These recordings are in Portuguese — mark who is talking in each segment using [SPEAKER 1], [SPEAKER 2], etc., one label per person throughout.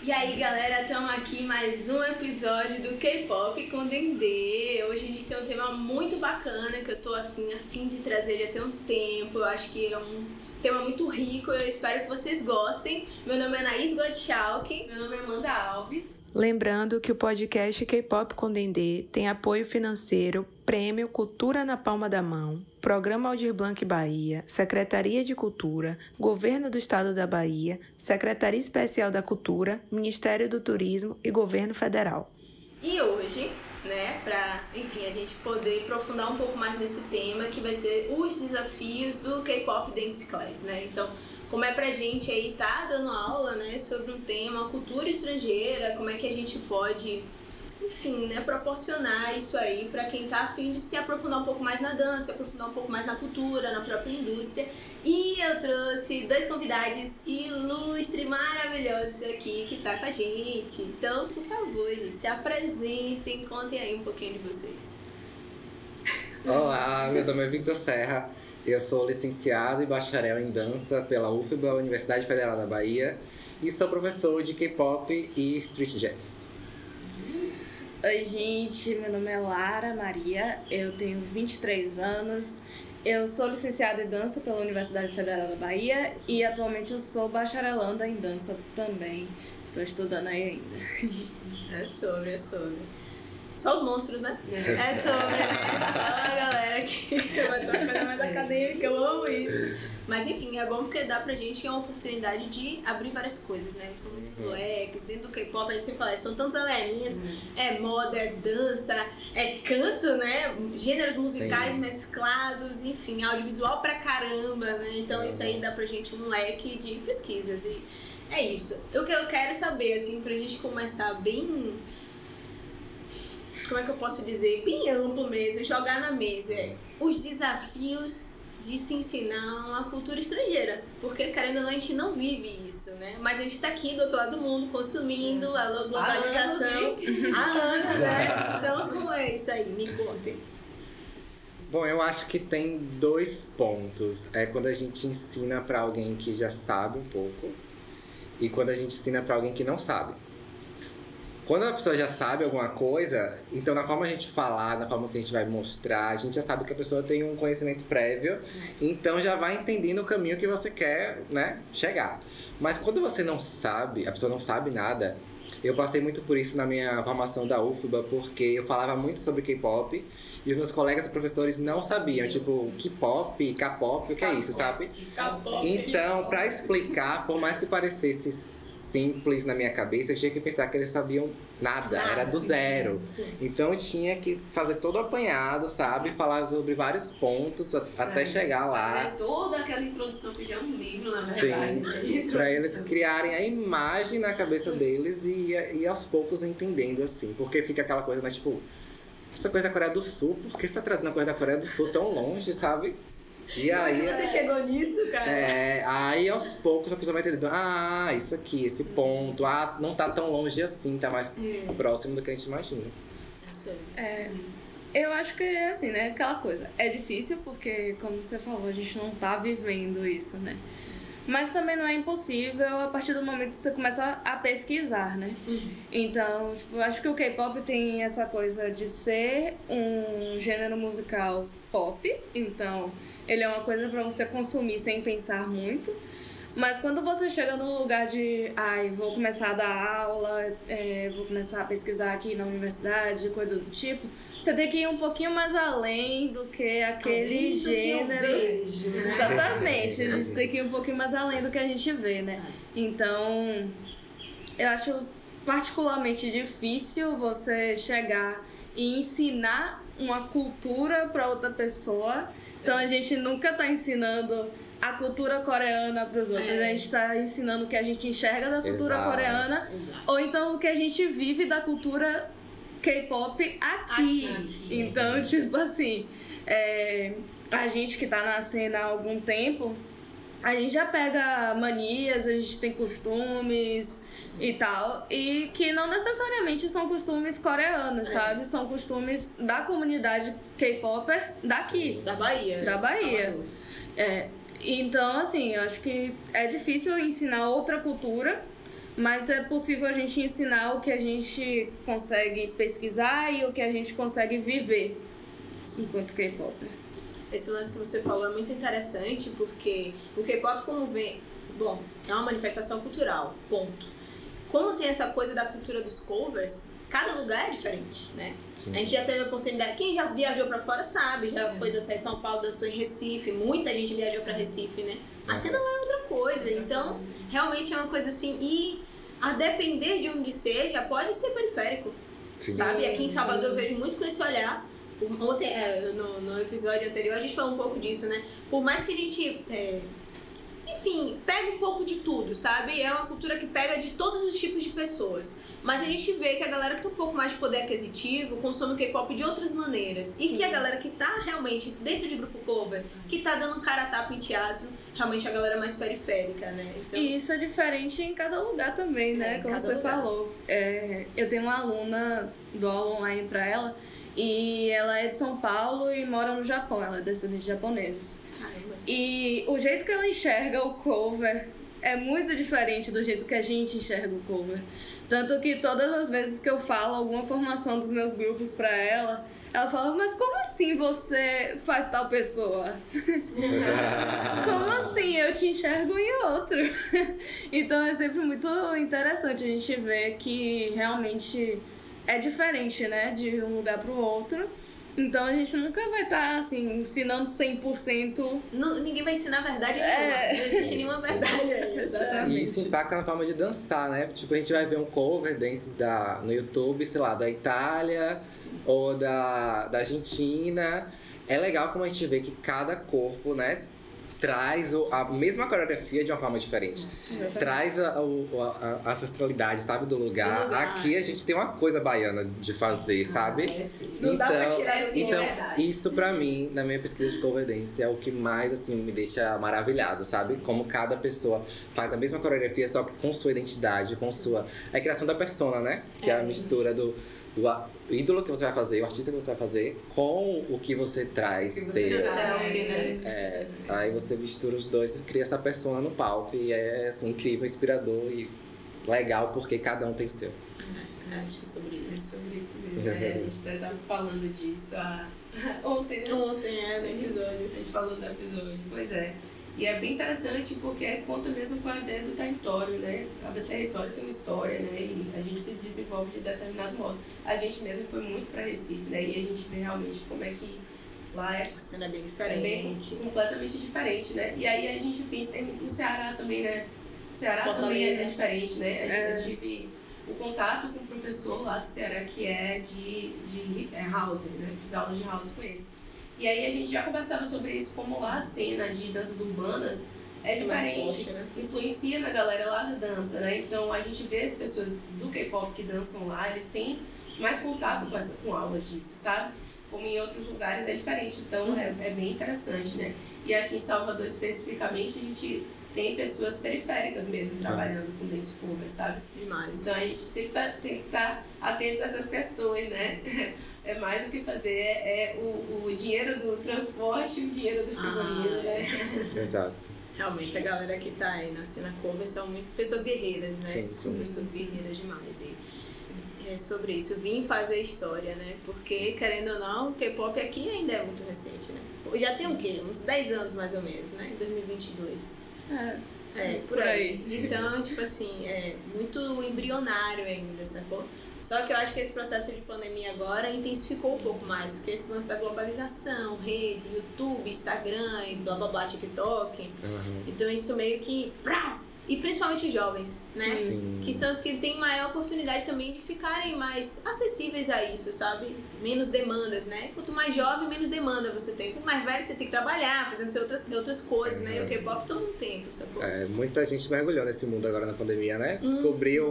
[SPEAKER 1] E aí galera, estamos aqui mais um episódio do K-Pop com Dendê. Hoje a gente tem um tema muito bacana que eu tô assim a fim de trazer já tem um tempo. Eu acho que é um tema muito rico, eu espero que vocês gostem. Meu nome é Anaís Gottschalk.
[SPEAKER 2] Meu nome é Amanda Alves.
[SPEAKER 3] Lembrando que o podcast K-Pop com Dendê tem apoio financeiro, Prêmio Cultura na Palma da Mão, Programa Aldir Blanc Bahia, Secretaria de Cultura, Governo do Estado da Bahia, Secretaria Especial da Cultura, Ministério do Turismo e Governo Federal.
[SPEAKER 1] E hoje, pra, a gente poder aprofundar um pouco mais nesse tema, que vai ser os desafios do K-Pop Dance Class, Então, como é pra gente aí tá dando aula, sobre um tema, cultura estrangeira, como é que a gente pode, proporcionar isso aí pra quem tá a fim de se aprofundar um pouco mais na dança, se aprofundar um pouco mais na cultura, na própria indústria. E eu trouxe dois convidados ilustres, maravilhosos aqui que tá com a gente. Então, por favor, gente, se apresentem, contem aí um pouquinho de vocês.
[SPEAKER 4] Olá, meu nome é Victor Serra. Eu sou licenciado e bacharel em dança pela UFBA, Universidade Federal da Bahia, e sou professor de K-pop e street jazz.
[SPEAKER 2] Oi, gente, meu nome é Lara Maria, eu tenho 23 anos, eu sou licenciada em dança pela Universidade Federal da Bahia e atualmente eu sou bacharelanda em dança também. Estou estudando aí ainda.
[SPEAKER 1] É sobre. Só os monstros, né? É sobre, Só a galera que vai ser uma coisa mais acadêmica, eu amo isso. Mas enfim, é bom porque dá pra gente uma oportunidade de abrir várias coisas, São muitos leques. Dentro do K-pop a gente sempre fala, são tantos elementos. É moda, é dança, é canto, Gêneros musicais mesclados, enfim, audiovisual pra caramba, Então isso aí dá pra gente um leque de pesquisas. E é isso. O que eu quero saber, pra gente começar bem... Como é que eu posso dizer? Bem amplo mesmo, jogar na mesa. Os desafios de se ensinar uma cultura estrangeira. Porque, querendo ou não, a gente não vive isso, Mas a gente tá aqui do outro lado do mundo, consumindo a globalização há anos, Então, como é isso aí? Me contem.
[SPEAKER 4] Bom, eu acho que tem dois pontos. É quando a gente ensina pra alguém que já sabe um pouco e quando a gente ensina pra alguém que não sabe. Quando a pessoa já sabe alguma coisa, então na forma a gente falar, na forma que a gente vai mostrar, a gente já sabe que a pessoa tem um conhecimento prévio, então já vai entendendo o caminho que você quer, chegar. Mas quando você não sabe, a pessoa não sabe nada, eu passei muito por isso na minha formação da UFBA, porque eu falava muito sobre K-pop e os meus colegas e professores não sabiam, tipo, K-pop, K-pop, o que é isso, sabe?
[SPEAKER 1] K-pop.
[SPEAKER 4] Então, pra explicar, por mais que parecesse simples na minha cabeça, eu tinha que pensar que eles sabiam nada, era do zero.
[SPEAKER 1] Sim.
[SPEAKER 4] Então eu tinha que fazer todo apanhado, sabe? Falar sobre vários pontos até chegar lá.
[SPEAKER 2] Fazer toda aquela introdução que já é um livro, na verdade.
[SPEAKER 4] Sim, pra eles criarem a imagem na cabeça deles e aos poucos entendendo, assim. Porque fica aquela coisa, tipo, essa coisa da Coreia do Sul, por que você tá trazendo a coisa da Coreia do Sul tão longe, sabe? E
[SPEAKER 1] como
[SPEAKER 4] aí,
[SPEAKER 1] é que você chegou nisso, cara?
[SPEAKER 4] Aí aos poucos a pessoa vai entendendo, isso aqui, esse ponto, não tá tão longe assim, tá mais próximo do que a gente imagina.
[SPEAKER 2] Eu acho que é assim, aquela coisa, é difícil porque, como você falou, a gente não tá vivendo isso, Mas também não é impossível a partir do momento que você começa a pesquisar, Então, eu acho que o K-pop tem essa coisa de ser um gênero musical pop, então ele é uma coisa pra você consumir sem pensar muito. Mas quando você chega num lugar de vou começar a dar aula, vou começar a pesquisar aqui na universidade, coisa do tipo, você tem que ir um pouquinho mais além do que aquele gênero.
[SPEAKER 1] Que eu vejo,
[SPEAKER 2] Exatamente, a gente tem que ir um pouquinho mais além do que a gente vê, Então, eu acho particularmente difícil você chegar e ensinar uma cultura para outra pessoa. Então a gente nunca tá ensinando a cultura coreana para os outros. A gente tá ensinando o que a gente enxerga da cultura coreana, ou então o que a gente vive da cultura K-pop aqui. Então, tipo assim, a gente que tá na cena há algum tempo, a gente já pega manias, a gente tem costumes e tal, e que não necessariamente são costumes coreanos, sabe? São costumes da comunidade K-popper daqui.
[SPEAKER 1] Da Bahia.
[SPEAKER 2] Da Bahia. Então, assim, eu acho que é difícil ensinar outra cultura mas é possível a gente ensinar o que a gente consegue pesquisar e o que a gente consegue viver enquanto K-pop.
[SPEAKER 1] Esse lance que você falou é muito interessante, porque o K-pop, como vem... Bom, é uma manifestação cultural, ponto. Como tem essa coisa da cultura dos covers, cada lugar é diferente, né? Sim. A gente já teve a oportunidade... Quem já viajou pra fora sabe, já foi dançar em São Paulo, dançou em Recife, muita gente viajou pra Recife, né? A cena lá é outra coisa, então realmente é uma coisa assim... E a depender de onde seja, pode ser periférico, sim, sabe? Aqui em Salvador eu vejo muito com esse olhar. Ontem, no episódio anterior, a gente falou um pouco disso, né? Por mais que a gente... enfim, pega um pouco de tudo, sabe? É uma cultura que pega de todos os tipos de pessoas. Mas a gente vê que a galera que tem um pouco mais de poder aquisitivo consome o K-pop de outras maneiras. Sim. E que a galera que tá realmente dentro de grupo cover, que tá dando cara a tapa em teatro, realmente a galera mais periférica, né? Então...
[SPEAKER 2] E isso é diferente em cada lugar também, né? Como você falou. Eu tenho uma aluna do aula online pra ela, e ela é de São Paulo e mora no Japão, ela é descendente de japoneses.
[SPEAKER 1] Caramba.
[SPEAKER 2] E o jeito que ela enxerga o cover é muito diferente do jeito que a gente enxerga o cover. Tanto que todas as vezes que eu falo alguma formação dos meus grupos pra ela, ela fala, mas como assim você faz tal pessoa? Como assim? Eu te enxergo em outro. Então é sempre muito interessante a gente ver que realmente é diferente, né? De um lugar pro outro. Então a gente nunca vai estar, assim, ensinando 100%.
[SPEAKER 1] Ninguém vai ensinar a verdade nenhuma. Não existe nenhuma verdade aí.
[SPEAKER 4] E isso impacta na forma de dançar, né? Tipo, a gente vai ver um cover dance no YouTube, sei lá, da Itália, sim, ou da Argentina. É legal como a gente vê que cada corpo, né, traz a mesma coreografia de uma forma diferente. Traz a ancestralidade, sabe, do lugar. Aqui a gente tem uma coisa baiana de fazer, sabe?
[SPEAKER 1] Não dá pra tirar assim,
[SPEAKER 4] então isso pra mim, na minha pesquisa de cover dance, é o que mais, assim, me deixa maravilhado, sabe? Sim. Como cada pessoa faz a mesma coreografia, só que com sua identidade, com sua... A criação da persona, né? Que é a mistura do ídolo que você vai fazer, o artista que você vai fazer, com o que você traz.
[SPEAKER 1] Selfie, né?
[SPEAKER 4] Aí você mistura os dois e cria essa persona no palco. E é assim, incrível, inspirador e legal, porque cada um tem o seu.
[SPEAKER 1] Acho sobre isso.
[SPEAKER 5] É sobre isso mesmo. A gente até tava falando disso ontem, né?
[SPEAKER 1] Ontem, no episódio.
[SPEAKER 5] A gente falou do episódio. Pois é. E é bem interessante porque conta mesmo com a ideia do território, né? Cada território tem uma história, né? E a gente se desenvolve de determinado modo. A gente mesmo foi muito para Recife, né? E a gente vê realmente como é que lá
[SPEAKER 1] a cena é bem diferente.
[SPEAKER 5] É bem completamente diferente, né? E aí a gente pensa no Ceará também, né? O Ceará também é diferente, né? Eu tive o contato com o professor lá do Ceará que é de house, né? Fiz aulas de house com ele. E aí a gente já conversava sobre isso, como lá a cena de danças urbanas é diferente, forte, né? Influencia na galera lá da dança, né? Então a gente vê as pessoas do K-pop que dançam lá, eles têm mais contato com aulas disso, sabe? Como em outros lugares é diferente, então é bem interessante, né? E aqui em Salvador especificamente a gente tem pessoas periféricas mesmo trabalhando com dance cover, sabe?
[SPEAKER 1] Demais.
[SPEAKER 5] Então a gente sempre tem que estar atento a essas questões, né? É mais do que fazer, o dinheiro do transporte e o dinheiro do figurino, né?
[SPEAKER 4] Exato.
[SPEAKER 1] Realmente, a galera que tá aí na cena cover são muito pessoas guerreiras, né?
[SPEAKER 4] Sim,
[SPEAKER 1] são pessoas guerreiras demais. E é sobre isso, eu vim fazer história, né? Porque, querendo ou não, o K-pop aqui ainda é muito recente, né? Já tem o quê? Uns 10 anos, mais ou menos, né? 2022. Por aí. Então, tipo assim, é muito embrionário ainda, sacou? Só que eu acho que esse processo de pandemia agora intensificou um pouco mais, que esse lance da globalização, rede, YouTube, Instagram e blá blá blá, TikTok. Então isso meio que... E principalmente os jovens, né?
[SPEAKER 4] Sim.
[SPEAKER 1] Que são os que têm maior oportunidade também de ficarem mais acessíveis a isso, sabe? Menos demandas, né? Quanto mais jovem, menos demanda você tem. Quanto mais velho, você tem que trabalhar, fazendo outras coisas, né? E o K-pop toma um tempo, sacou?
[SPEAKER 4] Muita gente mergulhou nesse mundo agora na pandemia, né? Descobriu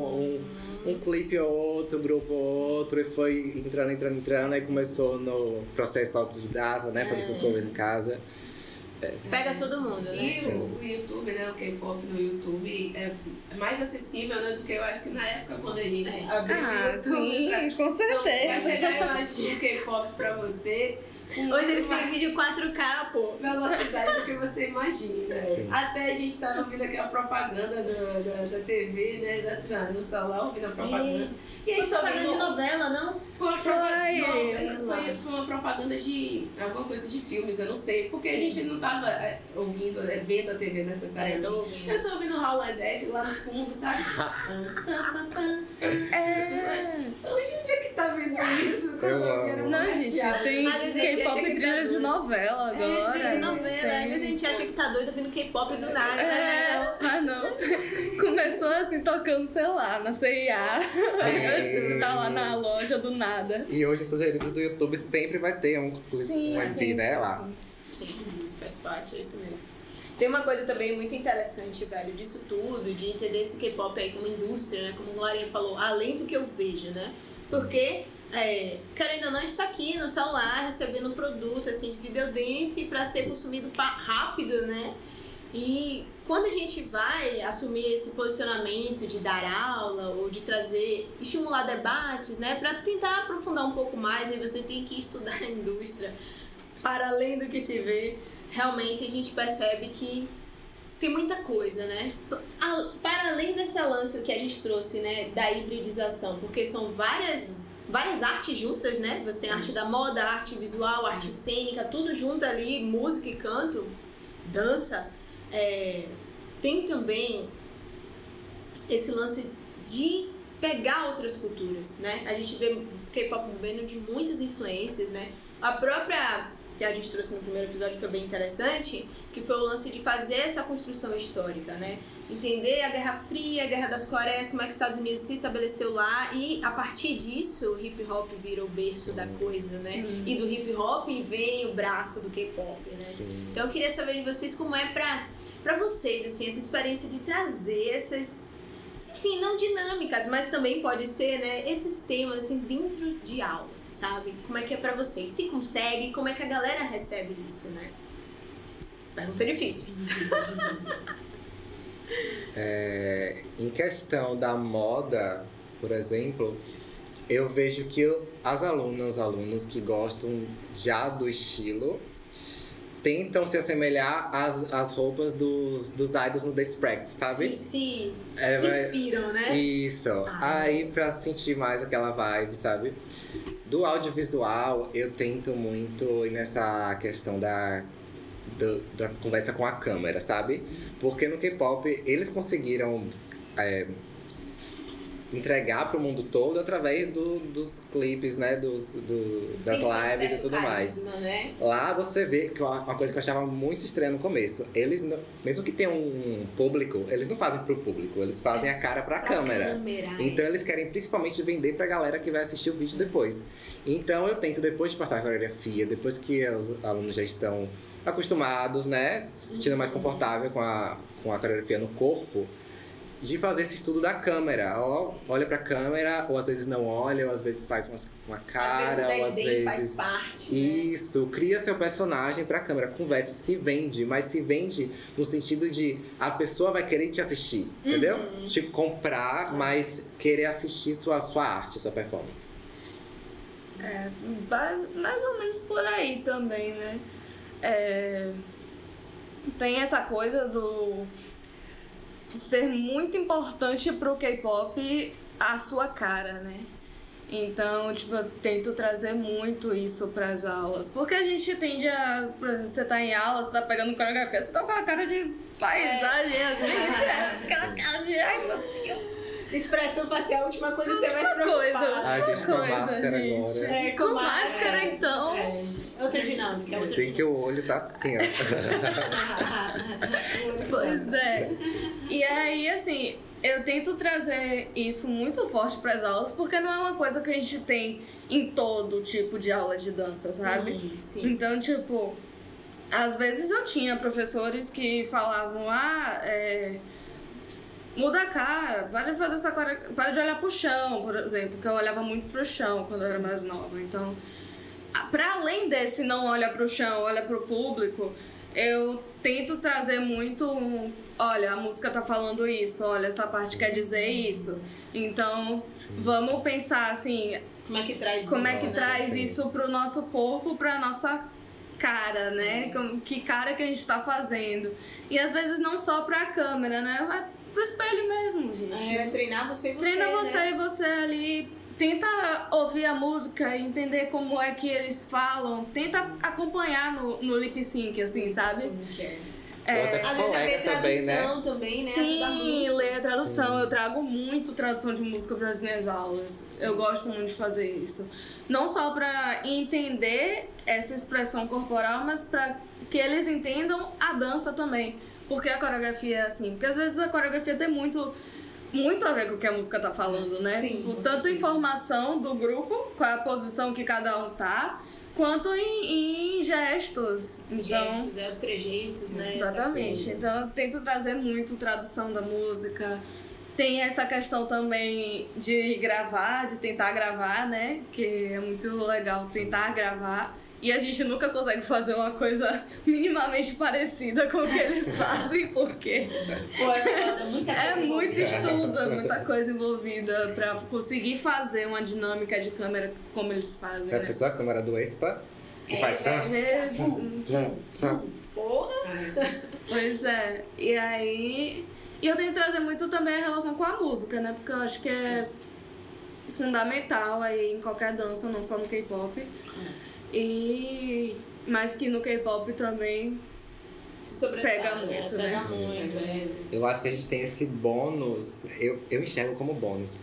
[SPEAKER 4] um clipe ou outro, um grupo ou outro, e foi entrando, aí começou no processo autodidata, né? Fazer essas coisas em casa.
[SPEAKER 1] Pega todo mundo, né?
[SPEAKER 5] E o YouTube, né? O K-pop no YouTube é mais acessível, né? Do que eu acho que na época quando a gente abriu o YouTube.
[SPEAKER 2] Sim, com certeza.
[SPEAKER 5] Então, eu acho que o K-pop pra você
[SPEAKER 1] Hoje eles têm vídeo 4K, pô.
[SPEAKER 5] Velocidade do que você imagina.
[SPEAKER 4] Sim.
[SPEAKER 5] Até a gente tava ouvindo aquela propaganda da TV, né? No celular, ouvindo a propaganda. E a gente tá
[SPEAKER 1] propaganda de
[SPEAKER 5] ouvindo...
[SPEAKER 1] novela, não?
[SPEAKER 5] Foi uma propaganda de alguma coisa de filmes, eu não sei. Porque a gente não tava ouvindo, vendo a TV necessariamente. Eu tô ouvindo Raul Edeste lá no fundo, sabe? Onde é que tá vendo isso?
[SPEAKER 2] Não, gente, tem K-pop trilha de novela agora.
[SPEAKER 1] Trilha de novela. Às vezes a gente acha que tá doido ouvindo K-pop do nada.
[SPEAKER 2] Mas não. Começou assim, tocando, sei lá, na CIA. Você tá lá na loja do nada.
[SPEAKER 4] E hoje os sugeridos do YouTube sempre vai ter um MV, né, lá.
[SPEAKER 1] Sim, faz parte, é isso mesmo. Tem uma coisa também muito interessante, velho, disso tudo, de entender esse K-pop aí como indústria, né? Como a Glorinha falou, além do que eu vejo, né? Porque, querendo ou não, a gente tá aqui no celular recebendo um produto, assim, de videodance pra ser consumido rápido, né? E quando a gente vai assumir esse posicionamento de dar aula ou de estimular debates, né? Pra tentar aprofundar um pouco mais, aí você tem que estudar a indústria para além do que se vê. Realmente a gente percebe que tem muita coisa, né? Para além desse lance que a gente trouxe, né, da hibridização, porque são várias artes juntas, né? Você tem arte da moda, arte visual, arte cênica, tudo junto ali, música e canto, dança. Tem também esse lance de pegar outras culturas, né? A gente vê K-pop bebendo de muitas influências, né? A própria que a gente trouxe no primeiro episódio foi bem interessante, que foi o lance de fazer essa construção histórica, né? Entender a Guerra Fria, a Guerra das Coreias, como é que os Estados Unidos se estabeleceu lá, e a partir disso o hip hop vira o berço da coisa, né? Sim. E do hip hop vem o braço do K-pop, né? Sim. Então eu queria saber de vocês como é pra vocês, assim, essa experiência de trazer essas, enfim, não dinâmicas, mas também pode ser, né, esses temas, assim, dentro de aula. Sabe? Como é que é pra vocês? Se consegue, como é que a galera recebe isso, né? Pergunta difícil.
[SPEAKER 4] Em questão da moda, por exemplo, eu vejo que as alunos que gostam já do estilo tentam se assemelhar às roupas dos idols no Dance Practice, sabe?
[SPEAKER 1] Sim. Inspiram, né?
[SPEAKER 4] Isso. Aí pra sentir mais aquela vibe, sabe? Do audiovisual, eu tento muito ir nessa questão da conversa com a câmera, sabe? Porque no K-pop eles conseguiram entregar pro mundo todo através dos clipes, né? Das lives e tudo mais.
[SPEAKER 1] Né?
[SPEAKER 4] Lá você vê que uma coisa que eu achava muito estranha no começo. Eles, mesmo que tenham um público, eles não fazem pro público, eles fazem a cara pra câmera. Então eles querem principalmente vender pra galera que vai assistir o vídeo depois. Então eu tento, depois de passar a coreografia, depois que os alunos já estão acostumados, né? Se sentindo mais confortável com a coreografia no corpo, de fazer esse estudo da câmera. Olha pra câmera, ou às vezes não olha, ou às vezes faz uma cara,
[SPEAKER 1] às vezes o 10D
[SPEAKER 4] ou às vezes
[SPEAKER 1] faz parte.
[SPEAKER 4] Isso, cria seu personagem pra câmera, conversa, se vende, mas se vende no sentido de a pessoa vai querer te assistir, entendeu? Te comprar, mas querer assistir sua arte, sua performance.
[SPEAKER 2] Mais ou menos por aí também, né? Tem essa coisa do ser muito importante pro K-pop a sua cara, né? Então, tipo, eu tento trazer muito isso pras aulas. Porque a gente tende a... Por exemplo, você tá em aula, você tá pegando coreografia, você tá com a cara de paisagem, assim. Aquela cara de... Ai, meu Deus.
[SPEAKER 1] Expressão facial, a última coisa que você vai se preocupar.
[SPEAKER 4] A gente com máscara agora.
[SPEAKER 2] Com máscara, então.
[SPEAKER 1] Outra dinâmica.
[SPEAKER 4] Tem que o olho tá assim, ó.
[SPEAKER 2] Pois é. E aí, assim, eu tento trazer isso muito forte pras aulas, porque não é uma coisa que a gente tem em todo tipo de aula de dança, sabe?
[SPEAKER 1] Sim.
[SPEAKER 2] Então, tipo, às vezes eu tinha professores que falavam, muda a cara, para de fazer essa cara, para de olhar pro chão, por exemplo, que eu olhava muito pro chão quando eu era mais nova. Então, para além desse não olha pro chão, olha pro público, eu tento trazer muito, olha, a música tá falando isso, olha, essa parte quer dizer isso. Então, vamos pensar assim,
[SPEAKER 1] Como é que traz
[SPEAKER 2] Como
[SPEAKER 1] isso?
[SPEAKER 2] é que traz isso pro nosso corpo, pra nossa cara, né? Que cara que a gente tá fazendo. E às vezes não só pra câmera, né? Vai pro espelho mesmo, gente.
[SPEAKER 1] Treinar você e você,
[SPEAKER 2] Treina você
[SPEAKER 1] né?
[SPEAKER 2] e você ali. Tenta ouvir a música e entender como é que eles falam. Tenta acompanhar no lip sync, assim, sabe?
[SPEAKER 1] Sim, que é.
[SPEAKER 4] Às
[SPEAKER 1] vezes é ver tradução
[SPEAKER 4] né?
[SPEAKER 1] também, né?
[SPEAKER 2] Sim, ler a tradução. Eu trago muito tradução de música para as minhas aulas. Sim. Eu gosto muito de fazer isso. Não só para entender essa expressão corporal, mas para que eles entendam a dança também. Porque a coreografia é assim. Porque às vezes a coreografia tem muito a ver com o que a música tá falando, né?
[SPEAKER 1] Sim,
[SPEAKER 2] tanto informação do grupo, qual é a posição que cada um tá, quanto em gestos. Então,
[SPEAKER 1] gestos, os trejeitos, né?
[SPEAKER 2] Exatamente. Então eu tento trazer muito tradução da música. Tem essa questão também de gravar, de tentar gravar, né? Que é muito legal tentar gravar. E a gente nunca consegue fazer uma coisa minimamente parecida com o que eles fazem, porque é muito estudo, é muita coisa envolvida pra conseguir fazer uma dinâmica de câmera como eles fazem.
[SPEAKER 4] Você é a pessoa, a câmera do Expa, que faz
[SPEAKER 1] porra!
[SPEAKER 2] Pois é. E aí... E eu tenho que trazer muito também a relação com a música, né? Porque eu acho que é fundamental aí em qualquer dança, não só no K-pop. Mas que no K-pop também pega muito, né?
[SPEAKER 4] Eu acho que a gente tem esse bônus, eu enxergo como bônus,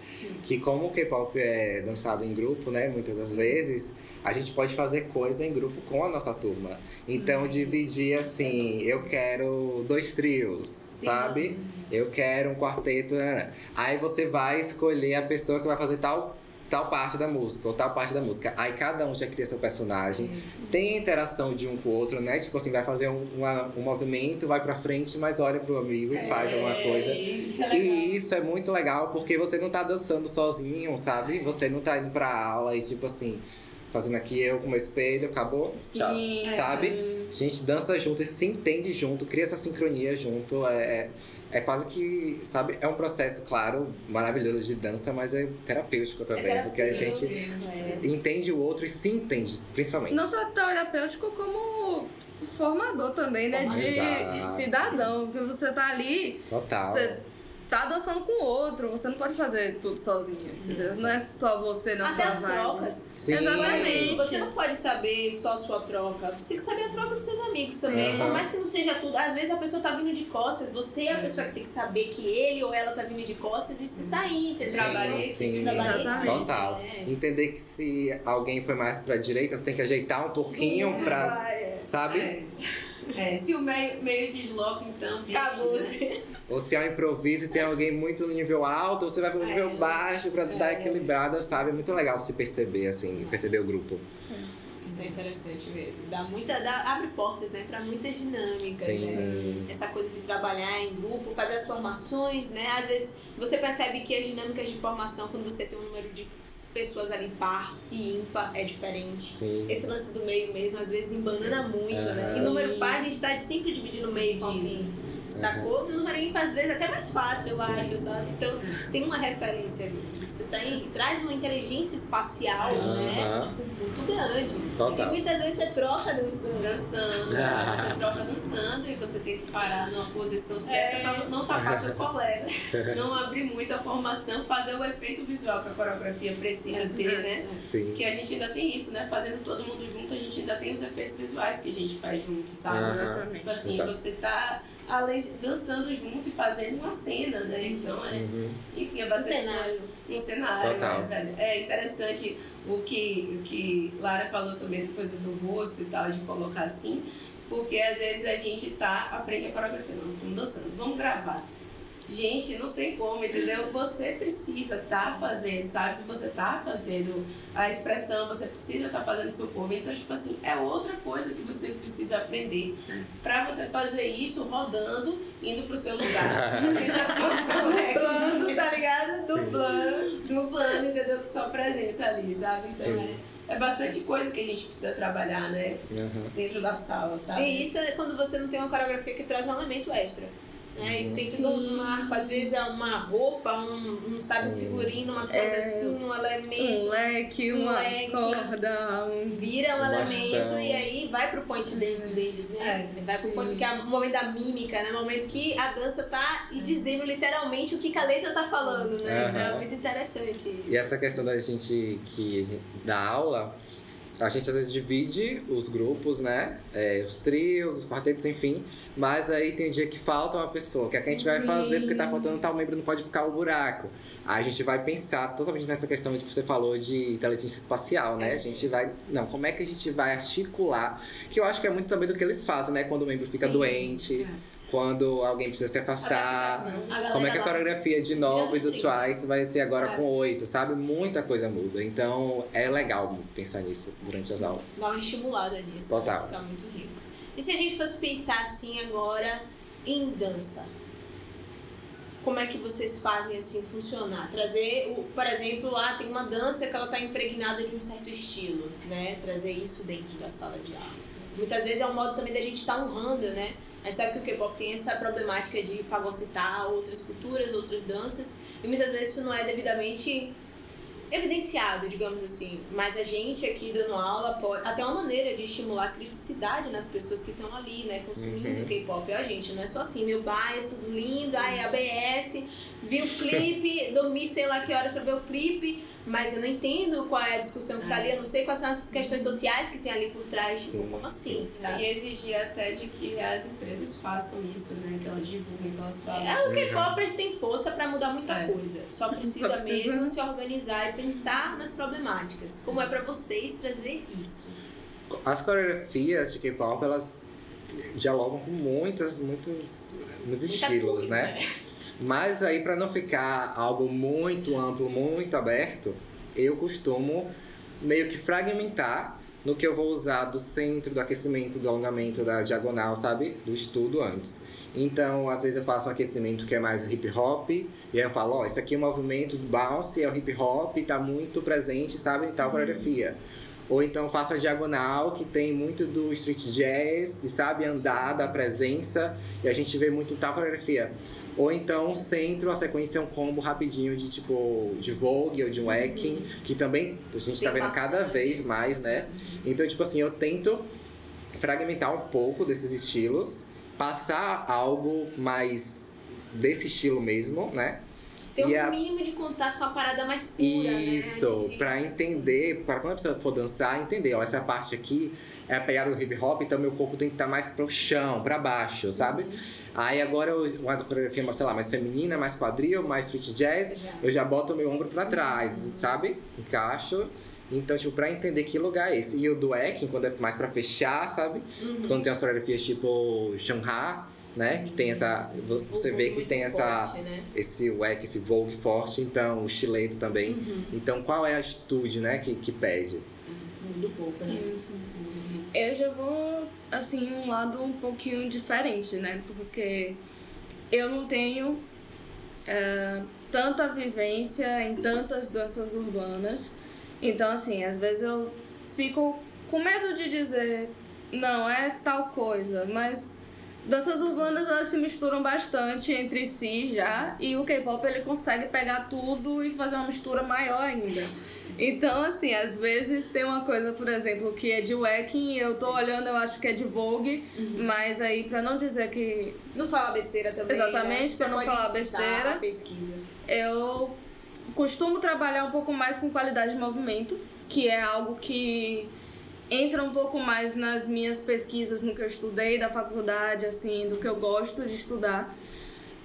[SPEAKER 4] que como o K-pop é dançado em grupo, né, muitas das vezes, a gente pode fazer coisa em grupo com a nossa turma. Sim. Então, dividir assim, eu quero 2 trios, sabe? Eu quero um quarteto, né? Aí você vai escolher a pessoa que vai fazer tal parte da música, ou tal parte da música. Aí cada um já cria seu personagem. Tem interação de um com o outro, né? Tipo assim, vai fazer um movimento, vai pra frente, mas olha pro amigo e faz alguma coisa. E isso é muito legal, porque você não tá dançando sozinho, sabe? Você não tá indo pra aula e tipo assim, fazendo aqui eu com meu espelho, acabou, tchau, sabe? A gente dança junto e se entende junto, cria essa sincronia junto, é quase que, sabe, é um processo, claro, maravilhoso de dança, mas é terapêutico também, porque a gente entende o outro e se entende, principalmente.
[SPEAKER 2] Não só terapêutico, como formador também, né, de cidadão, porque você tá ali...
[SPEAKER 4] Total.
[SPEAKER 2] Você tá dançando com o outro, você não pode fazer tudo sozinho, entendeu? Não é só você na
[SPEAKER 1] até
[SPEAKER 2] sua
[SPEAKER 1] as trocas.
[SPEAKER 4] Sim.
[SPEAKER 1] Por exemplo, você não pode saber só a sua troca, você tem que saber a troca dos seus amigos também. Por mais que não seja tudo, às vezes a pessoa tá vindo de costas, você é a pessoa que tem que saber que ele ou ela tá vindo de costas e se sair, entendeu?
[SPEAKER 2] Trabalhar.
[SPEAKER 4] Total. Entender que se alguém foi mais pra direita, você tem que ajeitar um pouquinho pra, sabe?
[SPEAKER 5] Se o meio desloca, então...
[SPEAKER 1] Acabou-se.
[SPEAKER 4] Ou se é um improviso e tem alguém muito no nível alto, você vai pro nível baixo pra dar equilibrada, sabe? É muito legal se perceber, assim, perceber o grupo.
[SPEAKER 1] Isso é interessante mesmo. Abre portas, né, pra muitas dinâmicas.
[SPEAKER 4] Sim.
[SPEAKER 1] Né? Essa coisa de trabalhar em grupo, fazer as formações, né? Às vezes você percebe que as dinâmicas de formação, quando você tem um número de pessoas ali par e ímpar, é diferente.
[SPEAKER 4] Sim.
[SPEAKER 1] Esse lance do meio mesmo, às vezes embanana muito, né? E número par, a gente tá sempre dividindo o meio de alguém. Sacou? No número ímpar, às vezes, é até mais fácil, eu acho, sabe? Então, você tem uma referência ali. Você traz uma inteligência espacial, né? Tipo, muito grande.
[SPEAKER 4] Total.
[SPEAKER 1] E muitas vezes você troca
[SPEAKER 5] dançando. Você troca dançando e você tem que parar numa posição certa pra não tapar seu colega. Não abrir muito a formação, fazer o efeito visual que a coreografia precisa ter, né?
[SPEAKER 4] Sim.
[SPEAKER 5] Que a gente ainda tem isso, né? Fazendo todo mundo junto, a gente ainda tem os efeitos visuais que a gente faz junto, sabe? Tipo assim, você tá... além de dançando junto e fazendo uma cena, né? Então enfim, é bastante um cenário, né, velho? É interessante o que Lara falou também da coisa do rosto e tal, de colocar assim, porque às vezes a gente aprende a coreografia, não, estamos dançando, vamos gravar. Gente, não tem como, entendeu? Você precisa estar fazendo, sabe? Você tá fazendo a expressão, você precisa estar fazendo o seu corpo. Então, tipo assim, é outra coisa que você precisa aprender pra você fazer isso rodando, indo pro seu lugar.
[SPEAKER 1] Dublando, tá ligado?
[SPEAKER 5] Dublando, entendeu? Com sua presença ali, sabe? Então, é bastante coisa que a gente precisa trabalhar, né? Dentro da sala, sabe?
[SPEAKER 1] E isso é quando você não tem uma coreografia que traz um elemento extra. né? Isso tem tudo no marco. Às vezes é uma roupa, um figurino, uma coisa assim, um elemento.
[SPEAKER 2] Um leque, uma corda.
[SPEAKER 1] Vira um elemento e aí vai pro point dance deles, né? Vai pro point que é o momento da mímica, né? O momento que a dança tá dizendo literalmente o que a letra tá falando, né? Então é muito interessante isso.
[SPEAKER 4] E essa questão da gente da aula, a gente às vezes divide os grupos, né? Os trios, os quartetos, enfim. Mas aí tem um dia que falta uma pessoa, que é a que a gente vai fazer porque tá faltando tal membro, não pode ficar o buraco. Aí a gente vai pensar totalmente nessa questão de que você falou de inteligência espacial, né? A gente vai... Não, como é que a gente vai articular? Que eu acho que é muito também do que eles fazem, né? Quando o membro fica doente... Quando alguém precisa se afastar, como é que a coreografia de novo e do Twice vai ser agora com 8, sabe? Muita coisa muda. Então é legal pensar nisso durante as aulas.
[SPEAKER 1] Dá uma estimulada nisso.
[SPEAKER 4] Total.
[SPEAKER 1] Vai ficar muito rico. E se a gente fosse pensar assim agora em dança? Como é que vocês fazem assim funcionar? Trazer, por exemplo, lá tem uma dança que ela está impregnada de um certo estilo, né? Trazer isso dentro da sala de aula. Muitas vezes é um modo também da gente estar honrando, né? A gente sabe que o K-pop tem essa problemática de fagocitar outras culturas, outras danças, e muitas vezes isso não é devidamente evidenciado, digamos assim. Mas a gente aqui dando aula pode... Até uma maneira de estimular a criticidade nas pessoas que estão ali, né? Consumindo K-pop. Ó, gente, não é só assim, meu bias, tudo lindo, ABS, vi o clipe, dormi sei lá que horas pra ver o clipe, mas eu não entendo qual é a discussão que tá ali, eu não sei quais são as questões sociais que tem ali por trás, tipo, como assim, sabe?
[SPEAKER 5] E exigir até de que as empresas façam isso, né? Que elas divulguem, que elas falem.
[SPEAKER 1] O K-pop, eles têm força pra mudar muita coisa. Só precisa mesmo se organizar e pensar nas problemáticas. Como é pra vocês trazer isso?
[SPEAKER 4] As coreografias de K-pop, elas dialogam com muitos estilos, né? Mas aí, pra não ficar algo muito amplo, muito aberto, eu costumo meio que fragmentar no que eu vou usar do centro, do aquecimento, do alongamento, da diagonal, sabe? Do estudo antes. Então, às vezes eu faço um aquecimento que é mais hip hop, e aí eu falo, ó, esse aqui é o movimento do bounce, é o hip hop, tá muito presente, sabe? Em tal coreografia. Ou então faço a diagonal, que tem muito do street jazz, sabe? Andada, a presença, e a gente vê muito em tal coreografia. Ou então o centro, a sequência é um combo rapidinho de tipo de Vogue ou de Wacking, que também a gente tá vendo cada vez mais, né? Então, tipo assim, eu tento fragmentar um pouco desses estilos, passar algo mais desse estilo mesmo, né?
[SPEAKER 1] Ter um mínimo de contato com a parada mais pura,
[SPEAKER 4] isso, né? Pra entender, para quando a pessoa for dançar, entender, ó, essa parte aqui é a pegada do hip hop, então meu corpo tem que estar mais pro chão, pra baixo, sabe? Aí agora uma coreografia, sei lá, mais feminina, mais quadril, mais street jazz, eu já boto o meu ombro pra trás, sabe? Encaixo. Então, tipo, pra entender que lugar é esse. E o do Wacking, quando é mais pra fechar, sabe? Quando tem as coreografias tipo Shanghai, né? Que tem essa... Você vê que tem essa...
[SPEAKER 1] Forte, né?
[SPEAKER 4] Esse wack, esse vogue forte. Então, o estileto também. Então, qual é a atitude, né? Que pede?
[SPEAKER 1] Muito pouco, né?
[SPEAKER 2] Eu já vou, assim, um lado um pouquinho diferente, né? Porque eu não tenho tanta vivência em tantas danças urbanas. Então, assim, às vezes eu fico com medo de dizer, não, é tal coisa, mas danças urbanas, elas se misturam bastante entre si já, e o K-pop, ele consegue pegar tudo e fazer uma mistura maior ainda. Então, assim, às vezes tem uma coisa, por exemplo, que é de Wacking, eu tô olhando, eu acho que é de Vogue, mas aí, pra não dizer que...
[SPEAKER 1] Não fala besteira também,
[SPEAKER 2] exatamente,
[SPEAKER 1] né?
[SPEAKER 2] pra não falar besteira,
[SPEAKER 1] a pesquisa.
[SPEAKER 2] Eu costumo trabalhar um pouco mais com qualidade de movimento, que é algo que entra um pouco mais nas minhas pesquisas, no que eu estudei da faculdade, assim, do que eu gosto de estudar.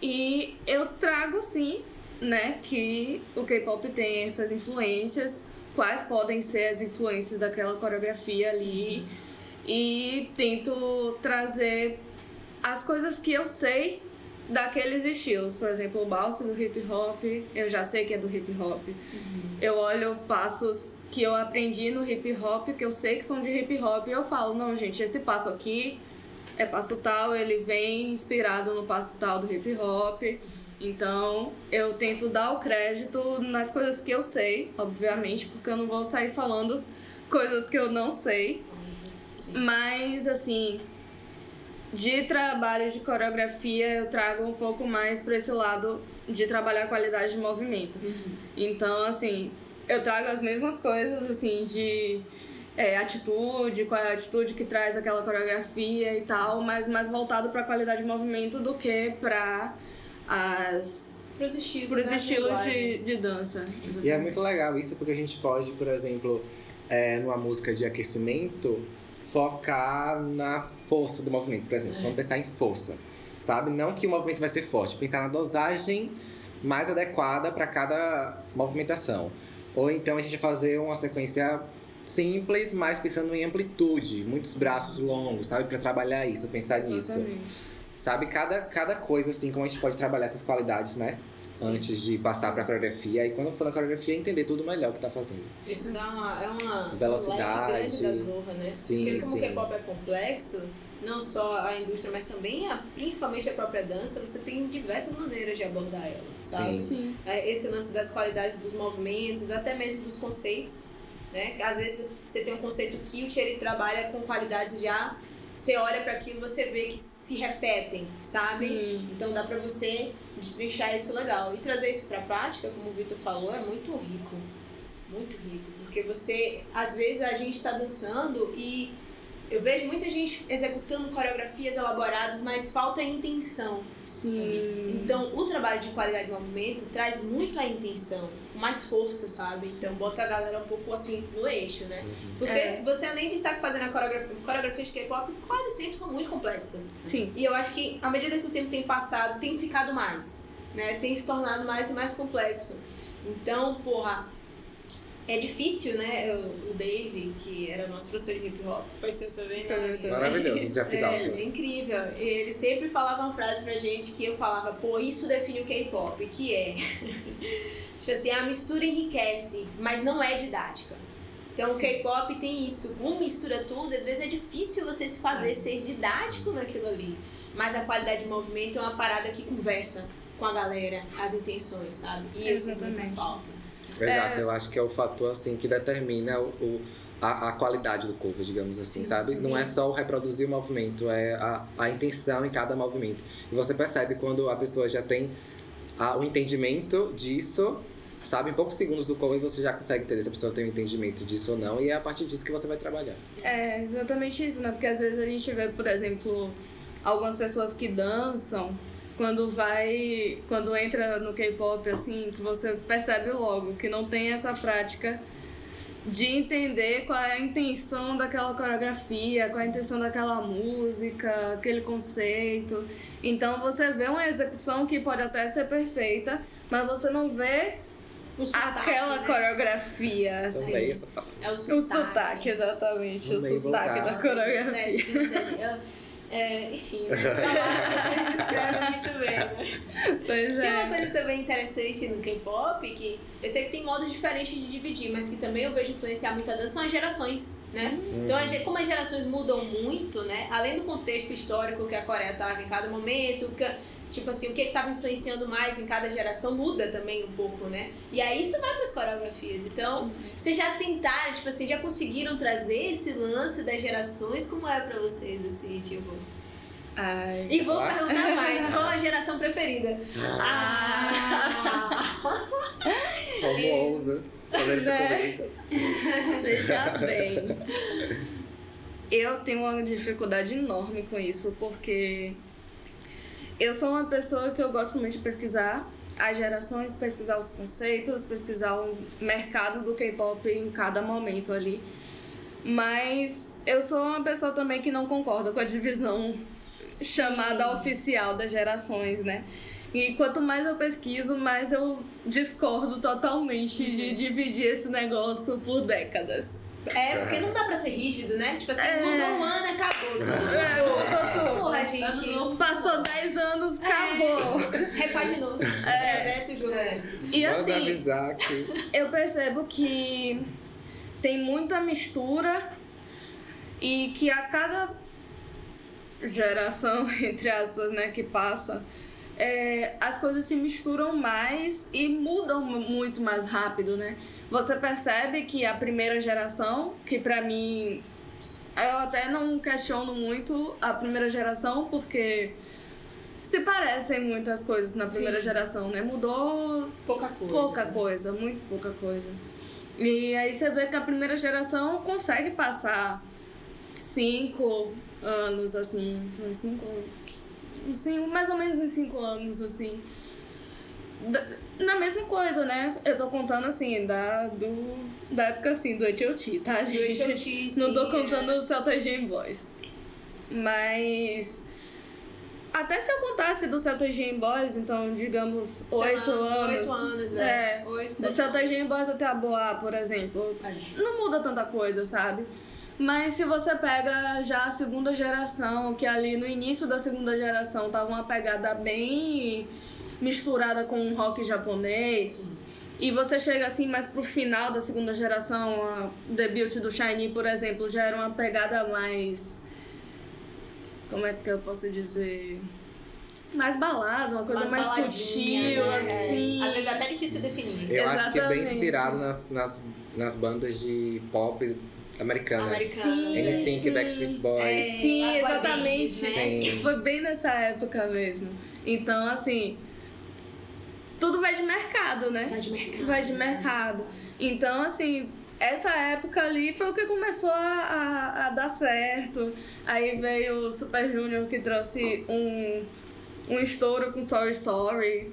[SPEAKER 2] E eu trago, sim, né, que o K-pop tem essas influências, quais podem ser as influências daquela coreografia ali, e tento trazer as coisas que eu sei daqueles estilos. Por exemplo, o bounce do hip hop, eu já sei que é do hip hop. Eu olho passos que eu aprendi no hip hop, que eu sei que são de hip hop, e eu falo, não, gente, esse passo aqui é passo tal, ele vem inspirado no passo tal do hip hop. Então, eu tento dar o crédito nas coisas que eu sei, obviamente, porque eu não vou sair falando coisas que eu não sei. Mas, assim, de trabalho de coreografia eu trago um pouco mais para esse lado de trabalhar a qualidade de movimento. Então, assim, eu trago as mesmas coisas, assim, de atitude, qual é a atitude que traz aquela coreografia e tal, mas mais voltado para a qualidade de movimento do que para
[SPEAKER 1] pros estilos
[SPEAKER 2] de dança.
[SPEAKER 4] E é muito legal isso, porque a gente pode, por exemplo, numa música de aquecimento, focar na força do movimento, por exemplo. Vamos pensar em força, sabe? Não que o movimento vai ser forte, pensar na dosagem mais adequada para cada movimentação. Ou então a gente fazer uma sequência simples, mas pensando em amplitude, muitos braços longos, sabe? Para trabalhar isso, pensar nisso.
[SPEAKER 2] Exatamente.
[SPEAKER 4] Sabe? Cada coisa, assim, como a gente pode trabalhar essas qualidades, né? Sim. Antes de passar pra coreografia. E quando for na coreografia, entender tudo melhor o que tá fazendo.
[SPEAKER 1] Isso dá uma
[SPEAKER 4] velocidade
[SPEAKER 1] grande das roupas, né?
[SPEAKER 4] Sim,
[SPEAKER 1] porque como o
[SPEAKER 4] sim.
[SPEAKER 1] K-pop é complexo, não só a indústria, mas também principalmente a própria dança, você tem diversas maneiras de abordar ela, sabe?
[SPEAKER 2] Sim.
[SPEAKER 1] Esse lance das qualidades dos movimentos, até mesmo dos conceitos, né? Às vezes você tem um conceito cute, ele trabalha com qualidades já, você olha para aquilo, você vê que se repetem, sabe?
[SPEAKER 2] Sim.
[SPEAKER 1] Então dá pra você destrinchar isso legal. E trazer isso pra prática, como o Vitor falou, é muito rico. Muito rico. Porque você, às vezes a gente tá dançando e eu vejo muita gente executando coreografias elaboradas, mas falta a intenção.
[SPEAKER 2] Sim.
[SPEAKER 1] Então o trabalho de qualidade de movimento traz muito a intenção, mais força, sabe? Então bota a galera um pouco assim no eixo, né? Porque você, além de estar fazendo a coreografia de K-pop, quase sempre são muito complexas.
[SPEAKER 2] Sim.
[SPEAKER 1] E eu acho que à medida que o tempo tem passado, tem ficado mais, né? Tem se tornado mais e mais complexo. Então, porra, é difícil, né? O Dave, que era nosso professor de hip hop, foi seu também, né?
[SPEAKER 4] Maravilhoso, já fiz aula.
[SPEAKER 1] É incrível. Ele sempre falava uma frase pra gente que eu falava, pô, isso define o K-pop, que é tipo assim, a mistura enriquece, mas não é didática. Então o K-pop tem isso, como mistura tudo, às vezes é difícil você se fazer ser didático naquilo ali. Mas a qualidade de movimento é uma parada que conversa com a galera, as intenções, sabe? E eu sinto muita falta.
[SPEAKER 4] Exato, eu acho que é o fator assim que determina a qualidade do cover, digamos assim, sabe?
[SPEAKER 1] Sim.
[SPEAKER 4] Não é só o reproduzir o movimento, é a intenção em cada movimento. E você percebe quando a pessoa já tem o entendimento disso, sabe? Em poucos segundos do cover você já consegue entender se a pessoa tem um entendimento disso ou não, e é a partir disso que você vai trabalhar.
[SPEAKER 2] É exatamente isso, né? Porque às vezes a gente vê, por exemplo, algumas pessoas que dançam, quando entra no K-pop, assim, que você percebe logo que não tem essa prática de entender qual é a intenção daquela coreografia, qual é a intenção daquela música, aquele conceito. Então você vê uma execução que pode até ser perfeita, mas você não vê aquela coreografia, assim.
[SPEAKER 1] É o sotaque.
[SPEAKER 2] O sotaque, exatamente. O sotaque da coreografia.
[SPEAKER 1] Enfim, descreve muito bem, né?
[SPEAKER 2] Pois
[SPEAKER 1] tem uma coisa também interessante no K-pop, que eu sei que tem modos diferentes de dividir, mas que também eu vejo influenciar muito a dança, são as gerações, né? Então, como as gerações mudam muito, né? Além do contexto histórico que a Coreia estava em cada momento, tipo assim, o que estava influenciando mais em cada geração muda também um pouco, né? E aí isso vai para as coreografias. Então, vocês já tentaram, tipo assim, já conseguiram trazer esse lance das gerações? Como é para vocês, assim, tipo... E vou perguntar mais, qual a geração preferida?
[SPEAKER 4] Como ousas fazer isso comigo?
[SPEAKER 2] Veja bem, eu tenho uma dificuldade enorme com isso, porque eu sou uma pessoa que eu gosto muito de pesquisar as gerações, pesquisar os conceitos, pesquisar o mercado do K-pop em cada momento ali. Mas eu sou uma pessoa também que não concorda com a divisão chamada oficial das gerações, né? E quanto mais eu pesquiso, mais eu discordo totalmente de dividir esse negócio por décadas.
[SPEAKER 1] Porque não dá pra ser rígido, né? Tipo assim, mudou um ano, acabou. Tudo. Porra, gente.
[SPEAKER 2] Passou 10 anos, acabou.
[SPEAKER 1] Repaginou. Reseta o jogo.
[SPEAKER 2] E assim,
[SPEAKER 4] avisar que...
[SPEAKER 2] eu percebo que tem muita mistura e que a cada geração, entre aspas, né, que passa, as coisas se misturam mais e mudam muito mais rápido, né? você percebe que a primeira geração, que pra mim, eu até não questiono muito a primeira geração, porque se parecem muitas coisas na primeira geração, né? Mudou
[SPEAKER 1] pouca coisa.
[SPEAKER 2] Pouca coisa, muito pouca coisa. E aí você vê que a primeira geração consegue passar 5 anos, assim, 5 anos, mais ou menos em 5 anos, assim, na mesma coisa, né? Eu tô contando, assim, da época, assim, do H.O.T., tá, gente?
[SPEAKER 1] Do H.O.T.,
[SPEAKER 2] não tô
[SPEAKER 1] sim,
[SPEAKER 2] contando o Celta Jam Boys. Mas até se eu contasse do Celta Jam Boys, então, digamos, 8 anos.
[SPEAKER 1] 8 anos, é. 8,
[SPEAKER 2] do Celta Jam Boys até a Boa, por exemplo, não muda tanta coisa, sabe? Mas se você pega já a segunda geração, que ali no início da segunda geração tava uma pegada bem misturada com um rock japonês, sim. E você chega assim mais pro final da segunda geração, o debut do SHINee, por exemplo, já era uma pegada mais... Como é que eu posso dizer? Mais balada, uma coisa mais sutil, né? Assim.
[SPEAKER 1] Às vezes é até difícil definir.
[SPEAKER 4] Eu acho que é bem inspirado nas bandas de pop americanas. NSYNC, Backstreet Boys.
[SPEAKER 2] Sim, exatamente.
[SPEAKER 1] Bands,
[SPEAKER 4] né?
[SPEAKER 2] Foi bem nessa época mesmo. Então, assim, tudo vai de mercado, né? Vai de mercado. Então, assim, essa época ali foi o que começou a dar certo. Aí veio o Super Junior, que trouxe um estouro com Sorry Sorry.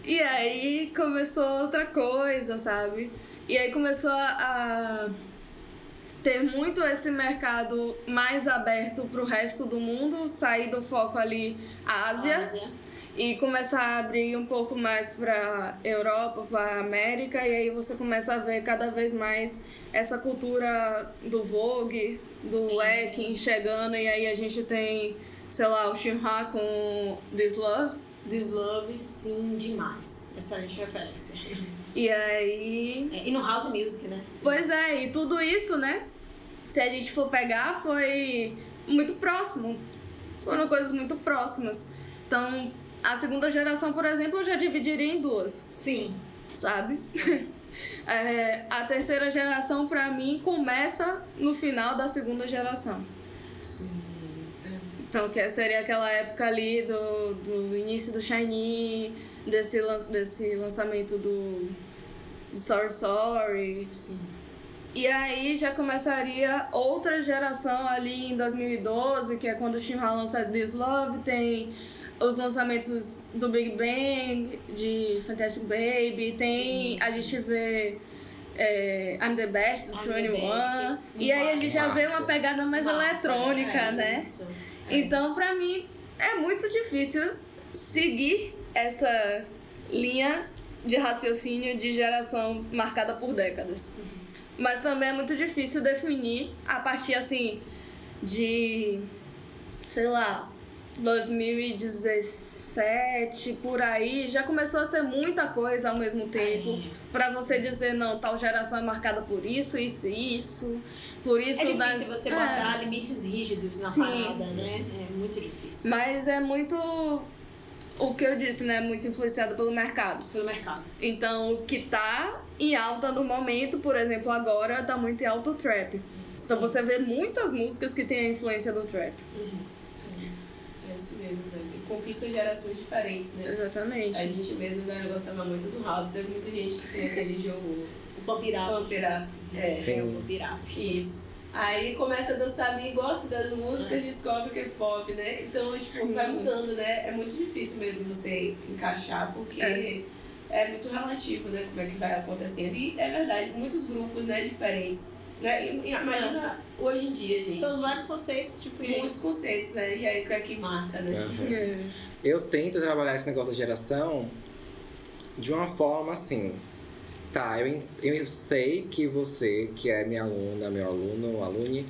[SPEAKER 2] E aí começou outra coisa, sabe? E aí começou a ter muito esse mercado mais aberto pro resto do mundo, sair do foco ali Ásia. E começar a abrir um pouco mais pra Europa, pra América, e aí você começa a ver cada vez mais essa cultura do Vogue, do Ekin chegando, e aí a gente tem, sei lá, o Shinra com This Love.
[SPEAKER 1] This Love, sim, demais. Excelente referência.
[SPEAKER 2] E aí...
[SPEAKER 1] E no House Music, né?
[SPEAKER 2] Pois é, e tudo isso, né? Se a gente for pegar, foi muito próximo. Foram coisas muito próximas. Então, a segunda geração, por exemplo, eu já dividiria em 2.
[SPEAKER 1] Sim.
[SPEAKER 2] Sabe? A terceira geração, pra mim, começa no final da segunda geração.
[SPEAKER 1] Sim.
[SPEAKER 2] Então, que seria aquela época ali do início do SHINee, desse lançamento do Sorry Sorry.
[SPEAKER 1] Sim.
[SPEAKER 2] E aí já começaria outra geração ali em 2012, que é quando o Shinra lança This Love, tem os lançamentos do Big Bang, de Fantastic Baby, tem, a gente vê I'm the Best, do 21, e aí a gente já vê uma pegada mais eletrônica, né?
[SPEAKER 1] Isso.
[SPEAKER 2] Então, pra mim, é muito difícil seguir essa linha de raciocínio de geração marcada por décadas. Mas também é muito difícil definir a partir, assim, de, sei lá, 2017, por aí, já começou a ser muita coisa ao mesmo tempo, pra você dizer, não, tal geração é marcada por isso, isso e isso, por isso...
[SPEAKER 1] É difícil você botar limites rígidos na parada, né? É muito difícil.
[SPEAKER 2] Mas é muito... O que eu disse, né? Muito influenciado pelo mercado.
[SPEAKER 1] Pelo mercado.
[SPEAKER 2] Então, o que tá em alta no momento, por exemplo, agora, tá muito em alta o trap. Então, você vê muitas músicas que têm a influência do trap.
[SPEAKER 5] É isso mesmo, velho. E conquista gerações diferentes, né?
[SPEAKER 2] Exatamente.
[SPEAKER 5] A gente mesmo, velho, gostava muito do house. Teve muita gente que tem aquele jogo...
[SPEAKER 1] O Pump It Up.
[SPEAKER 5] Pump It Up.
[SPEAKER 1] É o Pump It Up.
[SPEAKER 5] Isso. Aí começa a dançar ali, gosta das músicas, descobre que é pop, né? Então, tipo, vai mudando, né? É muito difícil mesmo você encaixar, porque é muito relativo, né? Como é que vai acontecendo. E é verdade, muitos grupos, né, diferentes. Né? Imagina hoje em dia, gente.
[SPEAKER 1] São vários conceitos, tipo...
[SPEAKER 5] Muitos conceitos, né? E aí o que é que marca, né?
[SPEAKER 4] Eu tento trabalhar esse negócio da geração de uma forma assim... Tá, eu sei que você, que é minha aluna, meu aluno, alune,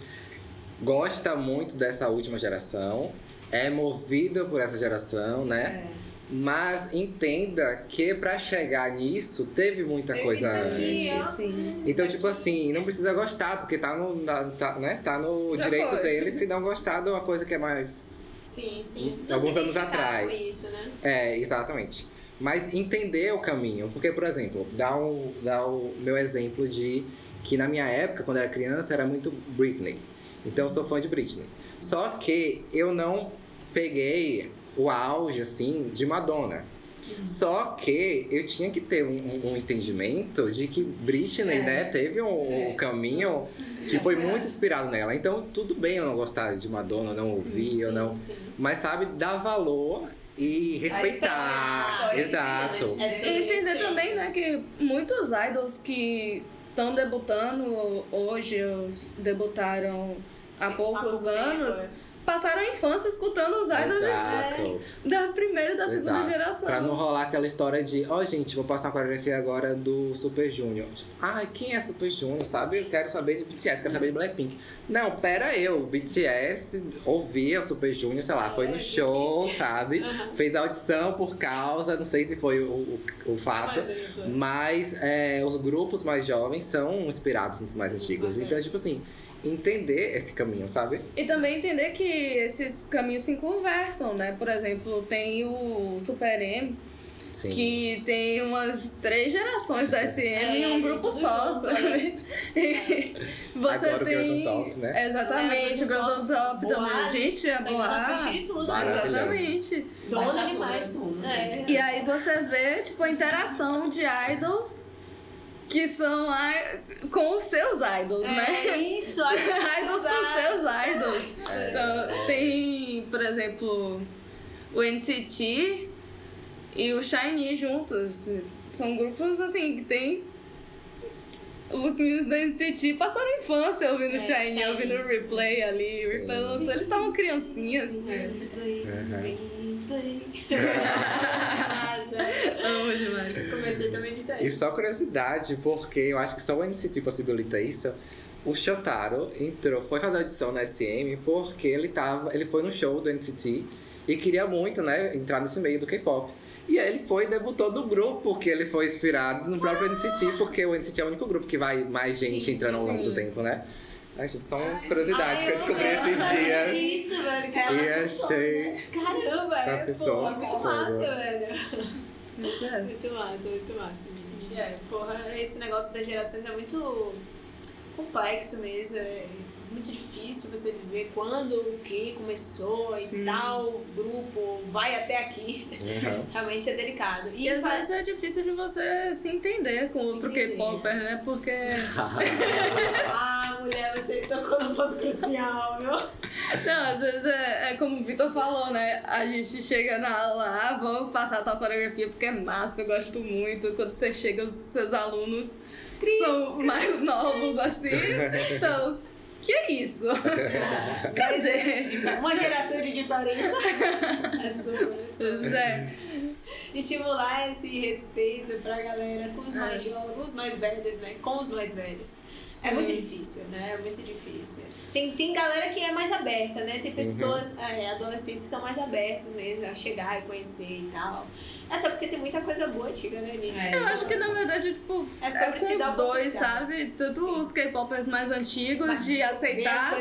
[SPEAKER 4] gosta muito dessa última geração, é movido por essa geração, né? Mas entenda que pra chegar nisso, teve muita coisa antes. Então, tipo assim, não precisa gostar, porque tá no direito dele se não gostar de uma coisa que é mais...
[SPEAKER 1] Sim.
[SPEAKER 4] Alguns anos atrás.
[SPEAKER 1] Isso, né?
[SPEAKER 4] Exatamente. Mas entender o caminho. Porque, por exemplo, dá o meu exemplo de que na minha época, quando eu era criança, era muito Britney. Então eu sou fã de Britney. Só que eu não peguei o auge, assim, de Madonna. Só que eu tinha que ter um entendimento de que Britney, né, teve um caminho que foi muito inspirado nela. Então, tudo bem eu não gostar de Madonna, não ouvir, eu não... Mas, sabe, dar valor e respeitar. Exato.
[SPEAKER 2] E entender também, né, que muitos idols que estão debutando hoje, debutaram há poucos anos... passaram a infância escutando os idols da primeira e da segunda geração.
[SPEAKER 4] Pra não rolar aquela história de, gente, vou passar uma coreografia agora do Super Junior. Quem é Super Junior, sabe? Eu quero saber de BTS, quero saber de Blackpink. Não, pera o BTS ouvia o Super Junior, sei lá, foi no show, sabe? Fez a audição por causa, não sei se foi o fato, mas os grupos mais jovens são inspirados nos mais antigos. Então, tipo assim, entender esse caminho, sabe?
[SPEAKER 2] E também entender que esses caminhos se conversam, né? Por exemplo, tem o Super M,
[SPEAKER 4] Sim.
[SPEAKER 2] que tem umas 3 gerações da SM em um grupo só, sabe? Você
[SPEAKER 4] agora
[SPEAKER 2] tem...
[SPEAKER 4] o Girls on Top, né?
[SPEAKER 2] Exatamente, o Girls on Top também. Gente, é boa.
[SPEAKER 1] Na frente de tudo,
[SPEAKER 2] exatamente.
[SPEAKER 1] Dona demais.
[SPEAKER 2] E aí você vê, tipo, a interação de idols que são com os seus idols, né?
[SPEAKER 1] Isso,
[SPEAKER 2] idols com seus idols. Então, tem, por exemplo, o NCT e o SHINee juntos. São grupos, assim, que tem... Os meninos do NCT passaram a infância ouvindo SHINee, ouvindo o Replay ali. O Replay lançou, eles estavam criancinhas. Amo demais.
[SPEAKER 1] Comecei também nisso aí.
[SPEAKER 4] E só curiosidade, porque eu acho que só o NCT possibilita isso. O Shotaro foi fazer audição na SM porque ele foi no show do NCT e queria muito, né, entrar nesse meio do K-pop. E aí ele foi e debutou no grupo que ele foi inspirado no próprio NCT, porque o NCT é o único grupo que vai mais gente entrando ao longo do tempo, né? Ai, gente, são curiosidades que eu descobri esses dias.
[SPEAKER 1] Isso, velho.
[SPEAKER 4] E achei...
[SPEAKER 1] Caramba,
[SPEAKER 4] pessoa
[SPEAKER 1] muito massa, velho.
[SPEAKER 2] É.
[SPEAKER 1] Muito massa, gente. Porra, esse negócio das gerações é muito complexo mesmo. É muito difícil você dizer quando, o que começou e tal grupo vai até aqui. Realmente é delicado.
[SPEAKER 2] E às vezes é difícil de você se entender com outro K-Popper, né? Porque...
[SPEAKER 1] mulher, você tocou no ponto crucial, viu?
[SPEAKER 2] Não, às vezes é como o Vitor falou, né? A gente chega na aula, vamos passar tal coreografia porque é massa, eu gosto muito. Quando você chega, os seus alunos são mais novos, assim. Então... que é isso? Cadê?
[SPEAKER 1] Uma geração de diferença. Estimular esse respeito pra galera com os mais jovens, os mais velhos, né? Com os mais velhos. Sim. É muito difícil, né? É muito difícil. Tem galera que é mais aberta, né? Tem pessoas, adolescentes que são mais abertos mesmo a chegar e conhecer e tal. Até porque tem muita coisa boa antiga, né, gente?
[SPEAKER 2] Eu acho que na verdade, tipo,
[SPEAKER 1] é sobre se dar
[SPEAKER 2] os dois, sabe? Tanto os K-popers mais antigos, mas de aceitar,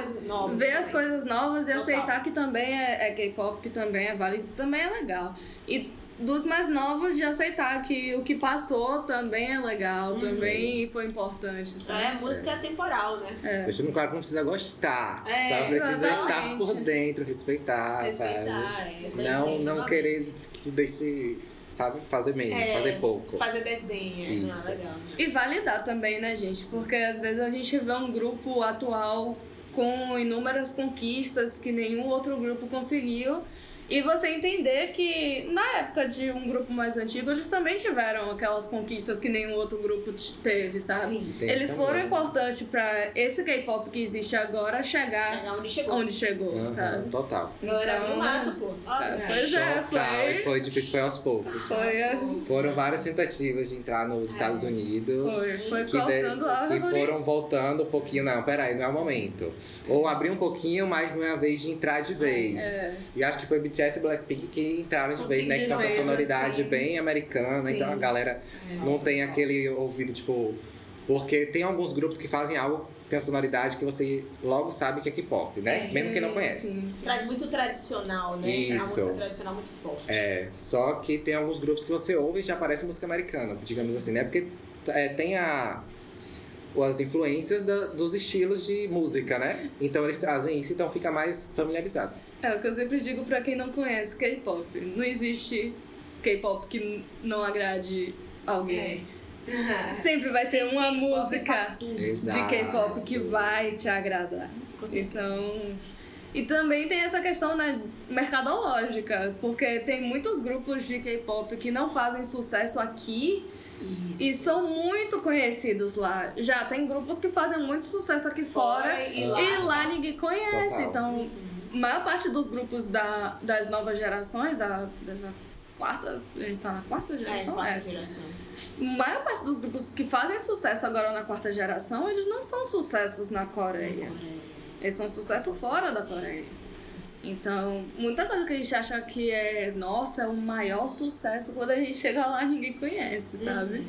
[SPEAKER 2] ver as coisas novas e aceitar que também é K-pop, que também é válido, também é legal. E dos mais novos de aceitar que o que passou também é legal, também foi importante, sabe?
[SPEAKER 1] Música é temporal, né?
[SPEAKER 4] Deixando claro que não precisa gostar, sabe? Precisa estar por dentro, respeitar, sabe? Não querer que deixe... sabe? Fazer menos, fazer pouco.
[SPEAKER 1] Fazer desdenha, não é legal.
[SPEAKER 2] E validar também, né, gente? Porque às vezes a gente vê um grupo atual com inúmeras conquistas que nenhum outro grupo conseguiu. E você entender que na época de um grupo mais antigo, eles também tiveram aquelas conquistas que nenhum outro grupo teve, sabe? Sim, eles foram importantes pra esse K-pop que existe agora chegar onde chegou, sabe?
[SPEAKER 4] Total.
[SPEAKER 1] Galera abriu mato, pô.
[SPEAKER 2] Pois é,
[SPEAKER 4] foi difícil, foi aos poucos. Foram várias tentativas de entrar nos Estados Unidos.
[SPEAKER 2] Foi cortando a
[SPEAKER 4] que foram voltando um pouquinho, não, peraí, não é o momento. Ou abrir um pouquinho, mas não é a vez de entrar de vez. E acho que foi BTS e Blackpink que entraram de vez, né? Que tem uma personalidade bem americana, então a galera não tem aquele ouvido, tipo... Porque tem alguns grupos que fazem algo tem uma sonoridade que você logo sabe que é K-pop, né? Mesmo quem não conhece.
[SPEAKER 2] Sim.
[SPEAKER 1] Traz muito tradicional, né?
[SPEAKER 4] Isso.
[SPEAKER 1] É uma música tradicional muito forte.
[SPEAKER 4] Só que tem alguns grupos que você ouve e já parece música americana, digamos assim, né? Porque tem as influências dos estilos de música, né? Então eles trazem isso, então fica mais familiarizado.
[SPEAKER 2] É o que eu sempre digo pra quem não conhece K-pop. Não existe K-pop que não agrade alguém. Sempre vai ter uma música de K-pop que vai te agradar. Então, e também tem essa questão, né, mercadológica, porque tem muitos grupos de K-pop que não fazem sucesso aqui. Isso. E são muito conhecidos lá. Já tem grupos que fazem muito sucesso aqui fora e lá ninguém conhece.
[SPEAKER 4] Total.
[SPEAKER 2] Então, a maior parte dos grupos das novas gerações, dessa quarta, a gente tá na quarta geração?
[SPEAKER 1] Quarta geração.
[SPEAKER 2] A maior parte dos grupos que fazem sucesso agora na quarta geração, eles não são sucessos na Coreia. Eles são sucesso fora da Coreia. Então, muita coisa que a gente acha que é o maior sucesso, quando a gente chega lá ninguém conhece, sabe?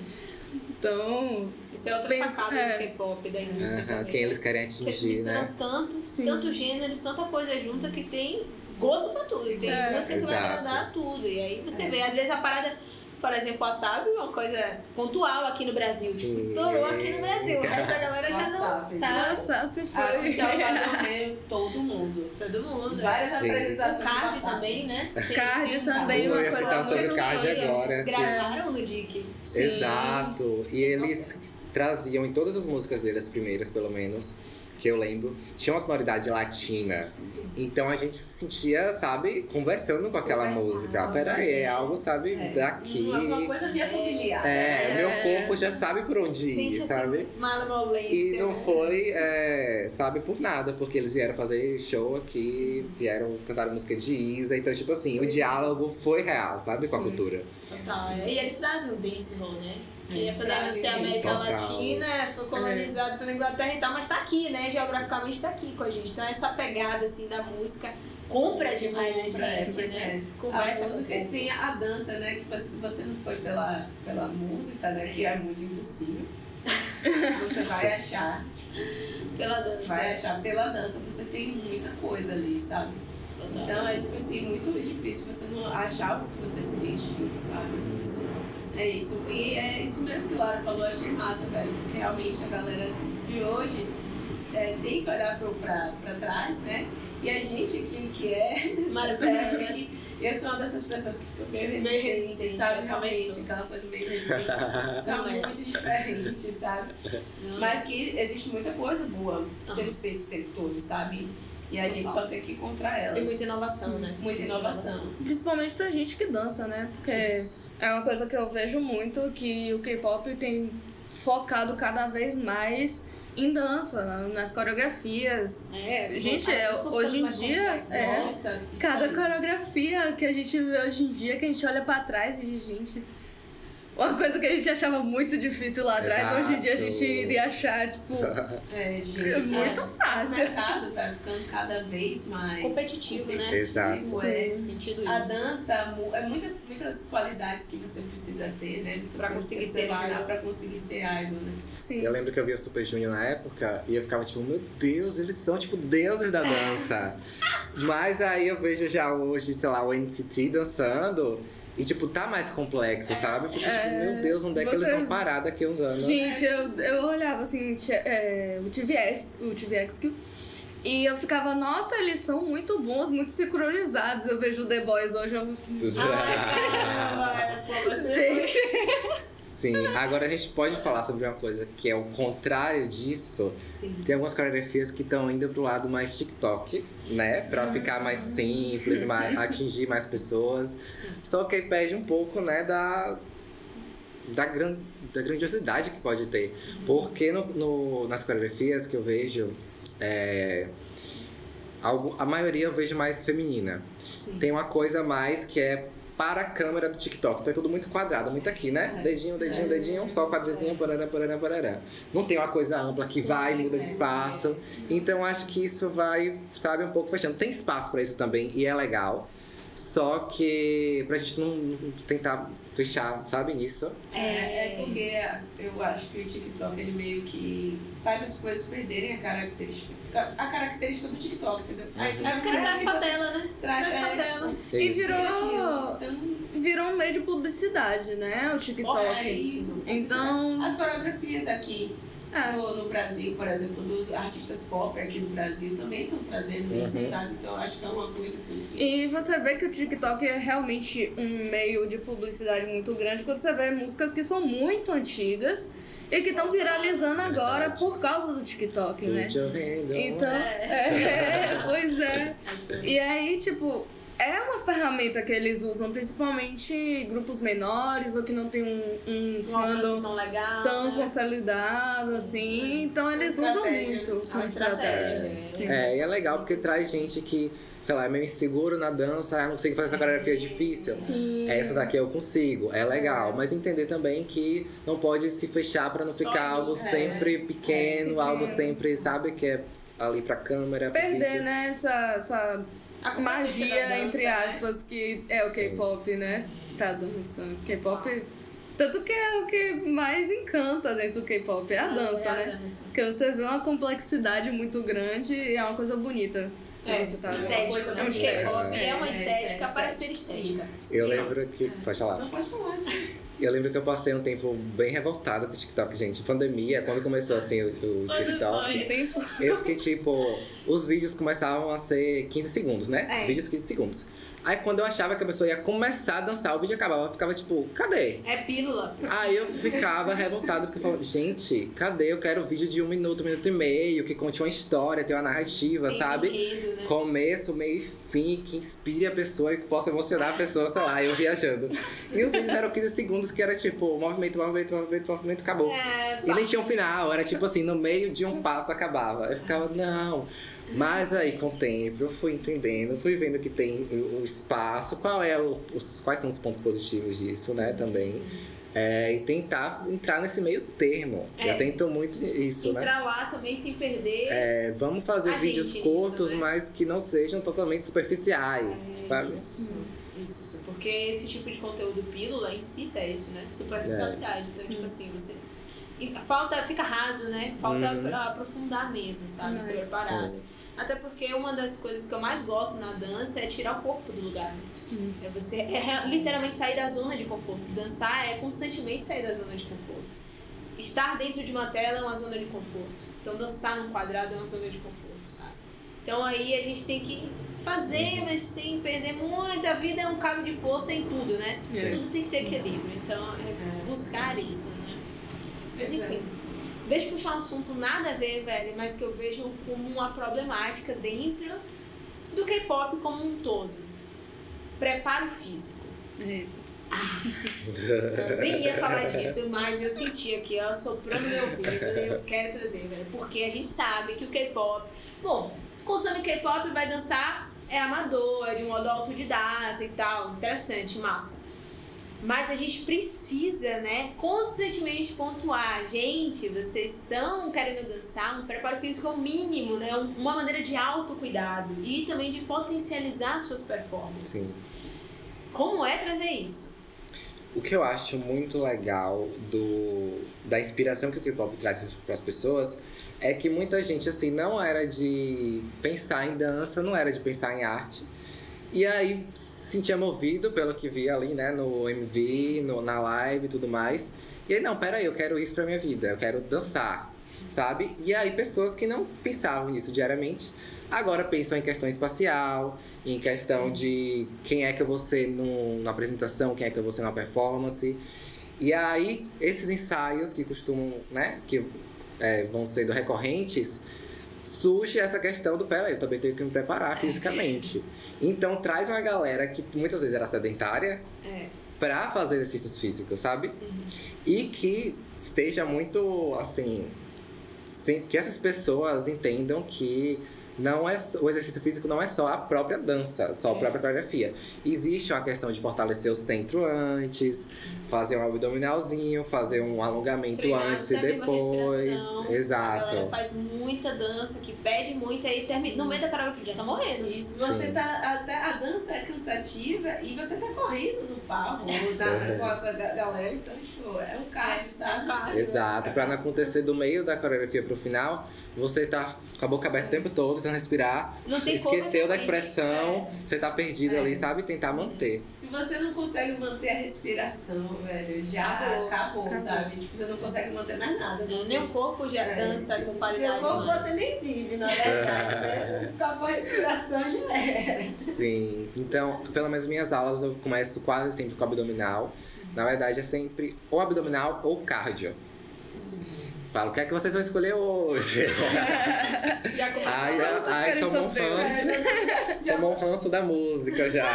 [SPEAKER 2] Então...
[SPEAKER 1] Isso é outra sacada do K-pop, da indústria também.
[SPEAKER 4] Quem eles querem atingir,
[SPEAKER 1] eles misturam tantos gêneros, tanta coisa junta que tem gosto pra tudo. E tem música que vai agradar tudo. E aí você vê, às vezes a parada... Por exemplo, a Wasabi é uma coisa pontual aqui no Brasil. Tipo, estourou aqui no Brasil. O resto da galera já não sabe.
[SPEAKER 2] Wasabi foi...
[SPEAKER 5] Salvador mesmo, todo mundo.
[SPEAKER 1] Todo mundo.
[SPEAKER 5] Várias apresentações.
[SPEAKER 1] O Card também, né?
[SPEAKER 2] Card também,
[SPEAKER 4] uma
[SPEAKER 2] coisa
[SPEAKER 4] coisa citar sobre o Card agora.
[SPEAKER 1] Gravaram no DIC.
[SPEAKER 4] Exato. E eles traziam em todas as músicas dele, as primeiras pelo menos, que eu lembro, tinha uma sonoridade latina. Sim. Então a gente se sentia, sabe, conversando com aquela música. Peraí, é algo, sabe, daqui.
[SPEAKER 5] Uma coisa minha familiar.
[SPEAKER 4] O meu corpo já sabe por onde ir, sabe?
[SPEAKER 1] Assim, malemolência.
[SPEAKER 4] E não foi, sabe, por nada, porque eles vieram fazer show aqui, vieram cantar música de Isa. Então, tipo assim, o diálogo foi real, sabe, com a cultura.
[SPEAKER 1] Total. E eles trazem o dancehall, né? Que apesar de ser América Latina, foi colonizado pela Inglaterra e tal, mas tá aqui, né? Geograficamente tá aqui com a gente. Então essa pegada, assim, da música compra demais a gente, né?
[SPEAKER 5] Conversa a música e tem a dança, né? Que se você não foi pela música, né? Que é muito impossível. Você vai achar
[SPEAKER 1] pela dança.
[SPEAKER 5] Vai achar pela dança. Você tem muita coisa ali, sabe? Total. Então é assim, muito difícil você não achar algo que você se identifique, sabe? É isso. E é isso mesmo que Laura falou, achei massa, velho. Porque realmente a galera de hoje tem que olhar pra trás, né? E a gente aqui que é mais velha, eu sou uma dessas pessoas que fica meio resistente, sabe? Realmente, aquela coisa meio resistente. Então é muito diferente, sabe? Mas que existe muita coisa boa sendo feita o tempo todo, sabe? E a gente só tem que encontrar ela.
[SPEAKER 1] E muita inovação, né?
[SPEAKER 5] Muita inovação.
[SPEAKER 2] Principalmente pra gente que dança, né? Porque é uma coisa que eu vejo muito, que o K-pop tem focado cada vez mais em dança, nas coreografias. Gente, hoje em dia, cada coreografia que a gente vê hoje em dia, que a gente olha pra trás e diz, gente... Uma coisa que a gente achava muito difícil lá atrás, hoje em dia a gente iria achar, tipo,
[SPEAKER 5] gente,
[SPEAKER 2] muito fácil.
[SPEAKER 5] O mercado vai ficando cada vez mais
[SPEAKER 1] competitivo, né?
[SPEAKER 4] Exato.
[SPEAKER 1] Sentido isso.
[SPEAKER 5] A dança é muitas qualidades que você precisa ter, né? Muitas
[SPEAKER 1] pra conseguir ser idol.
[SPEAKER 5] Pra conseguir ser idol, né?
[SPEAKER 2] Sim.
[SPEAKER 4] Eu lembro que eu vi o Super Junior na época e eu ficava tipo, meu Deus, eles são tipo deuses da dança. Mas aí eu vejo já hoje, sei lá, o NCT dançando. E, tipo, tá mais complexo, sabe? Fico, tipo, meu Deus, onde é que eles vão parar daqui a uns anos?
[SPEAKER 2] Gente, eu olhava, assim, o TVX, e eu ficava, nossa, eles são muito bons, muito sincronizados. Eu vejo o The Boys hoje,
[SPEAKER 1] Gente...
[SPEAKER 4] Sim, agora a gente pode falar sobre uma coisa que é o contrário disso.
[SPEAKER 1] Sim.
[SPEAKER 4] Tem algumas coreografias que estão indo pro lado mais TikTok, né? Sim. Pra ficar mais simples, atingir mais pessoas. Sim. Só que perde um pouco, né, da grandiosidade que pode ter. Sim. Porque nas coreografias que eu vejo, a maioria eu vejo mais feminina. Sim. Tem uma coisa mais que é para a câmera do TikTok. Então é tudo muito quadrado, muito aqui, né? Dedinho, só o quadradinho, parará. Não tem uma coisa ampla que vai, muda de espaço. Então acho que isso vai, sabe, um pouco fechando. Tem espaço para isso também e é legal. Só que pra gente não tentar fechar, sabe, nisso.
[SPEAKER 5] É porque eu acho que o TikTok, ele meio que faz as coisas perderem a característica do TikTok, entendeu? Aí,
[SPEAKER 1] É porque traz pra tela, né? Traz pra tela.
[SPEAKER 2] E virou um meio de publicidade, né? O TikTok.
[SPEAKER 5] Fortíssimo.
[SPEAKER 2] Então,
[SPEAKER 5] As coreografias aqui no Brasil, por exemplo, dos artistas pop aqui no Brasil também estão trazendo isso, sabe? Então eu acho que é uma coisa assim que...
[SPEAKER 2] E você vê que o TikTok é realmente um meio de publicidade muito grande quando você vê músicas que são muito antigas e que estão viralizando agora por causa do TikTok, né? Então, pois é. E aí, tipo, é uma ferramenta que eles usam, principalmente grupos menores ou que não tem um fandom tão consolidado, assim. Então eles usam muito como estratégia.
[SPEAKER 4] E é legal porque traz gente que, sei lá, é meio inseguro na dança, não consigo fazer essa coreografia difícil.
[SPEAKER 2] Sim.
[SPEAKER 4] Essa daqui eu consigo, é legal. Mas entender também que não pode se fechar pra não ficar algo sempre pequeno, algo sempre, sabe, que é ali pra câmera, pro
[SPEAKER 2] perder,
[SPEAKER 4] vídeo.
[SPEAKER 2] né, essa magia, entre aspas, que é o K-pop, né? Pra dança. K-pop... Tanto que é o que mais encanta dentro do K-pop, é a dança, né? Porque você vê uma complexidade muito grande e é uma coisa bonita.
[SPEAKER 1] Estética, né? K-pop é uma estética para ser estética.
[SPEAKER 4] Eu lembro que... Pode falar.
[SPEAKER 5] Não pode falar,
[SPEAKER 4] Eu lembro que eu passei um tempo bem revoltado com o TikTok, gente. Pandemia, quando começou assim o TikTok, eu fiquei tipo... Os vídeos começavam a ser 15 segundos, né? Vídeos de 15 segundos. Aí quando eu achava que a pessoa ia começar a dançar, o vídeo acabava, eu ficava tipo, cadê?
[SPEAKER 1] É pílula.
[SPEAKER 4] Aí eu ficava revoltado, porque eu falava, gente, cadê? Eu quero um vídeo de 1 minuto, 1 minuto e meio, que conte uma história, tem uma narrativa, sabe?
[SPEAKER 1] Enredo, né?
[SPEAKER 4] Começo, meio e fim, que inspire a pessoa e que possa emocionar a pessoa, sei lá, eu viajando. E os vídeos eram 15 segundos, que era tipo, movimento, acabou. E nem tinha um final, era tipo assim, no meio de um passo acabava. Eu ficava, não... Mas aí, com o tempo, eu fui entendendo, fui vendo que tem o espaço, quais são os pontos positivos disso, né, também. E tentar entrar nesse meio termo. Eu tento muito isso,
[SPEAKER 1] entrar lá também sem perder.
[SPEAKER 4] Vamos fazer vídeos curtos,
[SPEAKER 1] né?
[SPEAKER 4] mas que não sejam totalmente superficiais, sabe?
[SPEAKER 1] Isso, porque esse tipo de conteúdo pílula incita isso, né? Superficialidade. Então, tipo assim, você... fica raso, né? Falta aprofundar mesmo, sabe? Sobre a parada. Até porque uma das coisas que eu mais gosto na dança é tirar o corpo do lugar, né?
[SPEAKER 2] Sim.
[SPEAKER 1] É você literalmente sair da zona de conforto. Dançar é constantemente sair da zona de conforto. Estar dentro de uma tela é uma zona de conforto. Então dançar num quadrado é uma zona de conforto, sabe? Então aí a gente tem que fazer, mas sem perder muito. A vida é um cabo de força em tudo, né? Tudo tem que ter equilíbrio. Então é buscar isso, né? Mas enfim, deixa eu puxar um assunto nada a ver, velho, mas que eu vejo como uma problemática dentro do K-pop como um todo. Preparo físico. Eu nem ia falar disso, mas eu senti aqui, ó, soprando meu ouvido, e eu quero trazer, velho. Porque a gente sabe que o K-pop... Bom, consome K-pop e vai dançar, é amador, é de um modo autodidata e tal. Interessante, massa. Mas a gente precisa, né, constantemente pontuar. Gente, vocês estão querendo dançar, um preparo físico é o mínimo, né? Uma maneira de autocuidado e também de potencializar suas performances.
[SPEAKER 4] Sim.
[SPEAKER 1] Como é trazer isso?
[SPEAKER 4] O que eu acho muito legal da inspiração que o K-pop traz para as pessoas é que muita gente, assim, não era de pensar em dança, não era de pensar em arte. E aí se sentia movido pelo que via ali, né, no MV, na live e tudo mais. E aí, não, peraí, eu quero isso pra minha vida, eu quero dançar, sabe? E aí pessoas que não pensavam nisso diariamente, agora pensam em questão espacial, em questão de quem é que eu vou ser numa apresentação, quem é que eu vou ser numa performance. E aí, esses ensaios que costumam, né, que vão sendo recorrentes, surge essa questão do, peraí, eu também tenho que me preparar fisicamente. Então, traz uma galera que muitas vezes era sedentária pra fazer exercícios físicos, sabe? E que esteja muito, assim... que essas pessoas entendam que o exercício físico não é só a própria dança, só a própria coreografia. Existe uma questão de fortalecer o centro antes, fazer um abdominalzinho, fazer um alongamento
[SPEAKER 1] Treinar
[SPEAKER 4] antes e
[SPEAKER 1] até mesmo a
[SPEAKER 4] depois.
[SPEAKER 1] respiração.
[SPEAKER 4] Exato.
[SPEAKER 1] A galera faz muita dança, que pede muito, aí termina, no meio da coreografia já tá morrendo.
[SPEAKER 5] Isso, você
[SPEAKER 4] Sim.
[SPEAKER 5] tá. Até a dança é cansativa e você tá correndo no palco com a galera, então show. É um cardio, sabe?
[SPEAKER 4] Exato, pra não acontecer do meio da coreografia pro final, você tá com a boca aberta o tempo todo, tentando respirar,
[SPEAKER 1] Não tem como
[SPEAKER 4] esqueceu da
[SPEAKER 1] realmente.
[SPEAKER 4] expressão, você tá perdido ali, sabe? Tentar manter.
[SPEAKER 5] Se você não consegue manter a respiração, velho, já acabou, sabe? Tipo, você não consegue manter mais nada. Né?
[SPEAKER 1] Nem o corpo já dança com qualidade.
[SPEAKER 5] Se for, você nem vive, na verdade, né? Acabou a respiração, já era.
[SPEAKER 4] Sim, então, pelo menos minhas aulas eu começo quase sempre com abdominal. Na verdade, é sempre ou abdominal ou cardio. Falo, o que é que vocês vão escolher hoje?
[SPEAKER 1] Já começou.
[SPEAKER 4] Ai, tomou um ranço. Tomou um ranço da música já.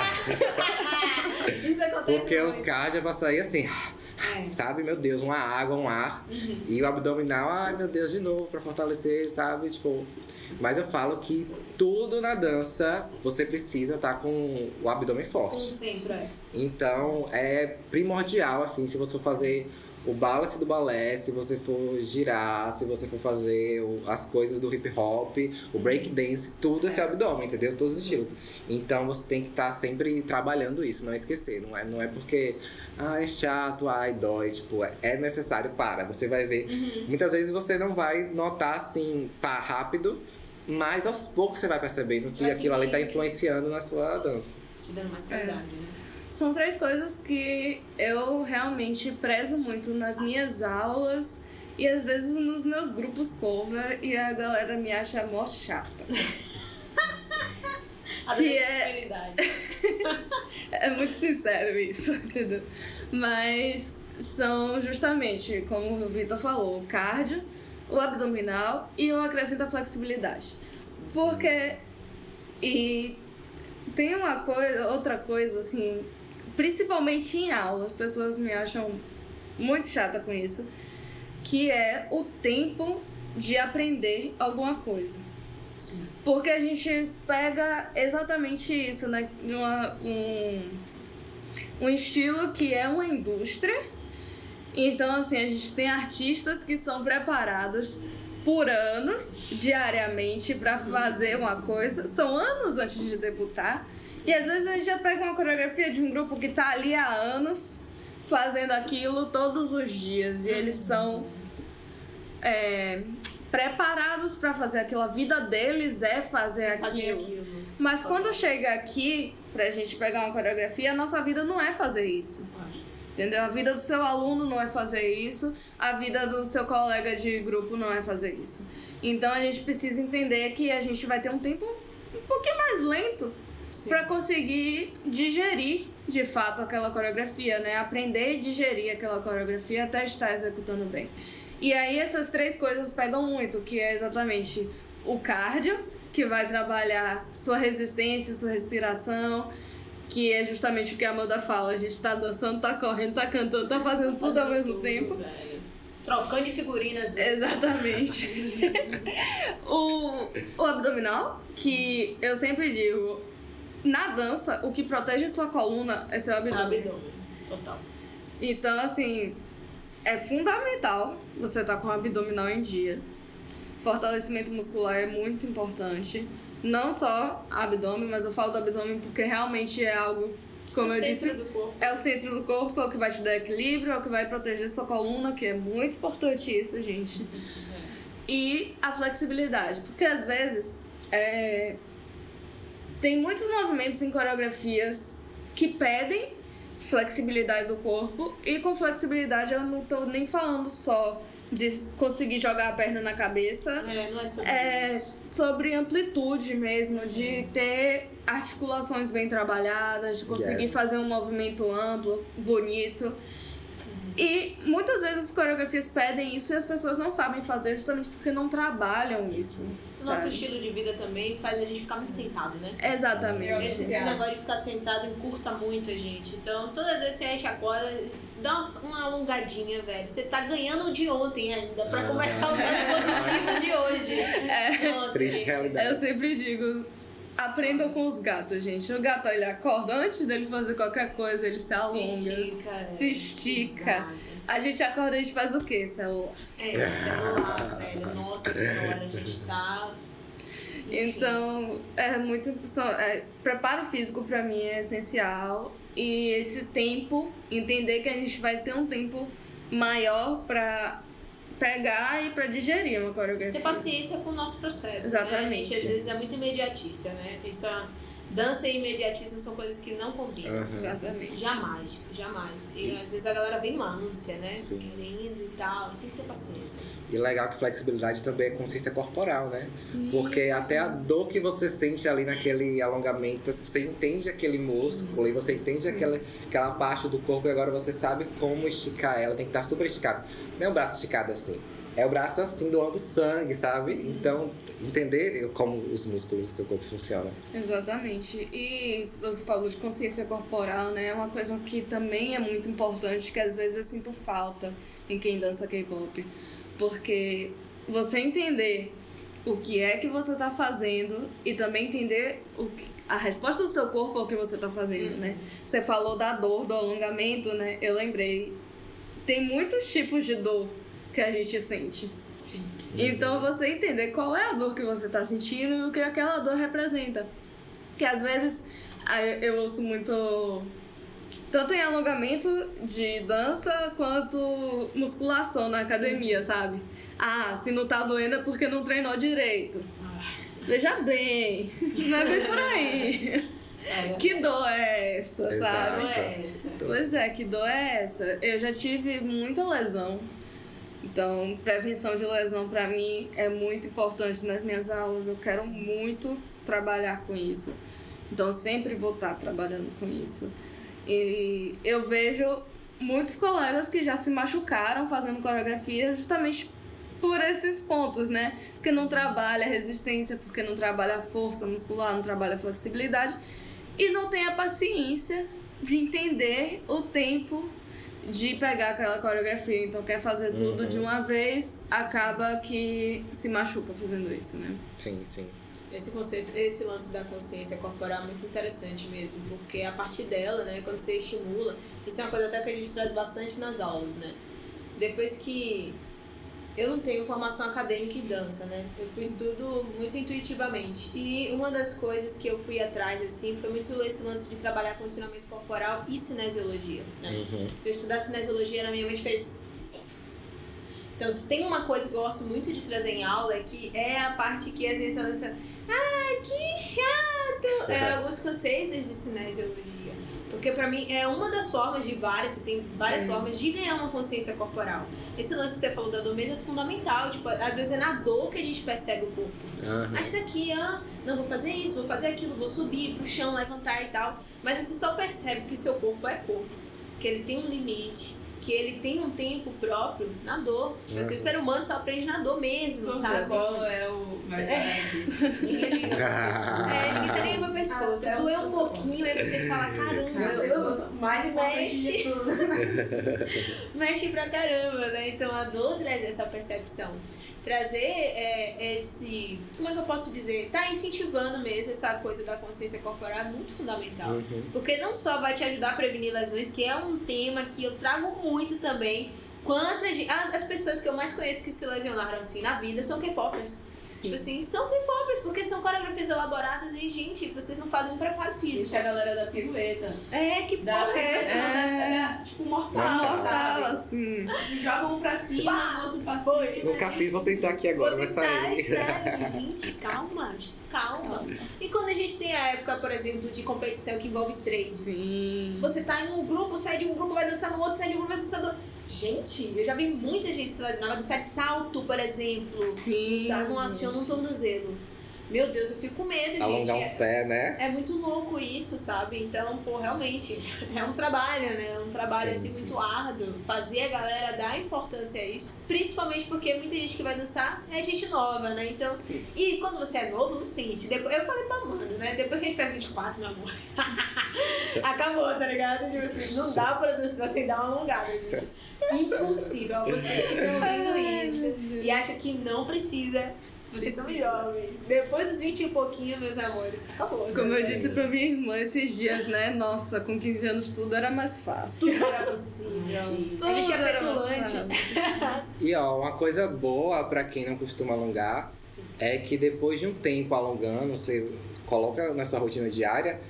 [SPEAKER 1] Isso acontece
[SPEAKER 4] Porque
[SPEAKER 1] muito.
[SPEAKER 4] o cardio é pra sair assim, sabe? Meu Deus, uma água, um ar. E o abdominal, ai meu Deus, de novo, pra fortalecer, sabe? Tipo, mas eu falo que tudo na dança, você precisa estar com o abdômen forte.
[SPEAKER 1] Sempre.
[SPEAKER 4] Então, é primordial, assim, se você for fazer o balance do balé, se você for girar, se você for fazer as coisas do hip hop, o break dance, tudo é seu abdômen, entendeu? Todos os estilos. Então, você tem que estar sempre trabalhando isso, não esquecer. Não é porque, é chato, dói, tipo, é necessário, você vai ver. Muitas vezes você não vai notar, assim, rápido, mas aos poucos você vai percebendo que
[SPEAKER 1] vai
[SPEAKER 4] aquilo ali tá
[SPEAKER 1] sentir.
[SPEAKER 4] influenciando na sua dança.
[SPEAKER 1] Te dando mais qualidade, né?
[SPEAKER 2] São 3 coisas que eu realmente prezo muito nas minhas aulas e às vezes nos meus grupos cover e a galera me acha mó chata. Que é muito sincero isso, entendeu? Mas são justamente, como o Vitor falou, o cardio, o abdominal e eu acrescento a flexibilidade. Porque... E tem outra coisa, assim, principalmente em aula, as pessoas me acham muito chata com isso, que é o tempo de aprender alguma coisa.
[SPEAKER 1] Sim.
[SPEAKER 2] Porque a gente pega exatamente isso, né? Um estilo que é uma indústria. Então, assim, a gente tem artistas que são preparados por anos, diariamente, pra fazer uma coisa. São anos antes de debutar. E às vezes a gente já pega uma coreografia de um grupo que tá ali há anos, fazendo aquilo todos os dias. E eles são preparados pra fazer aquilo. A vida deles é fazer aquilo. Mas quando chega aqui, pra gente pegar uma coreografia, a nossa vida não é fazer isso. Entendeu? A vida do seu aluno não é fazer isso, a vida do seu colega de grupo não é fazer isso. Então a gente precisa entender que a gente vai ter um tempo um pouquinho mais lento para conseguir digerir de fato aquela coreografia, né? Aprender e digerir aquela coreografia até estar executando bem. E aí essas 3 coisas pegam muito, que é exatamente o cardio, que vai trabalhar sua resistência, sua respiração, que é justamente o que a Amanda fala, a gente tá dançando, tá correndo, tá cantando, tá fazendo tudo ao mesmo tempo.
[SPEAKER 1] Velho. Trocando de figurinas.
[SPEAKER 2] Exatamente. o abdominal, que eu sempre digo, na dança, o que protege sua coluna é seu abdômen.
[SPEAKER 1] Total.
[SPEAKER 2] Então, assim, é fundamental você estar com o abdominal em dia. Fortalecimento muscular é muito importante. Não só abdômen, mas eu falo do abdômen porque realmente é algo, como eu disse, é o centro do corpo, é o que vai te dar equilíbrio, é o que vai proteger sua coluna, que é muito importante isso, gente. E a flexibilidade, porque às vezes tem muitos movimentos em coreografias que pedem flexibilidade do corpo, e com flexibilidade eu não tô nem falando só de conseguir jogar a perna na cabeça.
[SPEAKER 1] Não é sobre isso.
[SPEAKER 2] Sobre amplitude mesmo, de ter articulações bem trabalhadas, de conseguir fazer um movimento amplo, bonito. E muitas vezes as coreografias pedem isso e as pessoas não sabem fazer justamente porque não trabalham isso.
[SPEAKER 1] Nosso estilo de vida também faz a gente ficar muito sentado, né?
[SPEAKER 2] Exatamente.
[SPEAKER 1] Esse negócio de ficar sentado encurta muito a gente. Então, todas as vezes que a gente acorda, dá uma alongadinha, velho. Você tá ganhando de ontem ainda, pra começar a usar o positivo de hoje. Nossa,
[SPEAKER 4] Triste
[SPEAKER 1] gente.
[SPEAKER 4] realidade.
[SPEAKER 2] Eu sempre digo, aprendam com os gatos, gente. O gato, ele acorda, antes dele fazer qualquer coisa, ele se alonga. Se estica.
[SPEAKER 1] Exato.
[SPEAKER 2] A gente acorda, a gente faz o quê? Celular.
[SPEAKER 1] Celular, velho. Nossa senhora, a gente tá... Enfim.
[SPEAKER 2] Então, preparo físico pra mim é essencial. E esse tempo, entender que a gente vai ter um tempo maior pra pegar e pra digerir uma coreografia.
[SPEAKER 1] Ter paciência com o nosso processo.
[SPEAKER 2] Exatamente.
[SPEAKER 1] Né? A gente às vezes é muito imediatista, né? Dança e imediatismo são coisas que não combinam.
[SPEAKER 2] Exatamente.
[SPEAKER 1] Jamais, tipo, jamais. E às vezes a galera vem numa ânsia, né?
[SPEAKER 4] Sim.
[SPEAKER 1] Querendo e tal. Tem que ter paciência.
[SPEAKER 4] E legal que flexibilidade também é consciência corporal, né?
[SPEAKER 1] Sim.
[SPEAKER 4] Porque até a dor que você sente ali naquele alongamento, você entende aquele músculo e você entende aquela parte do corpo e agora você sabe como esticar ela. Tem que estar super esticado. Não é o braço esticado assim. É o braço assim, doando sangue, sabe? Então, entender como os músculos do seu corpo funcionam.
[SPEAKER 2] Exatamente. E você falou de consciência corporal, né? É uma coisa que também é muito importante, que às vezes eu sinto falta em quem dança K-pop. Porque você entender o que é que você tá fazendo e também entender a resposta do seu corpo ao que você tá fazendo, né? Você falou da dor, do alongamento, né? Eu lembrei. Tem muitos tipos de dor que a gente sente.
[SPEAKER 1] Sim.
[SPEAKER 2] Então você entender qual é a dor que você tá sentindo e o que aquela dor representa. Que às vezes eu ouço muito, tanto em alongamento de dança quanto musculação na academia, sabe? Ah, se não tá doendo é porque não treinou direito. Veja bem, não é bem por aí. Que dor é essa, sabe?
[SPEAKER 1] Não é essa.
[SPEAKER 2] Pois é, que dor é essa? Eu já tive muita lesão. Então, prevenção de lesão pra mim é muito importante nas minhas aulas. Eu quero muito trabalhar com isso. Então, sempre vou estar trabalhando com isso. E eu vejo muitos colegas que já se machucaram fazendo coreografia justamente por esses pontos, né? Porque não trabalha resistência, porque não trabalha força muscular, não trabalha flexibilidade. E não tem a paciência de entender o tempo de pegar aquela coreografia. Então quer fazer tudo de uma vez, acaba que se machuca fazendo isso, né?
[SPEAKER 4] Sim, sim.
[SPEAKER 1] Esse conceito, esse lance da consciência corporal é muito interessante mesmo, porque a partir dela, né, quando você estimula, isso é uma coisa até que a gente traz bastante nas aulas, né? Depois que eu não tenho formação acadêmica em dança, né? Eu fiz tudo muito intuitivamente. E uma das coisas que eu fui atrás, assim, foi muito esse lance de trabalhar condicionamento corporal e cinesiologia, né? Então, estudar cinesiologia na minha mente fez... Então, se tem uma coisa que eu gosto muito de trazer em aula, é que é a parte que às vezes ela diz, que chato! Alguns conceitos de cinesiologia. Porque pra mim é uma das formas de várias, você tem várias formas de ganhar uma consciência corporal. Esse lance que você falou da dor mesmo é fundamental. Tipo, às vezes é na dor que a gente percebe o corpo. A gente tá aqui, não, vou fazer isso, vou fazer aquilo, vou subir pro chão, levantar e tal. Mas você só percebe que seu corpo é corpo. Que ele tem um limite, que ele tem um tempo próprio na dor. Tipo assim, o ser humano só aprende na dor mesmo, sabe?
[SPEAKER 5] Qual é o mais
[SPEAKER 1] ninguém tem nem pra pescoço. Doeu um pouquinho, aí você fala, caramba,
[SPEAKER 5] eu mais importante de tudo.
[SPEAKER 1] Mexe pra caramba, né? Então a dor traz essa percepção. Trazer esse... Como é que eu posso dizer? Tá incentivando mesmo essa coisa da consciência corporal, é muito fundamental. Porque não só vai te ajudar a prevenir lesões, que é um tema que eu trago muito também. As pessoas que eu mais conheço que se lesionaram assim na vida são K-popers. Tipo assim, são K-popers, porque são coreografias elaboradas e, gente, vocês não fazem um preparo físico.
[SPEAKER 5] Isso é a galera da pirueta.
[SPEAKER 1] Que porra é essa?
[SPEAKER 5] Tipo, mortal,
[SPEAKER 2] assim.
[SPEAKER 5] Jogam um pra cima, o outro pra cima.
[SPEAKER 4] Nunca fiz, vou tentar aqui agora, vai sair.
[SPEAKER 1] Sério, gente, calma, calma. E quando a gente tem a época, por exemplo, de competição que envolve trades, você tá em um grupo, sai de um grupo, vai dançar no outro, sai de um grupo, vai dançar no outro. Gente, eu já vi muita gente se lesionar, vai dançar de salto, por exemplo. Tá, não aciona um tornozelo. Meu Deus, eu fico com medo, gente.
[SPEAKER 4] Alongar um pé, né?
[SPEAKER 1] É muito louco isso, sabe? Então, pô, realmente, é um trabalho, né? É um trabalho, assim, muito árduo. Fazer a galera dar importância a isso. Principalmente porque muita gente que vai dançar é gente nova, né? Então, e quando você é novo, não sente. Depois, eu falei pra Amanda, né? Depois que a gente faz 24, meu amor, acabou, tá ligado? Tipo assim, não dá pra dançar sem dar uma alongada, gente. Impossível. Vocês que estão ouvindo isso e acham que não precisa... Vocês são jovens. Depois dos 20 e pouquinho, meus amores, acabou.
[SPEAKER 2] Como eu disse pra minha irmã esses dias, né? Nossa, com 15 anos tudo era mais fácil.
[SPEAKER 1] Tudo era possível. A gente é petulante.
[SPEAKER 4] E ó, uma coisa boa pra quem não costuma alongar é que depois de um tempo alongando, você coloca na sua rotina diária,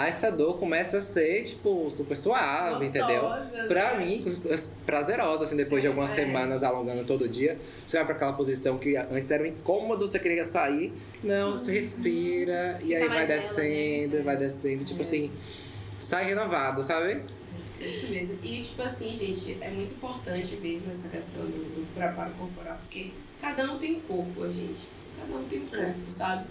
[SPEAKER 4] essa dor começa a ser, tipo, super suave,
[SPEAKER 1] gostosa,
[SPEAKER 4] entendeu?
[SPEAKER 1] né?
[SPEAKER 4] Pra mim, prazerosa, assim, depois de algumas semanas alongando todo dia. Você vai pra aquela posição que antes era um incômodo, você queria sair. Não, você respira, e aí vai descendo,
[SPEAKER 1] né?
[SPEAKER 4] vai descendo. Tipo assim, sai renovado, sabe?
[SPEAKER 5] Isso mesmo. E, tipo assim, gente, é muito importante mesmo essa questão do preparo corporal, porque cada um tem um corpo, gente. Cada um tem um corpo, sabe?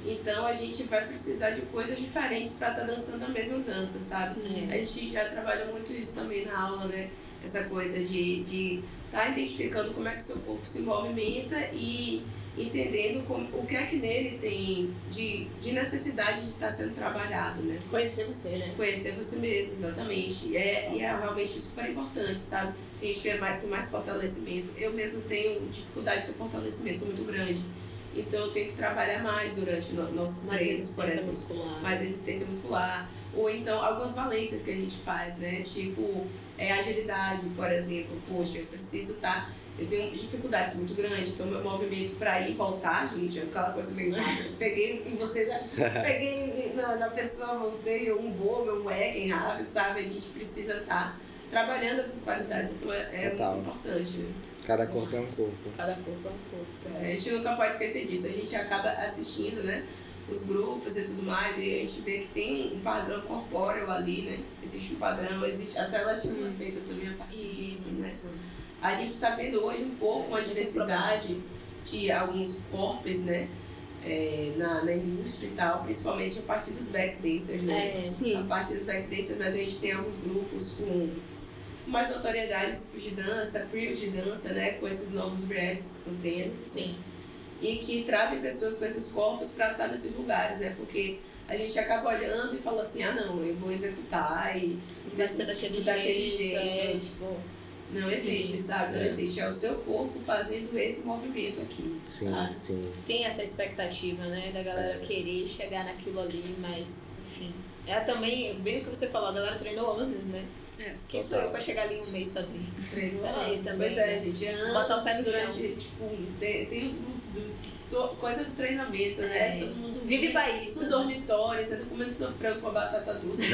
[SPEAKER 5] Então a gente vai precisar de coisas diferentes pra estar dançando a mesma dança, sabe? A gente já trabalha muito isso também na aula, né? Essa coisa de tá identificando como é que seu corpo se movimenta e entendendo o que é que nele tem de necessidade de estar sendo trabalhado, né?
[SPEAKER 1] Conhecer você, né?
[SPEAKER 5] Conhecer você mesmo, exatamente. E é realmente super importante, sabe? Se a gente tem mais fortalecimento. Eu mesmo tenho dificuldade de ter fortalecimento, sou muito grande. Então eu tenho que trabalhar mais durante nossos treinos, por exemplo. Mais resistência muscular. Ou então algumas valências que a gente faz, né? Tipo, agilidade, por exemplo. Poxa, eu tenho dificuldades muito grandes, então meu movimento pra ir e voltar, gente, é aquela coisa meio rápida. Peguei em você, peguei na pessoa, montei um voo, um wacken rápido, sabe? A gente precisa estar trabalhando essas qualidades, então é muito importante, né?
[SPEAKER 4] Cada corpo é um corpo.
[SPEAKER 1] Cada corpo é um corpo.
[SPEAKER 5] A gente nunca pode esquecer disso. A gente acaba assistindo, né, os grupos e tudo mais, e a gente vê que tem um padrão corpóreo ali, né? Existe um padrão, a célula é feita também a partir disso, né? A gente está vendo hoje um pouco a diversidade de alguns corpos, né? Na indústria e tal, principalmente a partir dos backdancers, né? A partir dos backdancers, mas a gente tem alguns grupos com mais notoriedade, grupos de dança, crews de dança, né? Com esses novos realities que estão tendo.
[SPEAKER 1] Sim.
[SPEAKER 5] E que trazem pessoas com esses corpos para estar nesses lugares, né? Porque a gente acaba olhando e fala assim, não, eu vou executar e
[SPEAKER 1] vai ser daquele jeito. Tipo...
[SPEAKER 5] Não existe, sabe? Não existe. É o seu corpo fazendo esse movimento aqui.
[SPEAKER 4] Sim,
[SPEAKER 1] sabe?
[SPEAKER 4] sim.
[SPEAKER 1] Tem essa expectativa, né? Da galera querer chegar naquilo ali, mas, enfim. É também, bem o que você falou, a galera treinou anos, né? Quem sou eu pra chegar ali em um mês fazer?
[SPEAKER 5] Treinou
[SPEAKER 1] Peraí,
[SPEAKER 5] anos.
[SPEAKER 1] também.
[SPEAKER 5] Pois é, gente.
[SPEAKER 1] Botar o pé no
[SPEAKER 5] durante,
[SPEAKER 1] chão.
[SPEAKER 5] Tipo, tem coisa do treinamento, né? Todo mundo
[SPEAKER 1] vive pra isso.
[SPEAKER 5] No dormitório, tá comendo seu frango com a batata doce.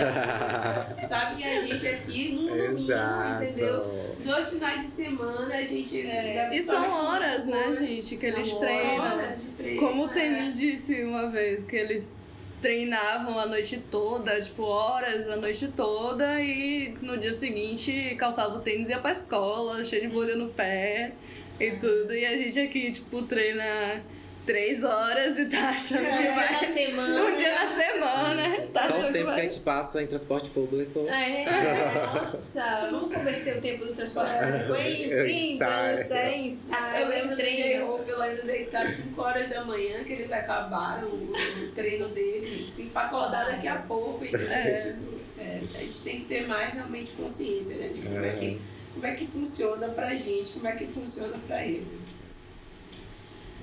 [SPEAKER 5] Sabe? E a gente aqui no domingo, entendeu? 2 finais de semana a gente...
[SPEAKER 2] E são horas, né, gente, que eles treinam. Como o Temi disse uma vez, que eles treinavam a noite toda, tipo, horas a noite toda, e no dia seguinte calçava o tênis e ia pra escola, cheio de bolha no pé e tudo. E a gente aqui, tipo, treina 3 horas e tá achando que
[SPEAKER 1] dia
[SPEAKER 2] vai...
[SPEAKER 1] na semana.
[SPEAKER 2] Um dia na semana, tá
[SPEAKER 4] Só
[SPEAKER 2] achando
[SPEAKER 4] o tempo que
[SPEAKER 2] vai...
[SPEAKER 4] a gente passa em transporte público.
[SPEAKER 1] Nossa, vamos converter o tempo do transporte público em dança, em ensaio,
[SPEAKER 5] Eu lembro do
[SPEAKER 1] treino.
[SPEAKER 5] J-Hope lá indo deitar 5 horas da manhã, que eles acabaram o treino deles, assim, pra acordar daqui a pouco. Então, a gente tem que ter mais realmente consciência, né? De como é que funciona pra gente, como é que funciona pra eles.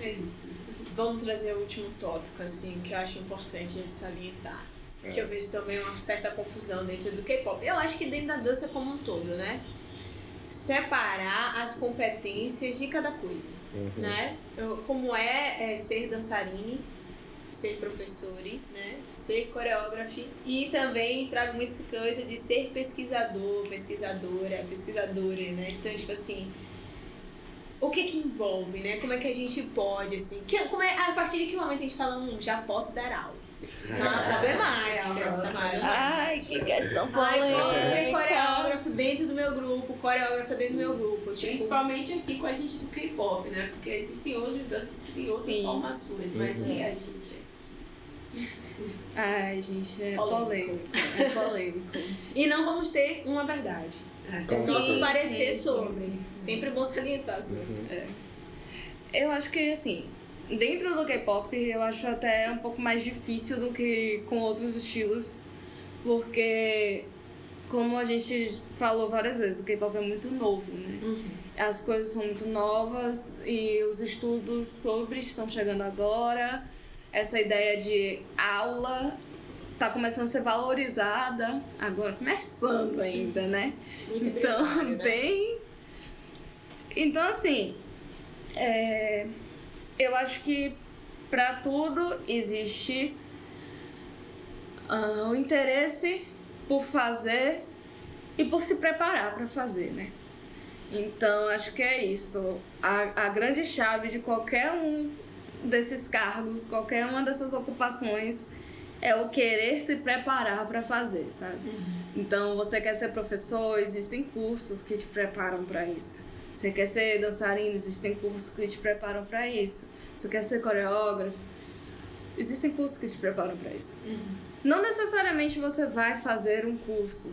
[SPEAKER 5] É isso.
[SPEAKER 1] Vamos trazer o último tópico, assim, que eu acho importante salientar. Que eu vejo também uma certa confusão dentro do K-pop. Eu acho que dentro da dança como um todo, né? Separar as competências de cada coisa, né? Como ser dançarine, ser professore, né? Ser coreógrafe. E também trago muito essa coisa de ser pesquisador, pesquisadora, né? Então, tipo assim... o que envolve, né? Como é que a gente pode, assim... a partir de que momento a gente fala, já posso dar aula? Isso é uma problemática.
[SPEAKER 2] Ai, que questão
[SPEAKER 1] Ai,
[SPEAKER 2] polêmica.
[SPEAKER 1] posso ser coreógrafo dentro do meu grupo, coreógrafa dentro do meu grupo. Tipo...
[SPEAKER 5] Principalmente aqui com a gente do K-pop, né? Porque existem outros danças que têm outras formações, mas e a gente
[SPEAKER 2] Ai, gente, é polêmico. É polêmico.
[SPEAKER 1] E não vamos ter uma verdade. Nosso parecer sobre. Sempre bom salientar sobre.
[SPEAKER 2] Eu acho que, assim, dentro do K-pop, eu acho até um pouco mais difícil do que com outros estilos, porque, como a gente falou várias vezes, o K-pop é muito novo, né? As coisas são muito novas e os estudos sobre estão chegando agora. Essa ideia de aula tá começando a ser valorizada, agora começando ainda, né?
[SPEAKER 1] Muito
[SPEAKER 2] então,
[SPEAKER 1] né?
[SPEAKER 2] bem... Então, assim, eu acho que para tudo existe o interesse por fazer e por se preparar para fazer, né? Então, acho que é isso. A grande chave de qualquer um desses cargos, qualquer uma dessas ocupações, é o querer se preparar para fazer, sabe? Então, você quer ser professor, existem cursos que te preparam para isso. Você quer ser dançarino, existem cursos que te preparam para isso. Você quer ser coreógrafo, existem cursos que te preparam para isso. Não necessariamente você vai fazer um curso.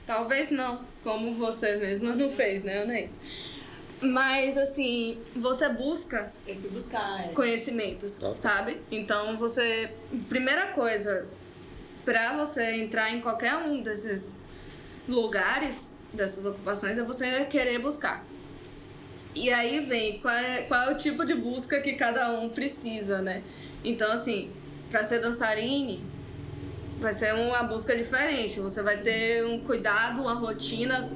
[SPEAKER 2] Talvez não, como você mesma não fez, né, Anês? Mas, assim, você busca...
[SPEAKER 1] Eu fui buscar,
[SPEAKER 2] conhecimentos, sabe? Então, primeira coisa, pra você entrar em qualquer um desses lugares, dessas ocupações, é você querer buscar. E aí vem qual é o tipo de busca que cada um precisa, né? Então, assim, pra ser dançarine, vai ser uma busca diferente. Você vai ter um cuidado, uma rotina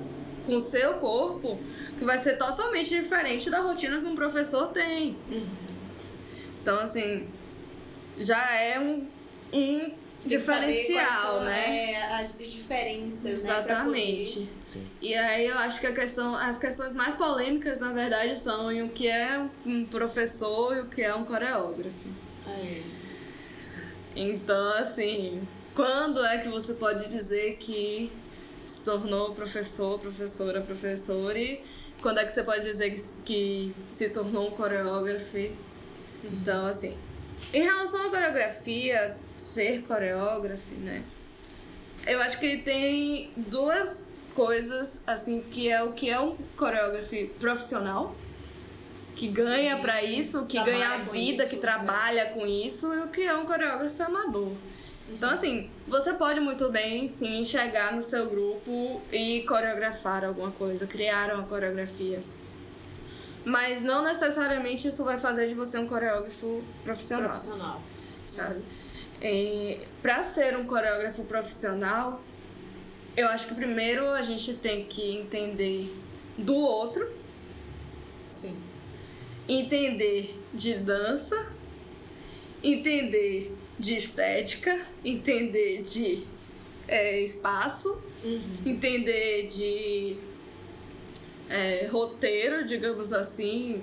[SPEAKER 2] com o seu corpo que vai ser totalmente diferente da rotina que um professor tem. Então, assim, já é um diferencial, né?
[SPEAKER 1] As diferenças,
[SPEAKER 2] exatamente.
[SPEAKER 1] Né?
[SPEAKER 2] E aí eu acho que as questões mais polêmicas, na verdade, são em o que é um professor e o que é um coreógrafo. Então, assim, quando é que você pode dizer que se tornou professor, professora, professor, e quando é que você pode dizer que se tornou um coreógrafo? Então, assim, em relação à coreografia, ser coreógrafo, né? Eu acho que tem duas coisas, assim, que é o que é um coreógrafo profissional, que ganha pra isso, que ganha a vida, que trabalha com isso, e o que é um coreógrafo amador. Então, assim, você pode muito bem, sim, chegar no seu grupo e coreografar alguma coisa, criar uma coreografia. Mas não necessariamente isso vai fazer de você um coreógrafo profissional. Sabe? Pra ser um coreógrafo profissional, eu acho que primeiro a gente tem que entender do outro.
[SPEAKER 1] Sim.
[SPEAKER 2] Entender de dança, entender de estética, entender de espaço, entender de roteiro, digamos assim,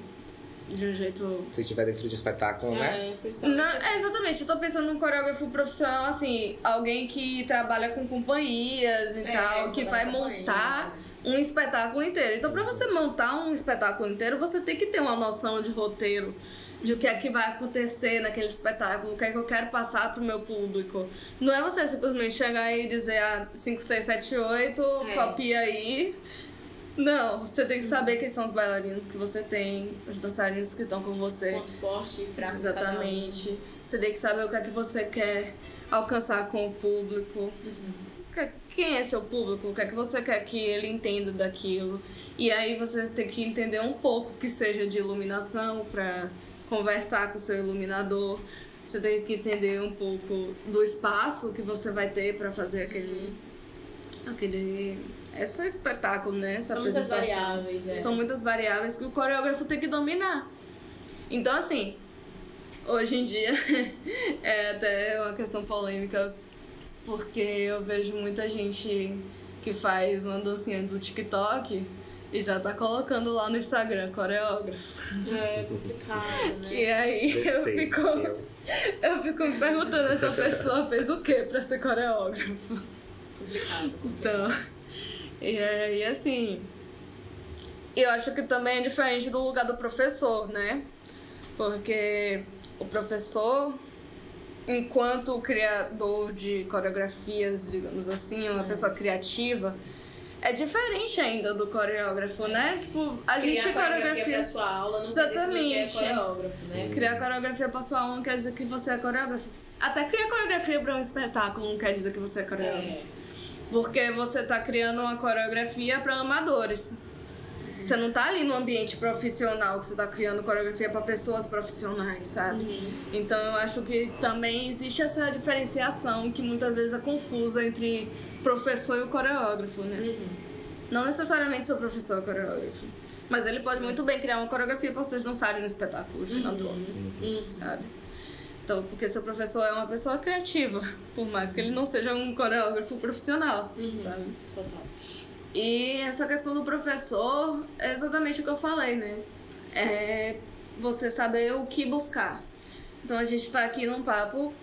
[SPEAKER 2] de um jeito...
[SPEAKER 4] Se estiver dentro de espetáculo, né?
[SPEAKER 2] Exatamente, eu tô pensando num coreógrafo profissional, assim, alguém que trabalha com companhias e tal, que vai montar um espetáculo inteiro. Então, pra você montar um espetáculo inteiro, você tem que ter uma noção de roteiro, de o que é que vai acontecer naquele espetáculo, o que é que eu quero passar pro meu público. Não é você simplesmente chegar aí e dizer 5, 6, 7, 8, copia aí. Não, você tem que saber quem são os bailarinos que você tem, os dançarinos que estão com você.
[SPEAKER 1] Ponto forte e fraco.
[SPEAKER 2] Exatamente. Você tem que saber o que é que você quer alcançar com o público. Quem é seu público? O que é que você quer que ele entenda daquilo? E aí você tem que entender um pouco que seja de iluminação para conversar com o seu iluminador. Você tem que entender um pouco do espaço que você vai ter para fazer aquele esse espetáculo, né? Essa
[SPEAKER 1] São muitas variáveis,
[SPEAKER 2] São muitas variáveis que o coreógrafo tem que dominar. Então, assim, hoje em dia é até uma questão polêmica, porque eu vejo muita gente que faz uma dancinha do TikTok e já tá colocando lá no Instagram, coreógrafo.
[SPEAKER 1] É complicado, né?
[SPEAKER 2] E aí eu fico me perguntando, essa pessoa fez o quê pra ser coreógrafo?
[SPEAKER 1] Complicado.
[SPEAKER 2] Então, e aí assim, eu acho que também é diferente do lugar do professor, né? Porque o professor, enquanto criador de coreografias, digamos assim, uma pessoa criativa, é diferente ainda do coreógrafo, né? Tipo, a gente
[SPEAKER 1] coreografia pra sua aula não quer dizer que você é coreógrafo, né?
[SPEAKER 2] Criar coreografia pra sua aula não quer dizer que você é coreógrafo. Até criar coreografia pra um espetáculo não quer dizer que você é coreógrafo. Porque você tá criando uma coreografia pra amadores. Você não tá ali no ambiente profissional, que você tá criando coreografia pra pessoas profissionais, sabe? Então eu acho que também existe essa diferenciação que muitas vezes é confusa entre professor e o coreógrafo, né? Não necessariamente seu professor é coreógrafo, mas ele pode muito bem criar uma coreografia pra vocês dançarem no espetáculo no final do ano, sabe? Então, porque seu professor é uma pessoa criativa, por mais que ele não seja um coreógrafo profissional, sabe?
[SPEAKER 1] Total.
[SPEAKER 2] E essa questão do professor é exatamente o que eu falei, né? É você saber o que buscar. Então a gente tá aqui num papo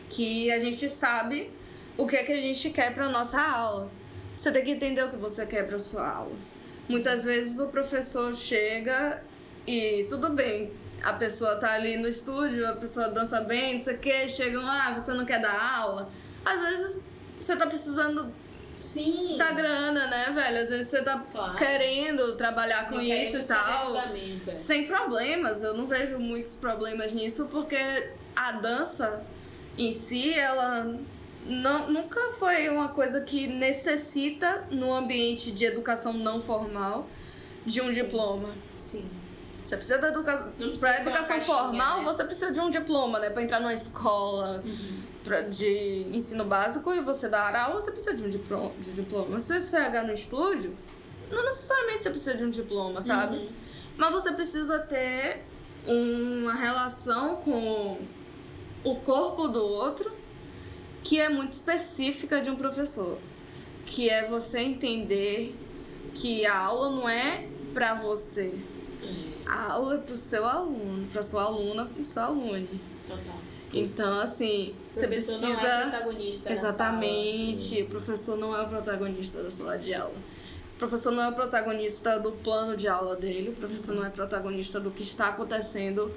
[SPEAKER 2] que a gente sabe o que é que a gente quer pra nossa aula. Você tem que entender o que você quer pra sua aula. Muitas vezes o professor chega e tudo bem, a pessoa tá ali no estúdio, a pessoa dança bem, não sei o que, chegam lá, você não quer dar aula. Às vezes você tá precisando da grana, né, velho? Às vezes você tá querendo trabalhar com isso e tal. Sem problemas, eu não vejo muitos problemas nisso, porque a dança em si, ela nunca foi uma coisa que necessita, no ambiente de educação não formal, de um diploma.
[SPEAKER 1] Sim.
[SPEAKER 2] Você precisa da educação. Pra educação formal, né? Você precisa de um diploma, né? Pra entrar numa escola de ensino básico e você dar aula, você precisa de um diploma. Se você chegar no estúdio, não necessariamente você precisa de um diploma, sabe? Mas você precisa ter uma relação com o corpo do outro que é muito específica de um professor. Que é você entender que a aula não é pra você. A aula é pro seu aluno, pra sua aluna, pro seu aluno.
[SPEAKER 1] Total.
[SPEAKER 2] Então, assim, você precisa...
[SPEAKER 1] O professor não é protagonista
[SPEAKER 2] Exatamente.
[SPEAKER 1] Da sala,
[SPEAKER 2] o professor não é o protagonista da sala de aula. O professor não é o protagonista do plano de aula dele. O professor não é protagonista do que está acontecendo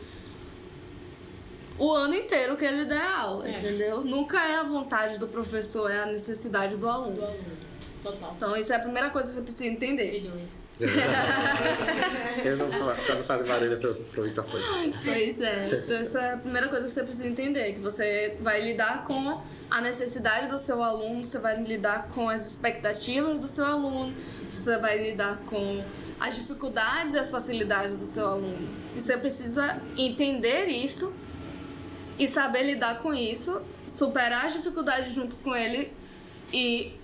[SPEAKER 2] o ano inteiro que ele der aula, entendeu? Nunca é a vontade do professor, é a necessidade do aluno.
[SPEAKER 1] Do aluno. Total.
[SPEAKER 2] Então, isso é a primeira coisa que você precisa entender.
[SPEAKER 1] Milhões.
[SPEAKER 4] Eu não faço barulho pro microfone.
[SPEAKER 2] Pois é. Então, essa é a primeira coisa que você precisa entender. Que você vai lidar com a necessidade do seu aluno, você vai lidar com as expectativas do seu aluno, você vai lidar com as dificuldades e as facilidades do seu aluno. E você precisa entender isso e saber lidar com isso, superar as dificuldades junto com ele e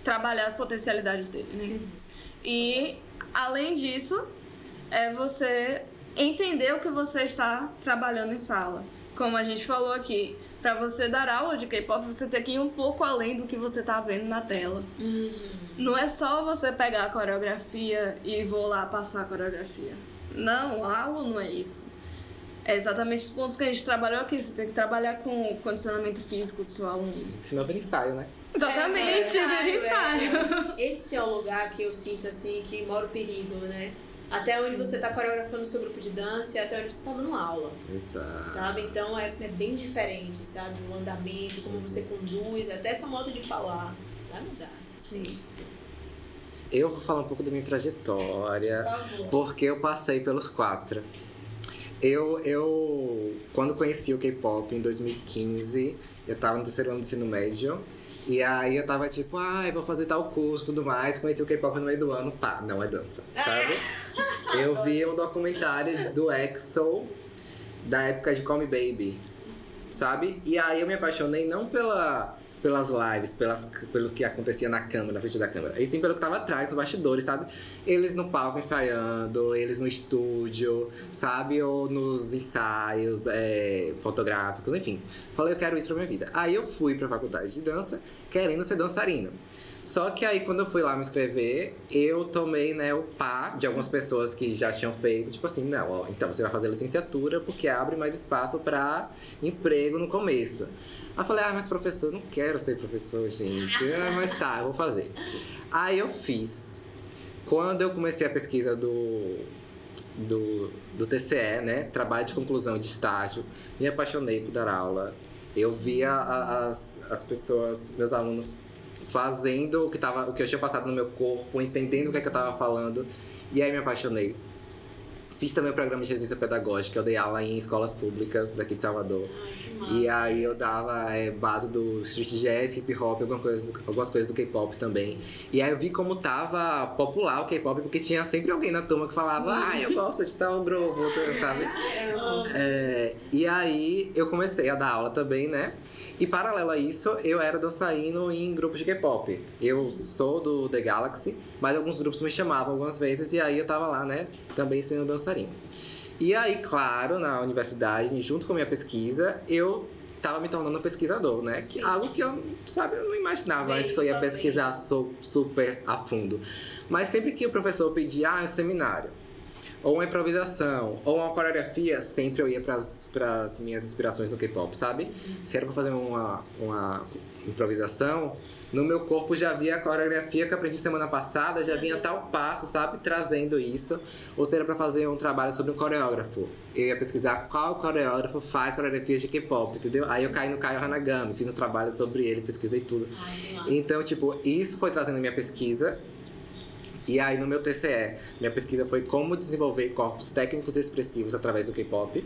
[SPEAKER 2] trabalhar as potencialidades dele, né? E, além disso, é você entender o que você está trabalhando em sala. Como a gente falou aqui, para você dar aula de K-pop, você tem que ir um pouco além do que você tá vendo na tela. Não é só você pegar a coreografia e vou lá passar a coreografia. Não, a aula não é isso. É exatamente os pontos que a gente trabalhou aqui. Você tem que trabalhar com o condicionamento físico do seu aluno.
[SPEAKER 4] Senão vira ensaio, né?
[SPEAKER 2] Exatamente, vira ensaio.
[SPEAKER 1] Esse é o lugar que eu sinto, assim, que mora o perigo, né? Até onde você tá coreografando o seu grupo de dança e até onde você tá dando aula.
[SPEAKER 4] Exato.
[SPEAKER 1] Sabe? Então é bem diferente, sabe? O andamento, como você conduz, até esse modo de falar. Vai mudar.
[SPEAKER 2] Sim.
[SPEAKER 4] Eu vou falar um pouco da minha trajetória.
[SPEAKER 1] Por favor.
[SPEAKER 4] Porque eu passei pelos 4. Eu quando conheci o K-pop em 2015, eu tava no 3º ano do ensino médio. E aí eu tava tipo, eu vou fazer tal curso e tudo mais. Conheci o K-pop no meio do ano, pá, não é dança, sabe? Eu vi um documentário do EXO, da época de Call Me Baby, sabe? E aí eu me apaixonei não pelas lives, pelo que acontecia na câmera, na frente da câmera. E sim pelo que tava atrás, os bastidores, sabe? Eles no palco ensaiando, eles no estúdio, sabe? Ou nos ensaios fotográficos, enfim. Falei, eu quero isso pra minha vida. Aí eu fui pra faculdade de dança, querendo ser dançarino. Só que aí, quando eu fui lá me inscrever, eu tomei, né, o pá de algumas pessoas que já tinham feito. Tipo assim, não, ó, então você vai fazer licenciatura porque abre mais espaço pra emprego no começo. Aí eu falei, mas professor, não quero ser professor, gente. Mas tá, eu vou fazer. Aí eu fiz. Quando eu comecei a pesquisa do TCE, né, trabalho de conclusão de estágio, me apaixonei por dar aula. Eu via as pessoas, meus alunos, fazendo o que eu tinha passado no meu corpo, entendendo o que é que eu tava falando. E aí me apaixonei. Fiz também o programa de residência pedagógica, eu dei aula em escolas públicas daqui de Salvador. E aí eu dava base do street jazz, hip hop, algumas coisas do K-pop também. E aí eu vi como tava popular o K-pop, porque tinha sempre alguém na turma que falava, eu gosto de tal grupo, sabe? E aí eu comecei a dar aula também, né? E paralelo a isso, eu era dançarino em grupos de K-pop. Eu sou do The Galaxy, mas alguns grupos me chamavam algumas vezes e aí eu tava lá, né, também sendo dançarino. E aí, claro, na universidade, junto com a minha pesquisa, eu tava me tornando pesquisador, né? Algo que eu não imaginava antes que eu ia pesquisar super a fundo. Mas sempre que o professor pedia, um seminário, ou uma improvisação, ou uma coreografia, sempre eu ia pras minhas inspirações no K-pop, sabe? Se era pra fazer uma improvisação, no meu corpo já havia a coreografia que eu aprendi semana passada, já vinha tal passo, sabe? Trazendo isso. Ou se era pra fazer um trabalho sobre um coreógrafo, eu ia pesquisar qual coreógrafo faz coreografias de K-pop, entendeu? Aí eu caí no Caio Hanagami, fiz um trabalho sobre ele, pesquisei tudo. Então, tipo, isso foi trazendo minha pesquisa. E aí, no meu TCE, minha pesquisa foi como desenvolver corpos técnicos e expressivos através do K-pop.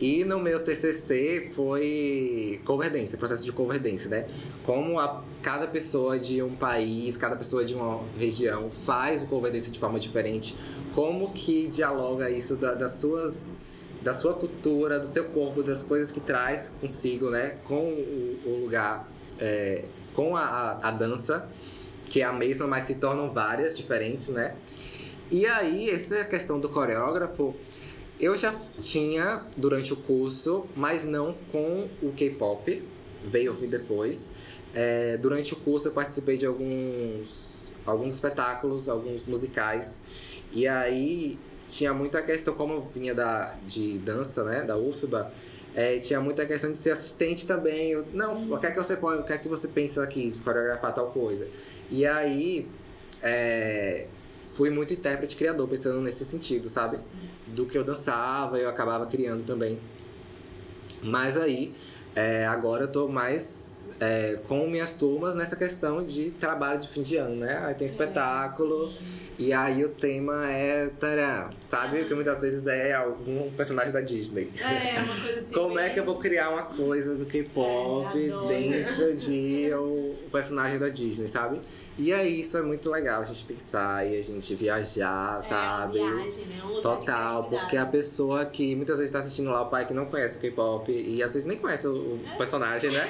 [SPEAKER 4] E no meu TCC foi cover dance, processo de cover dance, né? Como cada pessoa de um país, cada pessoa de uma região faz o cover dance de forma diferente. Como que dialoga isso da sua cultura, do seu corpo, das coisas que traz consigo, né? Com o lugar, com a dança, que é a mesma, mas se tornam várias diferentes, né? E aí, essa questão do coreógrafo, eu já tinha durante o curso, mas não com o K-pop, veio vir depois. Durante o curso eu participei de alguns espetáculos, alguns musicais. E aí tinha muita questão, como eu vinha de dança, né, da UFBA, tinha muita questão de ser assistente também. O que é que você põe, o que é que você pensa aqui, de coreografar tal coisa? E aí, fui muito intérprete criador, pensando nesse sentido, sabe? Sim. Do que eu dançava, eu acabava criando também. Mas aí, agora eu tô mais com minhas turmas nessa questão de trabalho de fim de ano, né? Aí tem espetáculo, e aí o tema é tará, sabe? Que muitas vezes é algum personagem da Disney.
[SPEAKER 1] Uma coisa assim.
[SPEAKER 4] Como é que eu vou criar uma coisa do K-pop dentro de o personagem da Disney, sabe? E aí isso é muito legal, a gente pensar e a gente viajar, sabe?
[SPEAKER 1] Viagem, né? Um lugar
[SPEAKER 4] total, porque a pessoa que muitas vezes tá assistindo lá, o pai que não conhece o K-pop e às vezes nem conhece o personagem, né?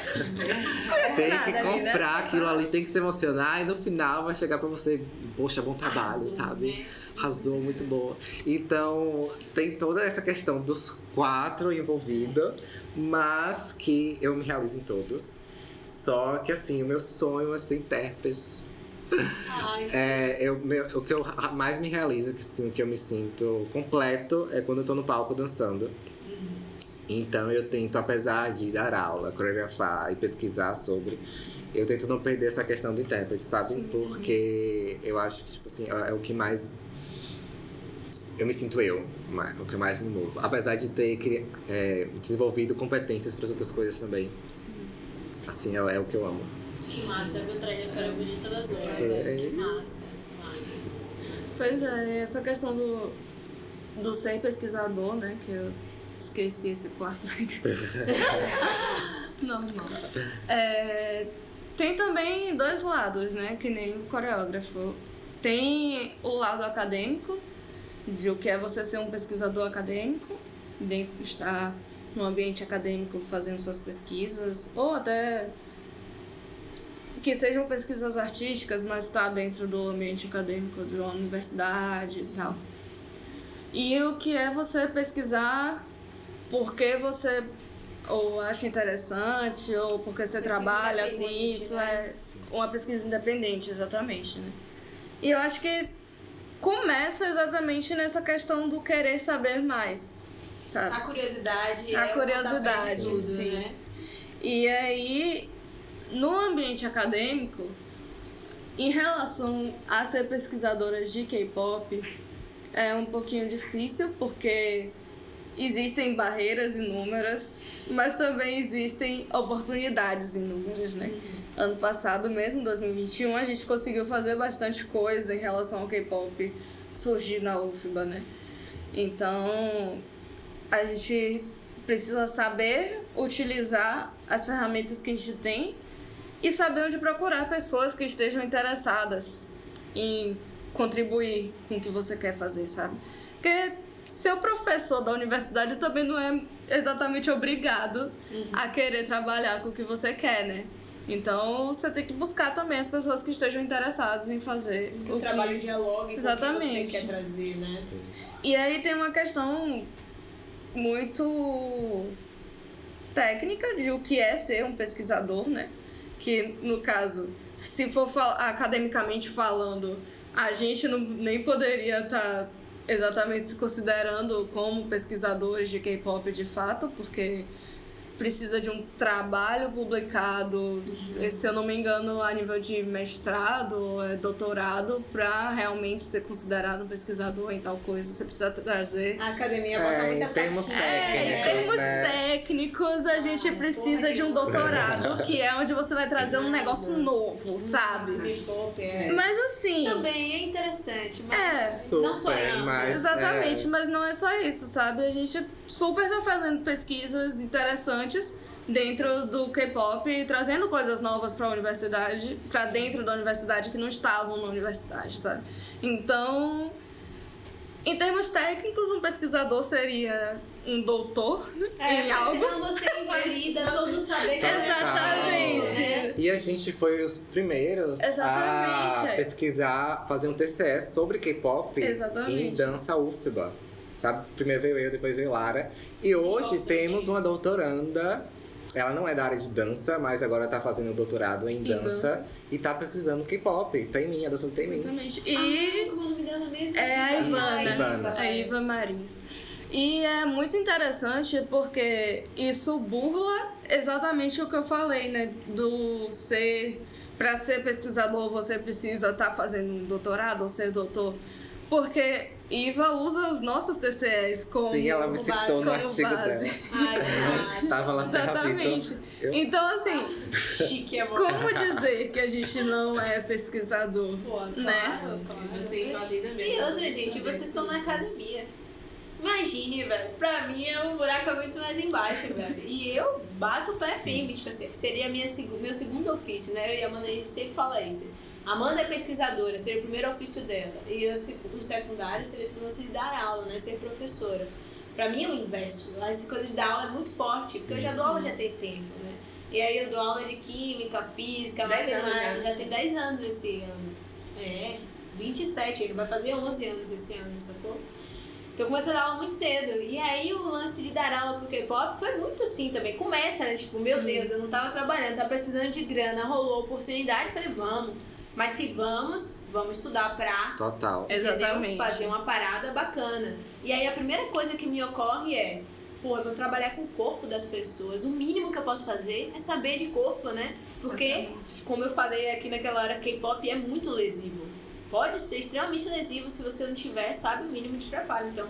[SPEAKER 4] Tem que comprar aquilo ali, tem que se emocionar e no final vai chegar pra você, poxa, bom trabalho, sabe? Né? Arrasou, muito boa. Então, tem toda essa questão dos 4 envolvidos, mas que eu me realizo em todos. Só que, assim, o meu sonho é ser intérprete. O que eu mais me realizo, que eu me sinto completo, é quando eu tô no palco dançando. Então, eu tento, apesar de dar aula, coreografar e pesquisar sobre, eu tento não perder essa questão do intérprete, sabe? Sim, porque eu acho que, tipo assim, é o que mais... Eu me sinto o que mais me move. Apesar de ter desenvolvido competências para as outras coisas também. Sim. Assim, é o que eu amo.
[SPEAKER 1] Que massa, é a trajetória bonita das duas. Que massa.
[SPEAKER 2] Pois essa questão do ser pesquisador, né? Que eu esqueci esse quarto aqui. Não. Tem também 2 lados, né? Que nem o coreógrafo. Tem o lado acadêmico, de o que é você ser um pesquisador acadêmico, estar no ambiente acadêmico fazendo suas pesquisas, ou até que sejam pesquisas artísticas, mas está dentro do ambiente acadêmico de uma universidade e tal. E o que é você pesquisar porque você ou acha interessante, ou porque você trabalha com isso, né? É uma pesquisa independente, exatamente, né? E eu acho que começa exatamente nessa questão do querer saber mais, sabe?
[SPEAKER 1] A curiosidade
[SPEAKER 2] a curiosidade,
[SPEAKER 1] tudo,
[SPEAKER 2] sim.
[SPEAKER 1] Né?
[SPEAKER 2] E aí, no ambiente acadêmico, em relação a ser pesquisadora de K-pop, é um pouquinho difícil, porque existem barreiras inúmeras, mas também existem oportunidades inúmeras, né? Ano passado mesmo, 2021, a gente conseguiu fazer bastante coisa em relação ao K-pop surgir na UFBA, né? Então, a gente precisa saber utilizar as ferramentas que a gente tem e saber onde procurar pessoas que estejam interessadas em contribuir com o que você quer fazer, sabe? Porque ser professor da universidade também não é exatamente obrigado a querer trabalhar com o que você quer, né? Então, você tem que buscar também as pessoas que estejam interessadas em fazer
[SPEAKER 1] o trabalho dialogue com o que você quer trazer, né?
[SPEAKER 2] E aí tem uma questão muito técnica de o que é ser um pesquisador, né? Que, no caso, se for academicamente falando, a gente nem poderia estar exatamente se considerando como pesquisadores de K-pop de fato, porque precisa de um trabalho publicado, se eu não me engano, a nível de mestrado, doutorado, para realmente ser considerado um pesquisador em tal coisa. Você precisa trazer...
[SPEAKER 1] A academia bota muitas
[SPEAKER 4] termos
[SPEAKER 1] caixinhas.
[SPEAKER 2] Em termos técnicos, a gente precisa de um doutorado, que é onde você vai trazer um negócio novo, sabe? Mas assim...
[SPEAKER 1] Também é interessante, mas
[SPEAKER 4] super,
[SPEAKER 1] não só isso.
[SPEAKER 4] Mas,
[SPEAKER 2] exatamente, mas não é só isso, sabe? A gente super tá fazendo pesquisas interessantes dentro do K-pop e trazendo coisas novas para a universidade, para dentro da universidade que não estavam na universidade, sabe? Então, em termos técnicos, um pesquisador seria um doutor em algo.
[SPEAKER 1] Senão você invalida todo o saber que
[SPEAKER 2] exatamente.
[SPEAKER 1] Né?
[SPEAKER 4] E a gente foi os primeiros a pesquisar, fazer um TCS sobre K-pop em dança UFBA. Sabe? Primeiro veio eu, depois veio Lara. E hoje temos uma doutoranda. Ela não é da área de dança, mas agora tá fazendo doutorado em dança. E tá pesquisando K-pop. Tá em mim, a dança do Tem
[SPEAKER 2] exatamente. E
[SPEAKER 1] como é o nome dela mesmo?
[SPEAKER 2] É a Ivana. A Iva Marins. E é muito interessante porque isso burla exatamente o que eu falei, né? Do ser... Pra ser pesquisador, você precisa estar fazendo um doutorado ou ser doutor. Porque Iva usa os nossos TCEs como
[SPEAKER 4] sim, ela me citou no artigo
[SPEAKER 2] base.
[SPEAKER 4] dela. Tava lá
[SPEAKER 2] exatamente. Então, assim,
[SPEAKER 1] chique, amor.
[SPEAKER 2] como dizer que a gente não é pesquisador, né?
[SPEAKER 1] Claro.
[SPEAKER 5] E
[SPEAKER 1] outra, gente, vocês estão na academia. Imagine, velho, pra mim o buraco é muito mais embaixo, velho. E eu bato o pé firme, tipo assim, seria meu segundo ofício, né? Eu e a Amanda, a gente sempre fala isso. Amanda é pesquisadora, seria o primeiro ofício dela. E o secundário seria esse lance de dar aula, né? Ser professora. Pra mim é o inverso. Essa coisa de dar aula é muito forte, porque eu já dou aula já tem tempo, né? E aí eu dou aula de química, física, matemática. Já tem 10 anos esse ano. 27, ele vai fazer 11 anos esse ano, sacou? Então eu comecei a dar aula muito cedo. E aí o lance de dar aula pro K-pop foi muito assim também. Começa, né? Tipo, meu Deus, eu não tava trabalhando, tava precisando de grana, rolou oportunidade, falei, vamos. Mas se vamos estudar pra
[SPEAKER 2] exatamente.
[SPEAKER 1] Fazer uma parada bacana. E aí a primeira coisa que me ocorre é, eu vou trabalhar com o corpo das pessoas. O mínimo que eu posso fazer é saber de corpo, né? Porque, como eu falei aqui naquela hora, K-pop é muito lesivo. Pode ser extremamente lesivo se você não tiver, sabe, o mínimo de preparo. Então,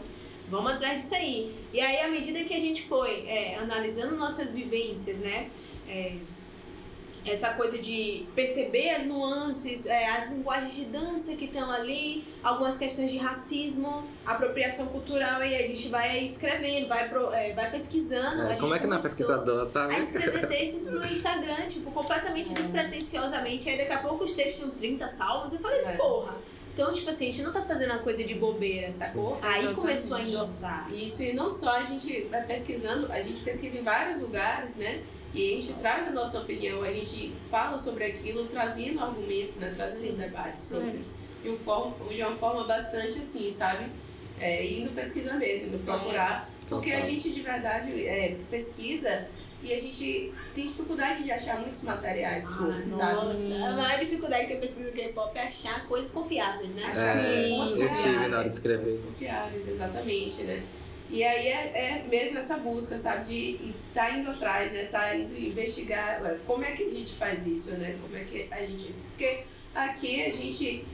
[SPEAKER 1] vamos atrás disso aí. E aí, à medida que a gente foi analisando nossas vivências, né? Essa coisa de perceber as nuances, as linguagens de dança que estão ali, algumas questões de racismo, apropriação cultural, e a gente vai escrevendo, vai pesquisando. A gente
[SPEAKER 4] como é que não é pesquisador, sabe?
[SPEAKER 1] A escrever textos pro Instagram, tipo, completamente despretensiosamente, aí daqui a pouco os textos tinham 30 salvos, eu falei, porra! Então, tipo assim, a gente não tá fazendo uma coisa de bobeira, sacou? Aí começou a endossar.
[SPEAKER 5] Isso, e não só a gente vai pesquisando, a gente pesquisa em vários lugares, né? E a gente traz a nossa opinião, a gente fala sobre aquilo, trazendo argumentos, né? Trazendo debates sobre isso. De uma forma bastante assim, sabe? Indo pesquisar mesmo, indo procurar. Porque a gente de verdade pesquisa e a gente tem dificuldade de achar muitos materiais sabe?
[SPEAKER 1] Nossa, a maior dificuldade que eu pesquiso no K-pop é achar coisas confiáveis, né?
[SPEAKER 4] Eu tive na hora de escrever.
[SPEAKER 5] Coisas confiáveis, exatamente, né? E aí é mesmo essa busca, sabe, de estar indo atrás, né? Tá indo investigar como é que a gente faz isso, né? Como é que a gente... Porque aqui a gente...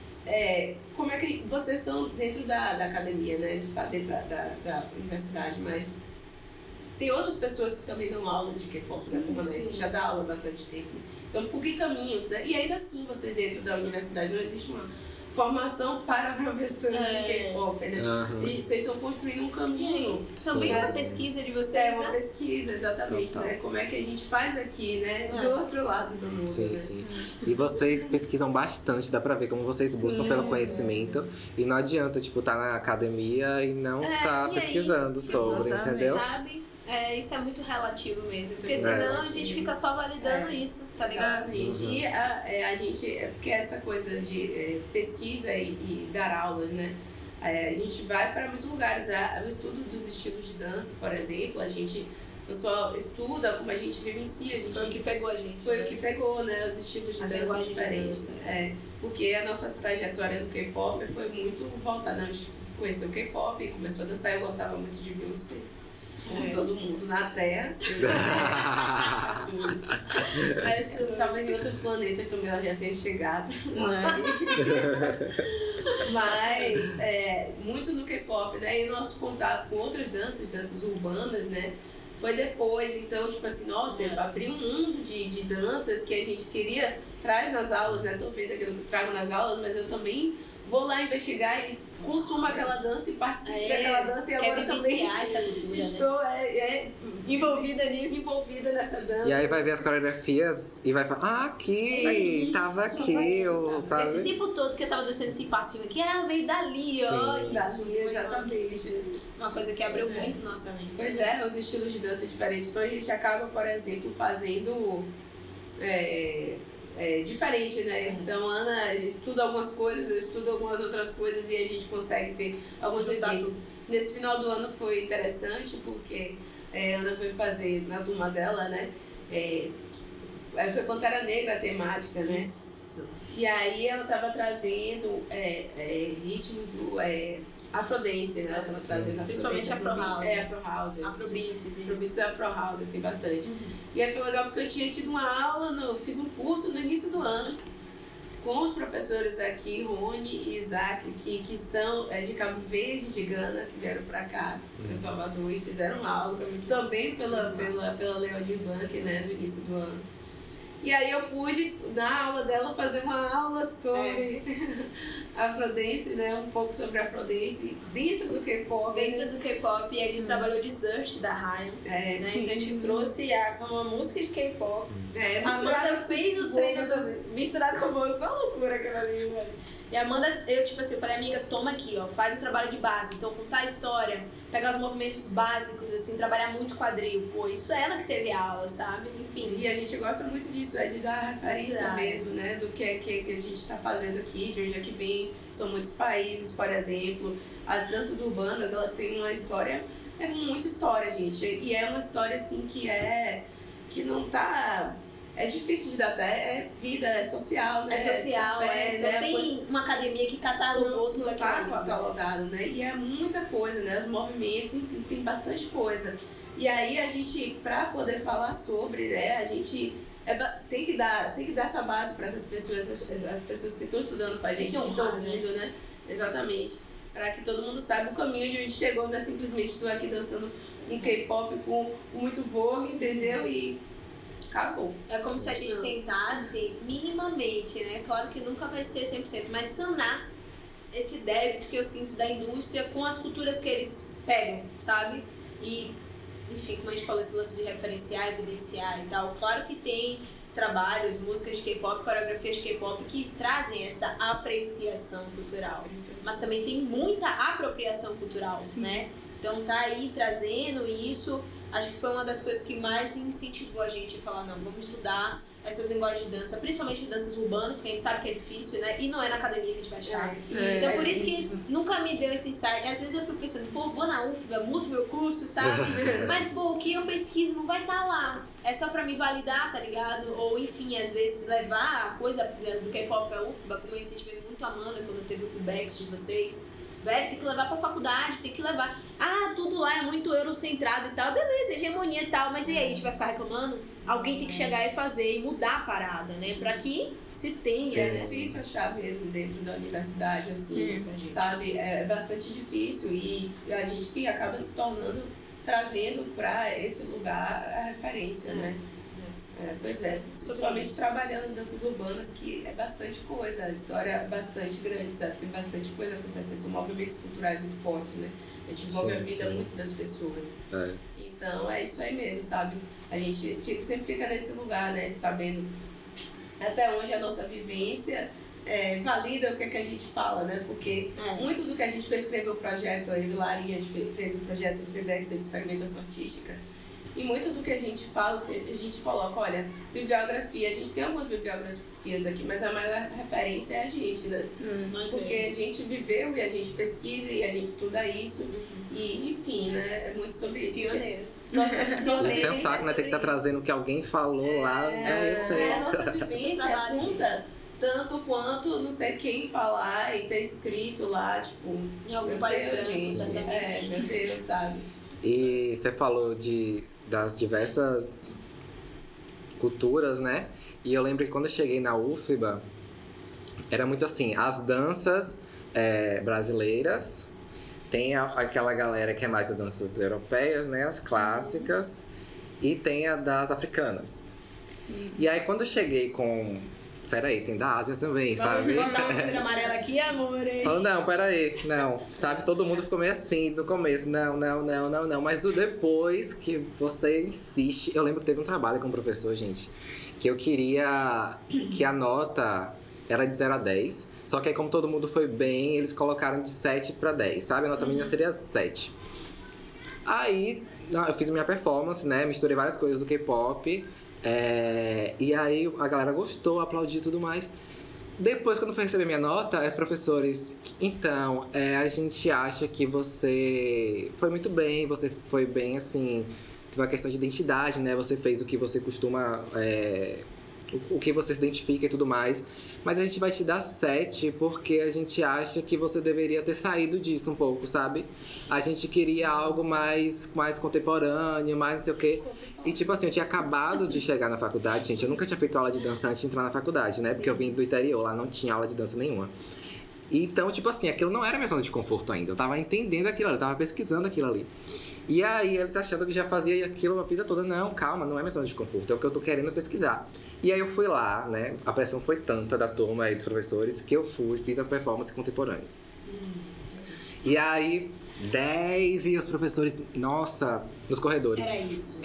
[SPEAKER 5] como é que vocês estão dentro da academia, né? A gente está dentro da universidade, mas tem outras pessoas que também dão aula de K-pop, né? Como a Nancy já dá aula há bastante tempo. Então, por que caminhos, né? E ainda assim, vocês dentro da universidade, não existe uma formação para professores de K-pop, né? E vocês estão construindo um caminho.
[SPEAKER 1] Também é uma pesquisa de vocês,
[SPEAKER 5] É uma pesquisa, exatamente, né? Como é que a gente faz aqui, né? Do outro lado do mundo,
[SPEAKER 4] Sim,
[SPEAKER 5] né?
[SPEAKER 4] sim. E vocês pesquisam bastante, dá pra ver como vocês buscam pelo conhecimento. E não adianta, tipo, tá na academia e não tá pesquisando sobre, entendeu?
[SPEAKER 1] Sabe? Isso é muito relativo mesmo, porque senão a gente fica só validando isso, tá ligado?
[SPEAKER 5] Exatamente. E a gente, porque essa coisa de pesquisa e dar aulas, né? A gente vai para muitos lugares. O estudo dos estilos de dança, por exemplo, a gente não só estuda como a gente vivencia. A gente
[SPEAKER 1] foi o que pegou a gente.
[SPEAKER 5] Foi o que pegou, né? Os estilos de dança diferentes. Porque a nossa trajetória no K-pop foi muito voltada. A gente conheceu o K-pop, começou a dançar. Eu gostava muito de Beyoncé. Com todo mundo na Terra. Assim, talvez em outros planetas também ela já tenha chegado. Mas muito no K-pop, né? E nosso contato com outras danças urbanas, né? Foi depois. Então, tipo assim, nossa, abriu um mundo de danças que a gente queria traz nas aulas, né? Tô vendo aquilo que eu trago nas aulas, mas eu também vou lá investigar e consumo aquela dança e participo daquela dança e agora também
[SPEAKER 1] essa cultura,
[SPEAKER 5] estou
[SPEAKER 1] envolvida nisso.
[SPEAKER 5] Envolvida nessa dança.
[SPEAKER 4] E aí vai ver as coreografias e vai falar, aqui, tava aqui, sabe?
[SPEAKER 1] Esse tempo todo que eu tava dançando esse passinho aqui, veio dali, ó.
[SPEAKER 5] Dali, exatamente.
[SPEAKER 1] Uma coisa que abriu muito nossa mente.
[SPEAKER 5] Pois é, os estilos de dança diferentes. Então a gente acaba, por exemplo, fazendo... diferente, né? Então, Ana estuda algumas coisas, eu estudo algumas outras coisas e a gente consegue ter alguns eventos. Nesse final do ano foi interessante porque Ana foi fazer na turma dela, né? Foi Pantera Negra a temática, né?
[SPEAKER 1] Isso.
[SPEAKER 5] E aí ela tava trazendo ritmos do Afrodance, né? Ela tava trazendo
[SPEAKER 1] principalmente Afro
[SPEAKER 5] House.
[SPEAKER 1] Afrobeats
[SPEAKER 5] e Afro House, assim, bastante. E aí foi legal porque eu tinha tido uma aula, fiz um curso no início do ano com os professores aqui, Rony e Isaac, que são de Cabo Verde, de Gana, que vieram pra cá, pra Salvador, e fizeram aula. Também pela Leodir Blanc, né, no início do ano. E aí eu pude, na aula dela, fazer uma aula sobre Afrodance, né? Um pouco sobre Afrodance dentro do K-pop.
[SPEAKER 1] Dentro do K-pop, e a gente trabalhou Desert da Ryan. Né? Então a gente trouxe uma música de K-pop. A Amanda fez o treino misturado com o bolo. Foi uma loucura aquela ali, velho. E a Amanda, eu falei, amiga, toma aqui, ó, faz o trabalho de base. Então, contar a história, pegar os movimentos básicos, assim, trabalhar muito quadril. Pô, isso é ela que teve aula, sabe? Enfim.
[SPEAKER 5] E a gente gosta muito disso, de dar referência mesmo, né? Do que a gente tá fazendo aqui, de onde é que vem. São muitos países, por exemplo. As danças urbanas, elas têm uma história, muita história, gente. E é uma história, assim, que não tá... É difícil de dar até, vida, é social, né?
[SPEAKER 1] É social, não tem uma academia que catalogou tudo aquilo.
[SPEAKER 5] Não tá catalogado, né? E é muita coisa, né? Os movimentos, enfim, tem bastante coisa. E aí a gente, pra poder falar sobre, né? A gente tem que dar essa base para essas pessoas, as pessoas que estão estudando com a gente, que estão ouvindo, né? Exatamente. Para que todo mundo saiba o caminho de onde chegou, não é simplesmente estou aqui dançando um K-pop com muito vogue, entendeu? E acabou.
[SPEAKER 1] É como se a gente tentasse minimamente, né? Claro que nunca vai ser 100%, mas sanar esse débito que eu sinto da indústria com as culturas que eles pegam, sabe? E, enfim, como a gente falou, esse lance de referenciar, evidenciar e tal. Claro que tem trabalhos, músicas de K-pop, coreografias de K-pop que trazem essa apreciação cultural. Mas também tem muita apropriação cultural, né? Então tá aí trazendo isso. acho que foi uma das coisas que mais incentivou a gente a falar, não, vamos estudar essas linguagens de dança, principalmente danças urbanas, que a gente sabe que é difícil, né? E não é na academia que a gente vai achar. Então, por isso que nunca me deu esse insight. Às vezes eu fico pensando, pô, vou na UFBA, mudo meu curso, sabe? Mas, pô, o que eu pesquiso não vai estar lá. É só pra me validar, tá ligado? Ou, enfim, às vezes levar a coisa do K-pop pra UFBA, como eu incentivei muito a Amanda quando teve o Pubex de vocês. Velho, tem que levar pra faculdade, tem que levar. Ah, tudo lá é muito eurocentrado e tal. Beleza, hegemonia e tal. Mas e aí, a gente vai ficar reclamando? Alguém tem que chegar e fazer e mudar a parada, né? Pra que se tenha,
[SPEAKER 5] É
[SPEAKER 1] né?
[SPEAKER 5] difícil achar mesmo dentro da universidade, assim, sabe? É bastante difícil e a gente que acaba se tornando, trazendo pra esse lugar a referência, né? Pois é, principalmente trabalhando em danças urbanas, que é bastante coisa, a história é bastante grande, sabe? Tem bastante coisa acontecendo, são movimentos culturais muito fortes, né? A gente envolve a vida muito das pessoas. Então é isso aí mesmo, sabe? A gente sempre fica nesse lugar, né? De sabendo até onde a nossa vivência valida o que a gente fala, né? Porque muito do que a gente fez, escrever o projeto, a Larinha fez o projeto do PBX de experimentação artística. E muito do que a gente fala, a gente coloca, olha, bibliografia, a gente tem algumas bibliografias aqui, mas a maior referência é a gente, né? Porque a gente viveu e a gente pesquisa e a gente estuda isso. E, enfim, né? É muito sobre isso.
[SPEAKER 1] Pioneiros.
[SPEAKER 5] Nossa
[SPEAKER 4] Você um saco, né? Tem que estar trazendo o que alguém falou lá.
[SPEAKER 5] A nossa vivência conta tanto quanto não sei quem falar e ter escrito lá, tipo...
[SPEAKER 1] Em algum país grande, certamente.
[SPEAKER 5] Meu Deus, sabe?
[SPEAKER 4] E você falou das diversas culturas, né? E eu lembro que quando eu cheguei na UFBA, era muito assim, as danças brasileiras, tem aquela galera que é mais das danças europeias, né? As clássicas, e tem a das africanas.
[SPEAKER 2] Sim.
[SPEAKER 4] E aí quando eu cheguei com... Peraí, tem da Ásia também, sabe?
[SPEAKER 1] Vamos botar uma pintura amarela aqui, amores.
[SPEAKER 4] Falando, não, peraí, não, sabe? Todo mundo ficou meio assim no começo, não, mas depois que você insiste... Eu lembro que teve um trabalho com o professor, gente, que eu queria que a nota era de 0 a 10, só que aí como todo mundo foi bem, eles colocaram de 7 pra 10, sabe? A nota mínima seria 7. Aí, eu fiz minha performance, né? Misturei várias coisas do K-pop. E aí a galera gostou, aplaudiu e tudo mais. Depois, quando foi receber minha nota, os professores... Então, a gente acha que você foi muito bem, você foi bem, assim... Teve uma questão de identidade, né? Você fez o que você costuma... o que você se identifica e tudo mais. Mas a gente vai te dar 7 porque a gente acha que você deveria ter saído disso um pouco, sabe? A gente queria algo mais contemporâneo, mais não sei o quê. E tipo assim, eu tinha acabado de chegar na faculdade, gente. Eu nunca tinha feito aula de dança antes de entrar na faculdade, né? Porque eu vim do interior, lá não tinha aula de dança nenhuma. Então, tipo assim, aquilo não era minha zona de conforto ainda. Eu tava entendendo aquilo ali, eu tava pesquisando aquilo ali. E aí eles achando que já fazia aquilo a vida toda. Não, calma, não é minha zona de conforto, é o que eu tô querendo pesquisar. E aí eu fui lá, né? A pressão foi tanta da turma aí dos professores que eu fiz a performance contemporânea. E aí, 10 e os professores, nossa, nos corredores.
[SPEAKER 1] Era isso.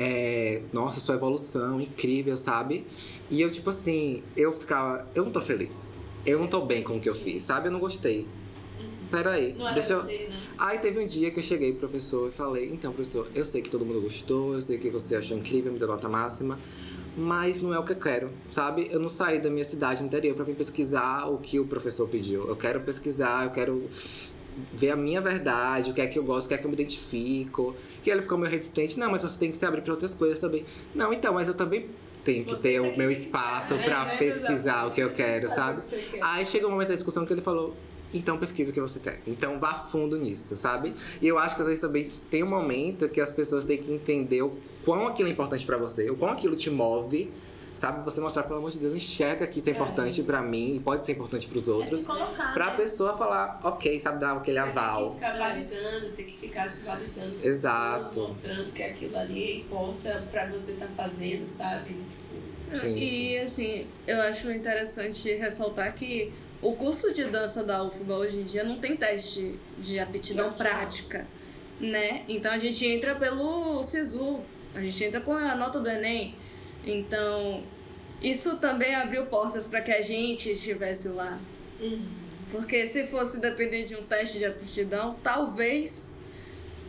[SPEAKER 4] Nossa, sua evolução, incrível, sabe? E eu, tipo assim, eu não tô feliz. Eu não tô bem com o que eu fiz, sabe? Eu não gostei. Peraí,
[SPEAKER 1] Não era
[SPEAKER 4] deixa eu...
[SPEAKER 1] você, né?
[SPEAKER 4] Aí teve um dia que eu cheguei pro professor e falei, então, professor, eu sei que todo mundo gostou, eu sei que você achou incrível, me deu nota máxima, mas não é o que eu quero, sabe? Eu não saí da minha cidade interior pra vir pesquisar o que o professor pediu. Eu quero pesquisar, eu quero ver a minha verdade, o que é que eu gosto, o que é que eu me identifico. E ele ficou meio resistente, não, mas você tem que se abrir pra outras coisas também. Não, então, mas eu também tenho que ter o meu espaço pra pesquisar o que eu quero, sabe? Aí chegou um momento da discussão que ele falou, então pesquisa o que você quer. Então vá fundo nisso, sabe? E eu acho que às vezes também tem um momento que as pessoas têm que entender o quão aquilo é importante pra você, o quão aquilo te move, sabe? Você mostrar, pelo amor de Deus, enxerga que isso é importante pra mim e pode ser importante pros outros.
[SPEAKER 1] Se colocar,
[SPEAKER 4] pra
[SPEAKER 1] né?
[SPEAKER 4] pessoa falar, ok, sabe? Dar aquele aval.
[SPEAKER 5] Tem que ficar validando, tem que ficar se validando.
[SPEAKER 4] Exato.
[SPEAKER 5] Mostrando que aquilo ali importa pra você estar fazendo, sabe?
[SPEAKER 4] Sim,
[SPEAKER 2] E assim, eu acho interessante ressaltar que o curso de dança da UFBA hoje em dia não tem teste de aptidão prática, né? Então a gente entra pelo SISU, a gente entra com a nota do Enem. Então, isso também abriu portas para que a gente estivesse lá. Porque se fosse depender de um teste de aptidão, talvez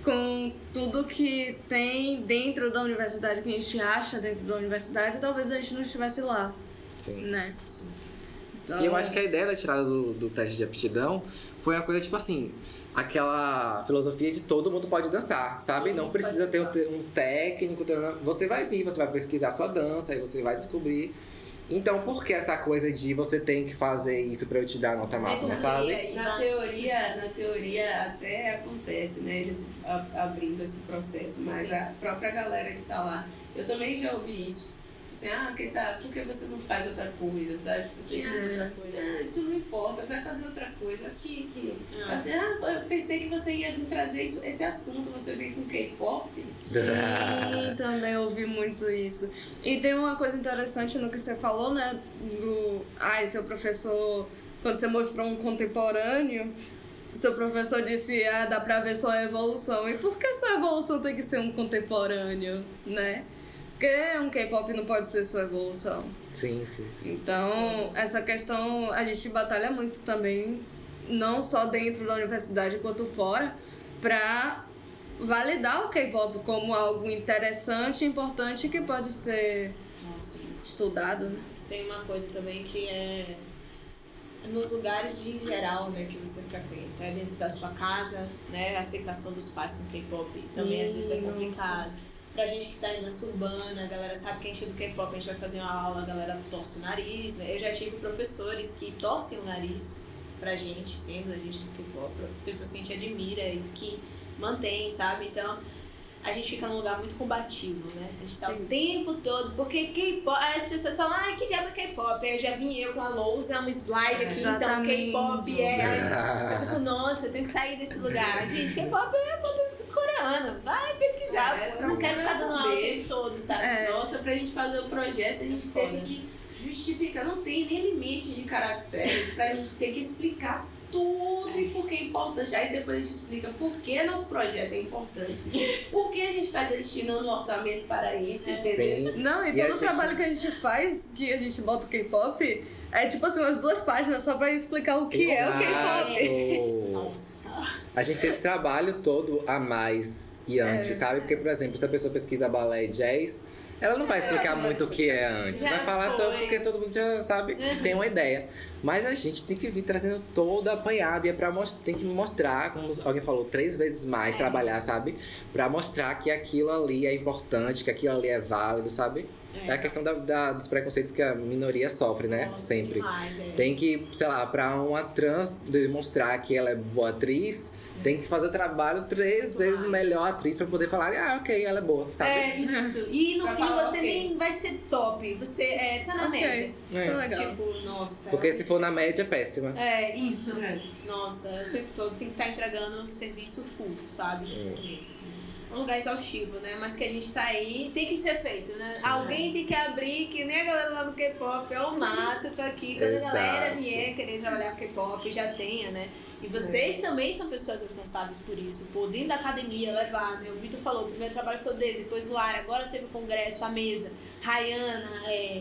[SPEAKER 2] com tudo que tem dentro da universidade, que a gente acha dentro da universidade, talvez a gente não estivesse lá.
[SPEAKER 4] Sim.
[SPEAKER 2] Né?
[SPEAKER 1] Sim.
[SPEAKER 2] Então,
[SPEAKER 4] E eu acho que a ideia da tirada do teste de aptidão foi uma coisa tipo assim, aquela filosofia de todo mundo pode dançar, sabe? Não precisa ter um técnico, você vai vir, você vai pesquisar sua dança, aí você vai descobrir. Então, por que essa coisa de você tem que fazer isso pra eu te dar nota máxima, sabe?
[SPEAKER 5] Na teoria até acontece, né? Eles abrindo esse processo, mas a própria galera que tá lá, eu também já ouvi isso. Assim, por que você não faz outra coisa, sabe? Você faz outra coisa. Isso não importa, vai fazer outra coisa. Aqui. Eu pensei que você ia me trazer esse assunto, você vem com K-pop.
[SPEAKER 2] Sim, também ouvi muito isso. E tem uma coisa interessante no que você falou, né? Seu professor, quando você mostrou um contemporâneo, seu professor disse, dá pra ver sua evolução. E por que sua evolução tem que ser um contemporâneo, né? Porque um K-pop não pode ser sua evolução.
[SPEAKER 4] Sim.
[SPEAKER 2] Então, essa questão a gente batalha muito também, não só dentro da universidade quanto fora, pra validar o K-pop como algo interessante e importante que pode ser estudado, né?
[SPEAKER 1] Tem uma coisa também que é nos lugares em geral, né, que você frequenta, dentro da sua casa, né, a aceitação dos pais com K-pop também às vezes é complicado. Pra gente que tá aí na suburbana, a galera sabe que a gente é do K-pop, a gente vai fazer uma aula, a galera torce o nariz, né? Eu já tive professores que torcem o nariz pra gente, sendo a gente do K-pop, pessoas que a gente admira e que mantém, sabe? Então, a gente fica num lugar muito combativo, né? A gente tá o tempo todo, porque K-pop, aí as pessoas falam, que diabo é K-pop? Aí eu já vim com a lousa, um slide aqui, então K-pop eu fico, nossa, eu tenho que sair desse lugar. Gente, K-pop é pop coreano, vai pesquisar, eu não quero ficar dando aula o tempo todo, sabe?
[SPEAKER 5] Nossa, pra gente fazer o projeto, a gente teve que justificar, não tem nem limite de caracteres, pra gente ter que explicar tudo e por que é importante. Aí depois a gente explica por que nosso projeto é importante, por que a gente está destinando o orçamento para isso, entendeu?
[SPEAKER 2] Não, e todo o trabalho que a gente faz, que a gente bota o K-pop, é tipo assim, umas 2 páginas só pra explicar o que é o K-pop.
[SPEAKER 1] Nossa!
[SPEAKER 4] A gente tem esse trabalho todo a mais e antes, sabe? Porque, por exemplo, se a pessoa pesquisa balé e jazz, ela não vai explicar muito o que é antes. Vai falar todo, porque todo mundo já sabe, tem uma ideia. Mas a gente tem que vir trazendo todo apanhado. E é tem que mostrar, como alguém falou, 3 vezes mais trabalhar, sabe? Pra mostrar que aquilo ali é importante, que aquilo ali é válido, sabe? É a questão dos preconceitos que a minoria sofre, né?
[SPEAKER 1] Nossa,
[SPEAKER 4] sempre.
[SPEAKER 1] Demais,
[SPEAKER 4] Tem que, sei lá, pra uma trans demonstrar que ela é boa atriz, tem que fazer o trabalho 3 vezes melhor atriz pra poder falar, ok, ela é boa, sabe?
[SPEAKER 1] É, isso. E no fim você nem vai ser top, você tá na média.
[SPEAKER 2] Tá legal.
[SPEAKER 1] Tipo, nossa.
[SPEAKER 4] Porque se for na média é péssima.
[SPEAKER 1] É, isso. Nossa, o tempo todo tem que estar entregando um serviço full, sabe? Um lugar exaustivo, né? Mas que a gente tá aí, tem que ser feito, né? Alguém tem que abrir, que nem a galera lá do K-pop, é o mato pra aqui. Quando a galera vier querer trabalhar com K-pop, já tenha, né? E vocês também são pessoas responsáveis por isso. Por dentro da academia, levar, né? O Vitor falou, o primeiro trabalho foi dele, depois o Lara, agora teve o congresso, a mesa. Rayana,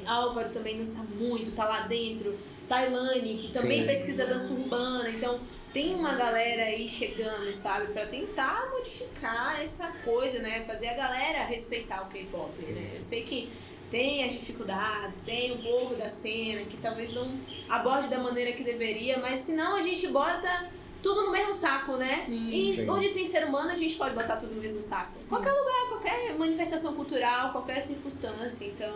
[SPEAKER 1] Álvaro também dança muito, tá lá dentro. Tailane, que também pesquisa dança urbana, então tem uma galera aí chegando, sabe, pra tentar modificar essa coisa, né, fazer a galera respeitar o K-pop, né, eu sei que tem as dificuldades, tem o povo da cena que talvez não aborde da maneira que deveria, mas senão a gente bota tudo no mesmo saco, né? Onde tem ser humano, a gente pode botar tudo no mesmo saco. Qualquer lugar, qualquer manifestação cultural, qualquer circunstância. Então,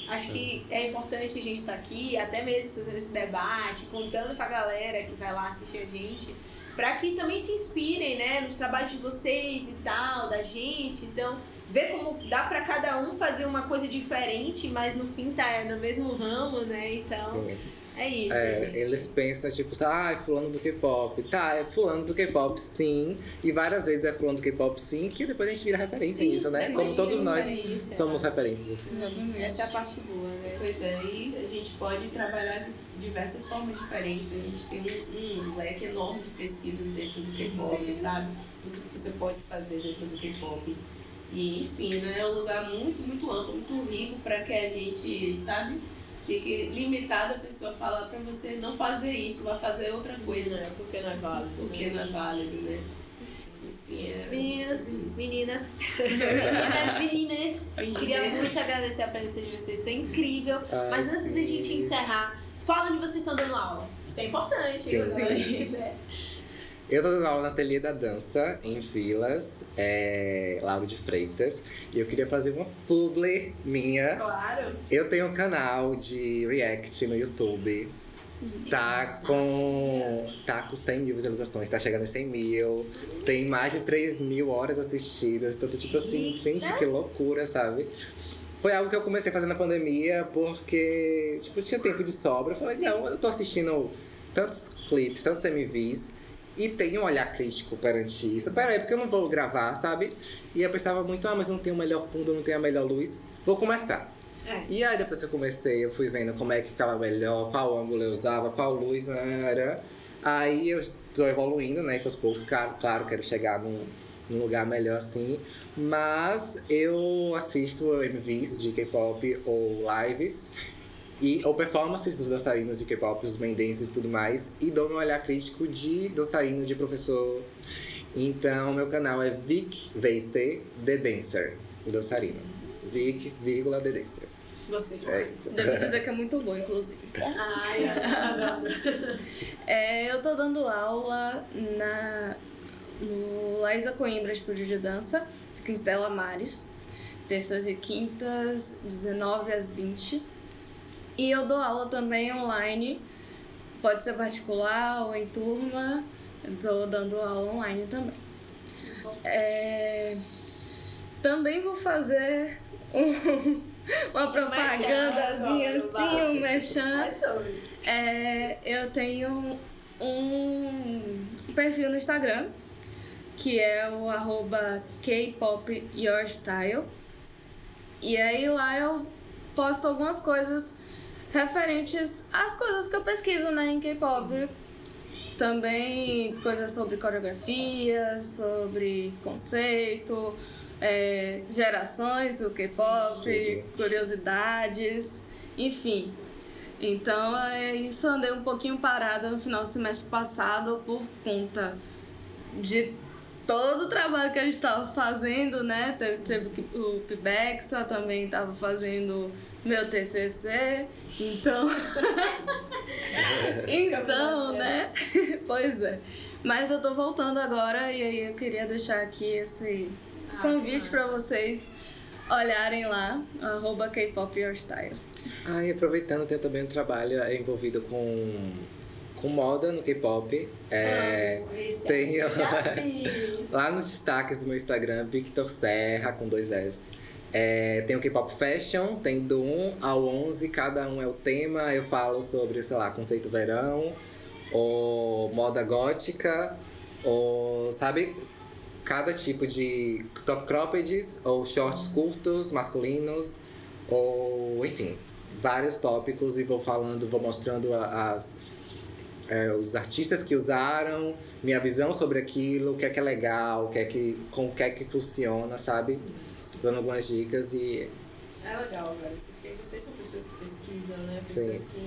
[SPEAKER 1] acho que é importante a gente estar aqui, até mesmo fazendo esse debate, contando pra galera que vai lá assistir a gente, pra que também se inspirem, né? Nos trabalhos de vocês e tal, da gente. Então, ver como dá pra cada um fazer uma coisa diferente, mas no fim tá no mesmo ramo, né? Então... É isso, gente.
[SPEAKER 4] Eles pensam, tipo, é fulano do K-pop. Tá, é fulano do K-pop, sim. E várias vezes é fulano do K-pop, sim, que depois a gente vira referência nisso, né? Como todos nós somos referências aqui.
[SPEAKER 1] Essa é a parte boa, né?
[SPEAKER 5] Pois é, e a gente pode trabalhar de diversas formas diferentes. A gente tem um leque enorme de pesquisas dentro do K-pop, sabe? O que você pode fazer dentro do K-pop. E, enfim, né? É um lugar muito, muito amplo, muito rico para que a gente, sabe? Fique limitado a pessoa falar pra você não fazer isso, vai fazer outra coisa.
[SPEAKER 1] Porque não é válido.
[SPEAKER 5] Porque não é válido, né?
[SPEAKER 1] Meninas, meninas, queria muito agradecer a presença de vocês, foi incrível. Mas antes da gente encerrar, fala onde vocês estão dando aula. Isso é importante.
[SPEAKER 4] Sim. Eu tô dando aula na Ateliê da Dança, em Vilas, Lauro de Freitas. E eu queria fazer uma publi minha.
[SPEAKER 1] Claro.
[SPEAKER 4] Eu tenho um canal de react no YouTube. Tá com 100 mil visualizações, tá chegando em 100 mil. Tem mais de 3 mil horas assistidas. Então, tipo assim, gente, que loucura, sabe? Foi algo que eu comecei a fazer na pandemia porque, tipo, tinha tempo de sobra. Eu falei, não, eu tô assistindo tantos clipes, tantos MVs e tenho um olhar crítico perante isso. Peraí, porque eu não vou gravar, sabe? E eu pensava muito, mas eu não tenho o melhor fundo, eu não tenho a melhor luz. Vou começar. E aí depois que eu comecei, eu fui vendo como é que ficava melhor, qual ângulo eu usava, qual luz era. Aí eu tô evoluindo, né? Esses poucos, claro, quero chegar num lugar melhor assim. Mas eu assisto MVs de K-pop ou lives ou performances dos dançarinos de K-pop, os main dancers e tudo mais. E dou meu olhar crítico de dançarino, de professor. Então meu canal é VicVC The Dancer, o dançarino. Vic, The Dancer.
[SPEAKER 1] Gostei demais.
[SPEAKER 2] Devo dizer que é muito bom, inclusive.
[SPEAKER 1] Ai, adoro.
[SPEAKER 2] Eu tô dando aula no Laísa Coimbra Estúdio de Dança, fica em Stella Maris, terças e quintas, 19 às 20. E eu dou aula também online, pode ser particular ou em turma, eu tô dando aula online também. Também vou fazer uma propagandazinha assim, um merchan. Eu tenho um perfil no Instagram, que é o @kpopyourstyle. E aí lá eu posto algumas coisas referentes às coisas que eu pesquiso, né, em K-pop. Também coisas sobre coreografia, sobre conceito, gerações do K-pop, curiosidades, enfim. Então isso, andei um pouquinho parada no final do semestre passado por conta de todo o trabalho que a gente estava fazendo, né? Teve o PIBEX, eu também estava fazendo meu TCC, então... né? Pois é. Mas eu tô voltando agora e aí eu queria deixar aqui esse convite para vocês olharem lá, @kpopyourstyle.
[SPEAKER 4] E aproveitando, tem também um trabalho envolvido com moda no K-pop. Tenho lá nos destaques do meu Instagram, Victor Serra, com 2 S. Tem o K-pop Fashion, tem do 1 ao 11, cada um é o tema. Eu falo sobre, sei lá, conceito verão, ou moda gótica, ou, sabe, cada tipo de top croppeds, ou shorts curtos, masculinos, ou, enfim, vários tópicos. E vou mostrando os artistas que usaram, minha visão sobre aquilo, o que é legal, como é que funciona, sabe? Dando algumas dicas e...
[SPEAKER 1] É legal, velho, porque vocês são pessoas que pesquisam, né? Pessoas que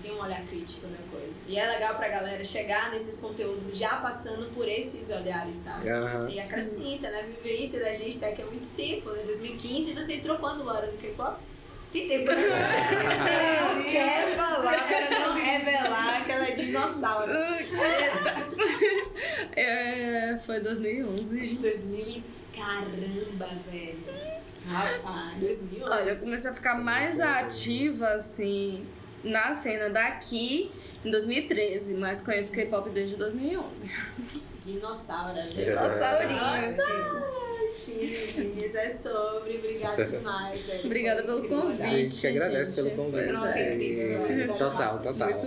[SPEAKER 1] têm um olhar crítico na coisa. E é legal pra galera chegar nesses conteúdos já passando por esses olhares, sabe? E acrescenta, né? Vivência da gente tá aqui há muito tempo, né? 2015 você entrou quando, Laura, no K-pop? Tem tempo, né? Você não quer falar pra não revelar que ela é dinossauro.
[SPEAKER 2] Foi 2011.
[SPEAKER 1] Caramba, velho. Rapaz, 2011.
[SPEAKER 2] Olha, eu comecei a ficar mais ativa, assim, na cena daqui em 2013, mas conheço K-pop desde 2011.
[SPEAKER 1] Dinossauro.
[SPEAKER 2] Dinossaurinho.
[SPEAKER 1] Enfim, isso é sobre. Obrigada demais.
[SPEAKER 2] Obrigada pelo convite.
[SPEAKER 4] A gente que agradece pelo convite. Total.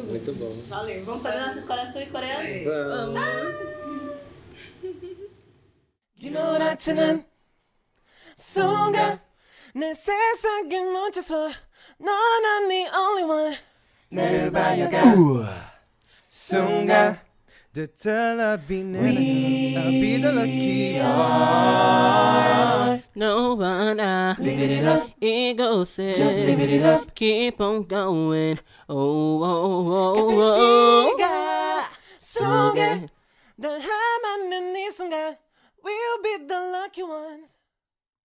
[SPEAKER 4] Muito bom.
[SPEAKER 1] Valeu. Vamos fazer nossos corações coreanos?
[SPEAKER 4] Vamos.
[SPEAKER 6] 기노랗지는 순간 내 세상에 멈춰서 너는 the only one 나를 봐요가 순간 The I'll be the lucky heart
[SPEAKER 7] No one
[SPEAKER 6] Live it up
[SPEAKER 7] 이곳에
[SPEAKER 6] Just live it up
[SPEAKER 7] Keep on going
[SPEAKER 6] 같은 시간 속에 널 함하는 이 순간 the lucky ones.